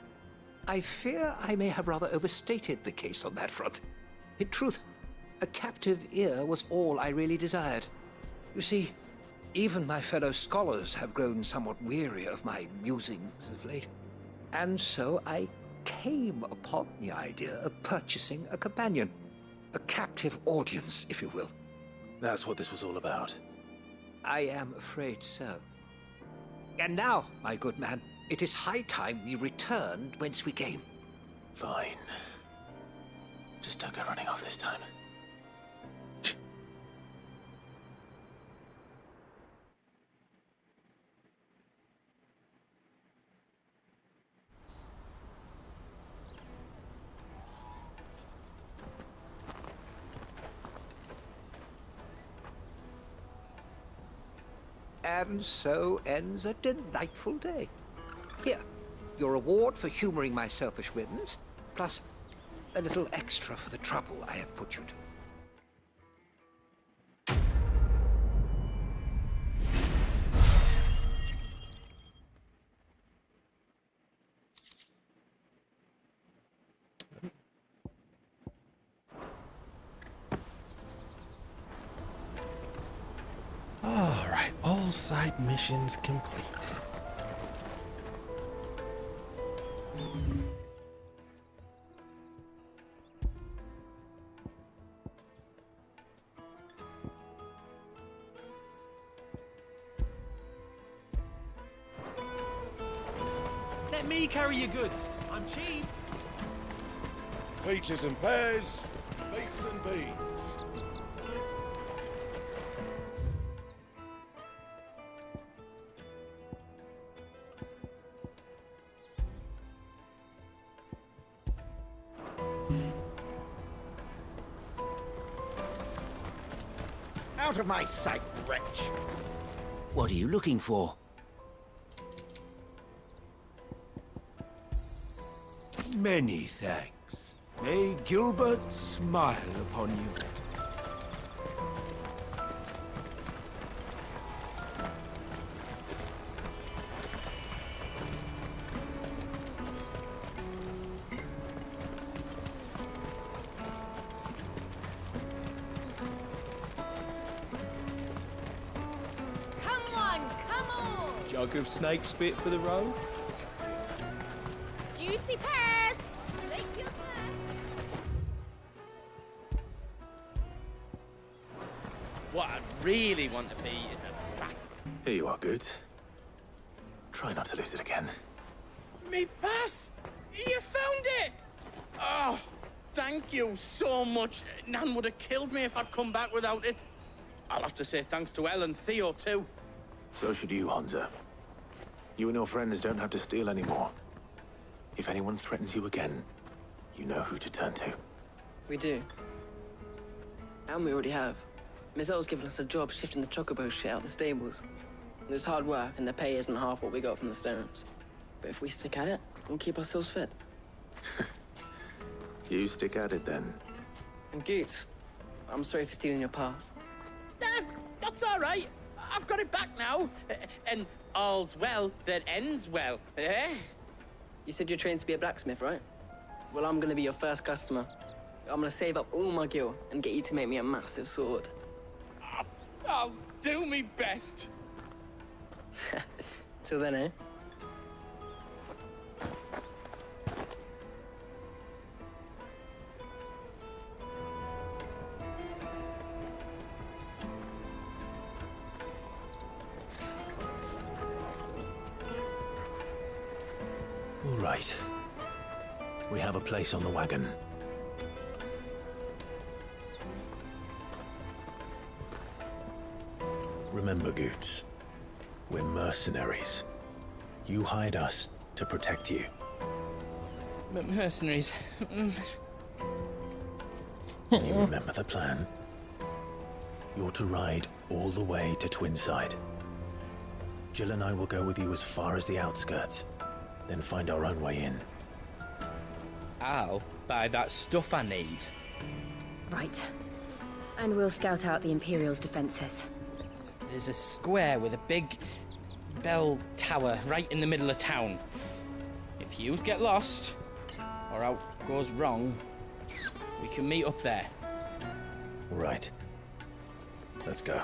I fear I may have rather overstated the case on that front. In truth, a captive ear was all I really desired. You see, even my fellow scholars have grown somewhat weary of my musings of late. And so I came upon the idea of purchasing a companion. A captive audience, if you will. That's what this was all about. I am afraid so. And now, my good man, it is high time we returned whence we came. Fine. Just don't go running off this time. And so ends a delightful day. Here, your reward for humoring my selfish whims, plus a little extra for the trouble I have put you to. All right, all side missions complete. Let me carry your goods. I'm cheap. Peaches and pears, beets and beans. Out of my sight, wretch. What are you looking for? Many thanks. May Gilbert smile upon you. Jug of snake spit for the road? Juicy pears! Slake your thirst! What I really want to be is a bat. Here you are, good. Try not to lose it again. Me pass! You found it! Oh, thank you so much. Nan would have killed me if I'd come back without it. I'll have to say thanks to Elle and Theo, too. So should you, Hansa. You and your friends don't have to steal anymore. If anyone threatens you again, you know who to turn to. We do. And we already have. Miss Elle's given us a job shifting the chocobo shit out of the stables. It's hard work, and the pay isn't half what we got from the stones. But if we stick at it, we'll keep ourselves fit. You stick at it, then. And Goots, I'm sorry for stealing your pass. That's all right. I've got it back now. And all's well that ends well, eh? You said you're trained to be a blacksmith, right? Well, I'm gonna be your first customer. I'm gonna save up all my gil and get you to make me a massive sword. I'll do me best. Till then, eh? All right. We have a place on the wagon. Remember, Goots, we're mercenaries. You hired us to protect you. Mercenaries. You remember the plan? You're to ride all the way to Twinside. Jill and I will go with you as far as the outskirts, then find our own way in. I'll buy that stuff I need. Right. And we'll scout out the Imperial's defenses. There's a square with a big bell tower right in the middle of town. If you get lost, or out goes wrong, we can meet up there. All right. Let's go.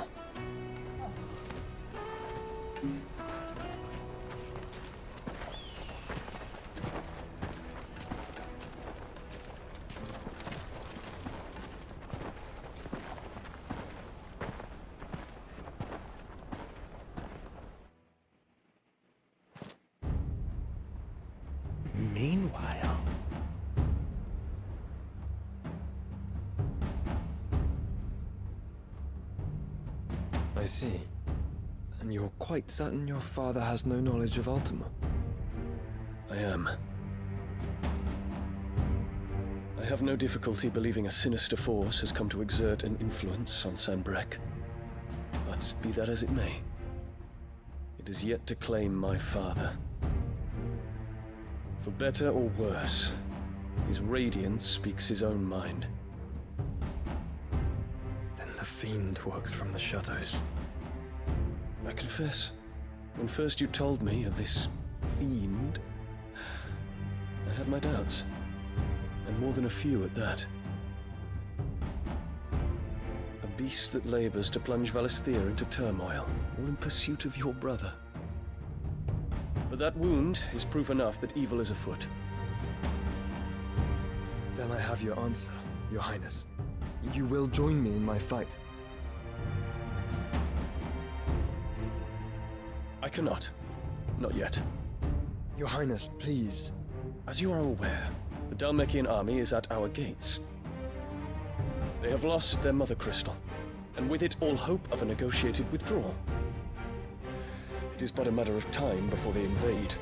Meanwhile... I see. And you're quite certain your father has no knowledge of Ultima? I am. I have no difficulty believing a sinister force has come to exert an influence on Sanbreque. But be that as it may, it is yet to claim my father. For better or worse, his radiance speaks his own mind. Then the fiend works from the shadows. I confess, when first you told me of this fiend, I had my doubts, and more than a few at that. A beast that labors to plunge Valisthea into turmoil, all in pursuit of your brother. But that wound is proof enough that evil is afoot. Then I have your answer, Your Highness. You will join me in my fight. I cannot. Not yet. Your Highness, please. As you are aware, the Dhalmekian army is at our gates. They have lost their mother crystal, and with it all hope of a negotiated withdrawal. It is but a matter of time before they invade.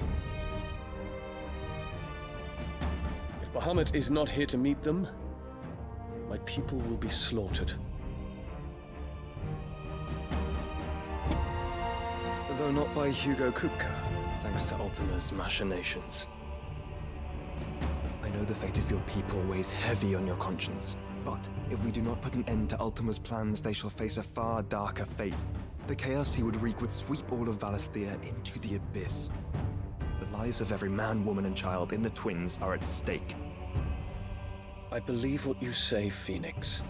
If Bahamut is not here to meet them, my people will be slaughtered. Though not by Hugo Kupka, thanks to Ultima's machinations. I know the fate of your people weighs heavy on your conscience, but if we do not put an end to Ultima's plans, they shall face a far darker fate. The chaos he would wreak would sweep all of Valisthea into the abyss. The lives of every man, woman, and child in the Twins are at stake. I believe what you say, Phoenix.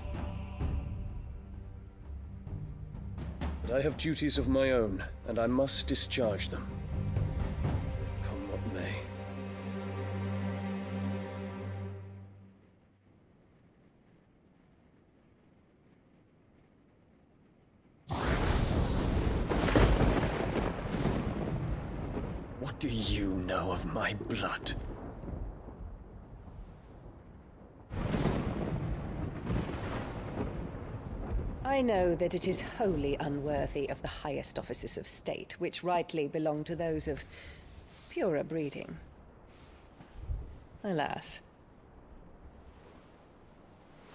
But I have duties of my own, and I must discharge them. Come what may. What do you know of my blood? I know that it is wholly unworthy of the highest offices of state, which rightly belong to those of purer breeding. Alas.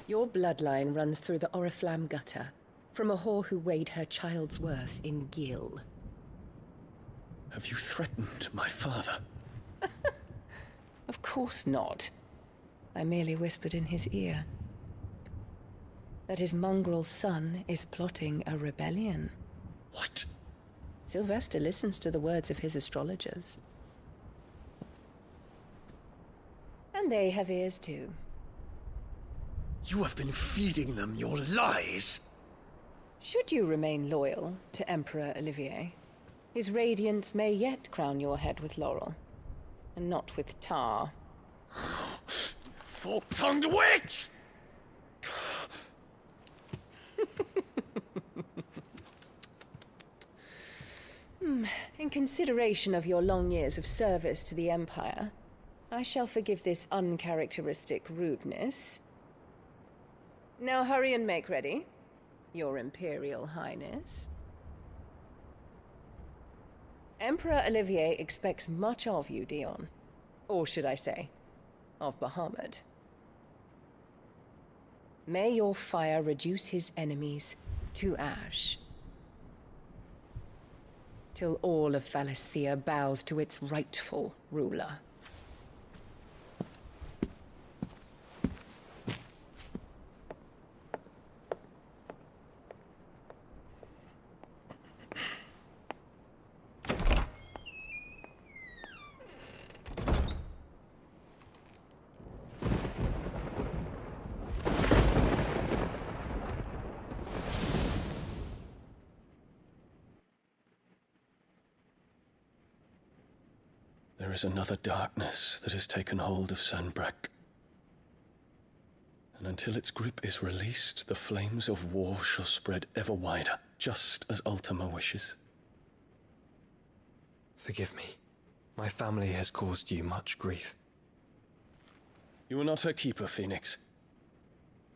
Your bloodline runs through the Oriflamme gutter, from a whore who weighed her child's worth in gil. Have you threatened my father? Of course not. I merely whispered in his ear that his mongrel son is plotting a rebellion. What? Sylvester listens to the words of his astrologers. And they have ears too. You have been feeding them your lies! Should you remain loyal to Emperor Olivier, his radiance may yet crown your head with laurel, and not with tar. Fork-tongued witch! In consideration of your long years of service to the Empire, I shall forgive this uncharacteristic rudeness. Now hurry and make ready, Your Imperial Highness. Emperor Olivier expects much of you, Dion. Or should I say, of Bahamut. May your fire reduce his enemies to ash, till all of Valisthea bows to its rightful ruler. There is another darkness that has taken hold of Sanbreque. And until its grip is released, the flames of war shall spread ever wider, just as Ultima wishes. Forgive me. My family has caused you much grief. You are not her keeper, Phoenix.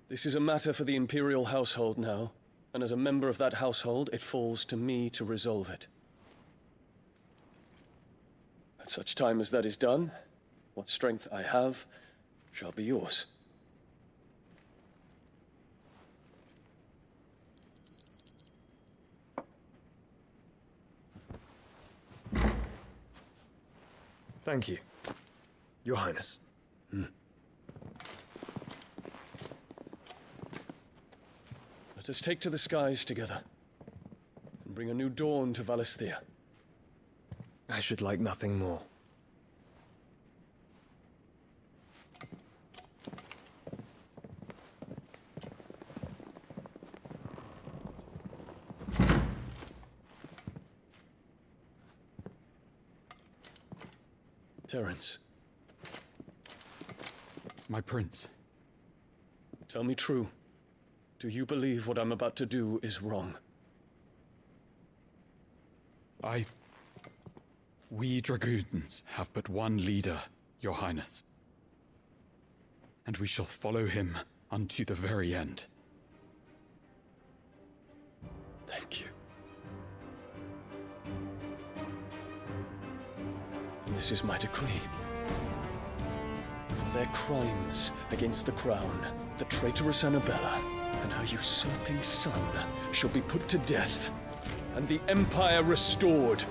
This is a matter for the Imperial household now, and as a member of that household, it falls to me to resolve it. At such time as that is done, what strength I have shall be yours. Thank you, Your Highness. Let us take to the skies together, and bring a new dawn to Valisthea. I should like nothing more. Terence. My prince. Tell me true. Do you believe what I'm about to do is wrong? We dragoons have but one leader, Your Highness. And we shall follow him unto the very end. Thank you. And this is my decree. For their crimes against the crown, the traitorous Annabella and her usurping son shall be put to death, and the Empire restored.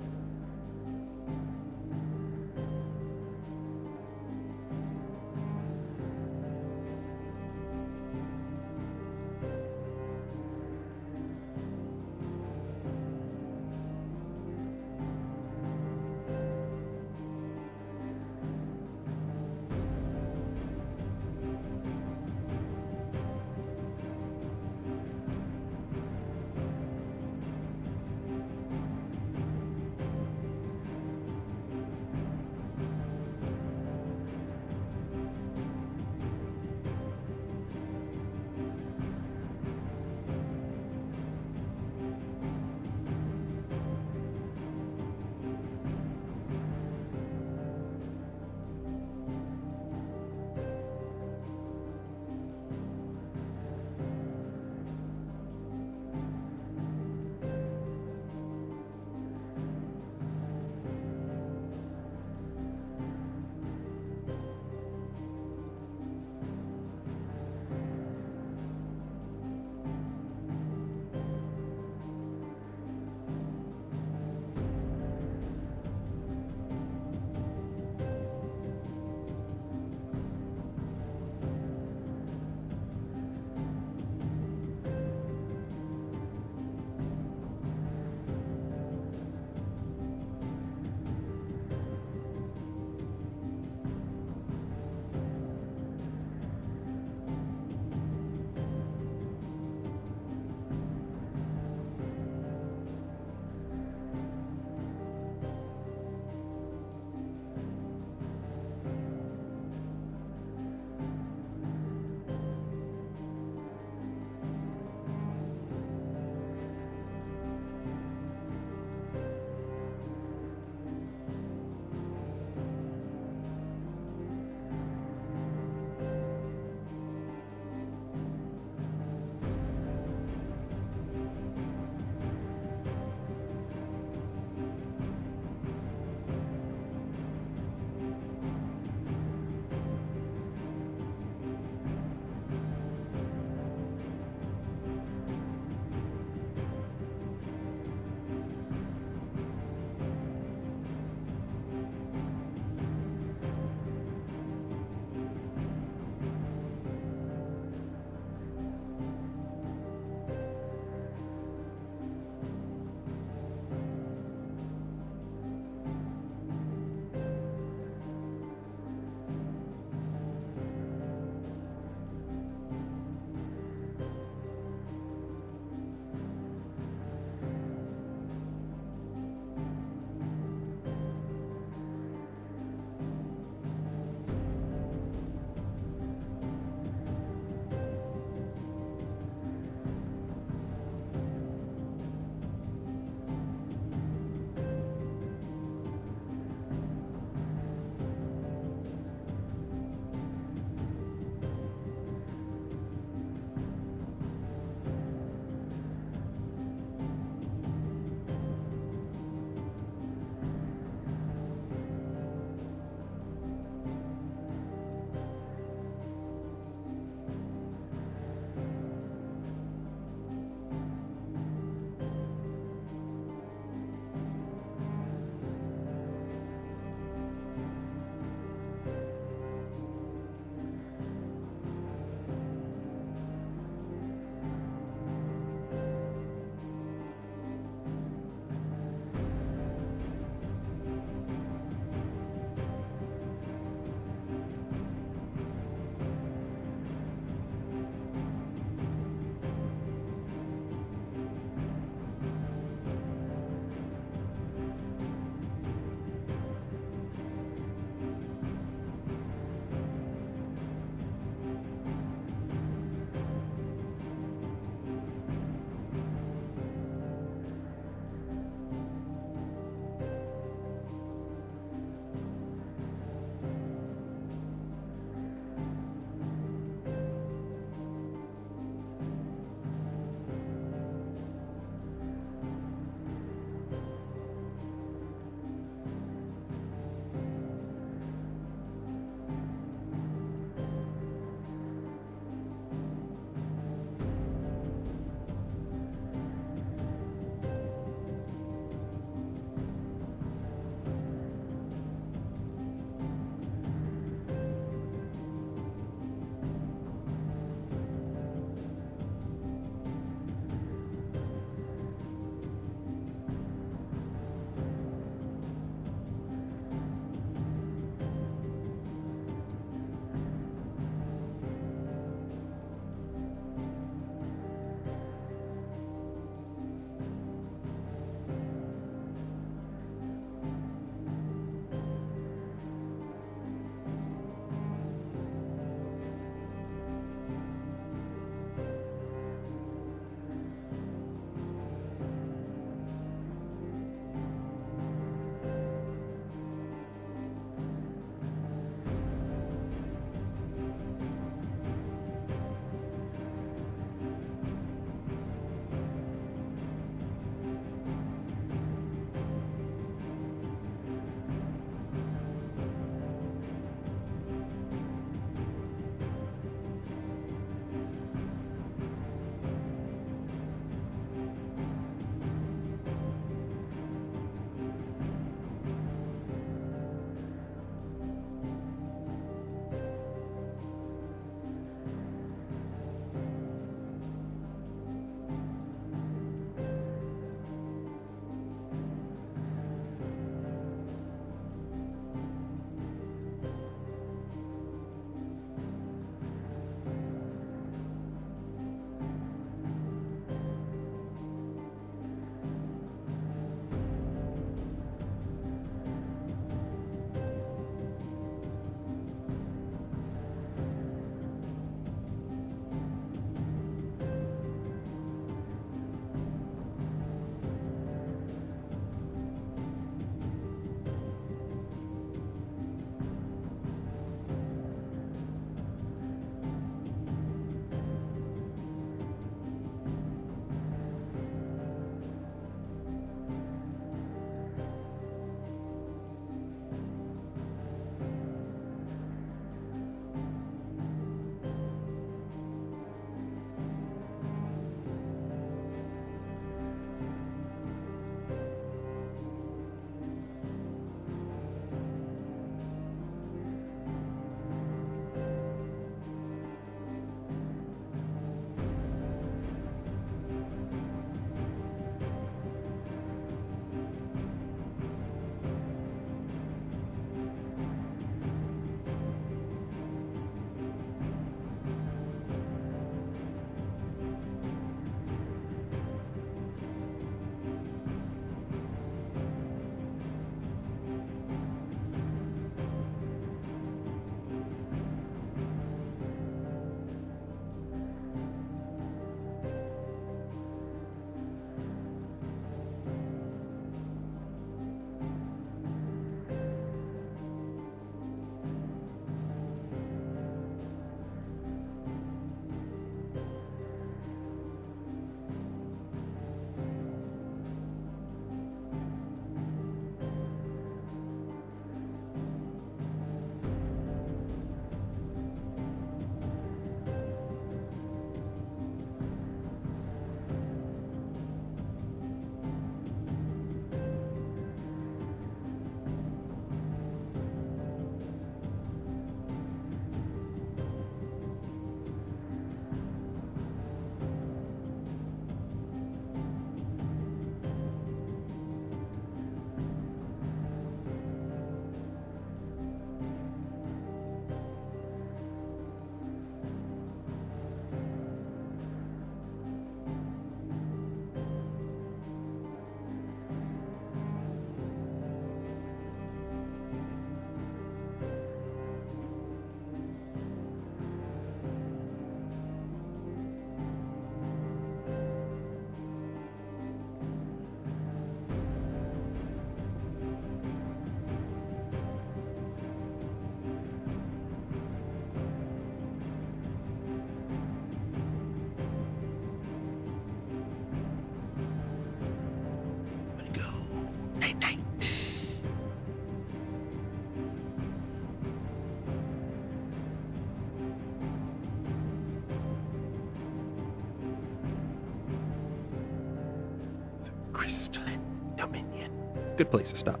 crystalline dominion. Good place to stop.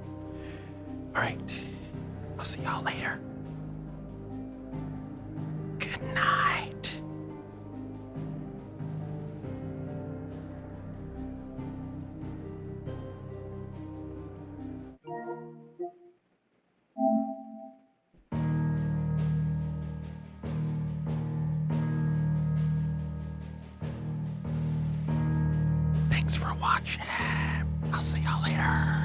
All right. I'll see y'all later. Good night. Thanks for watching. I'll see y'all later.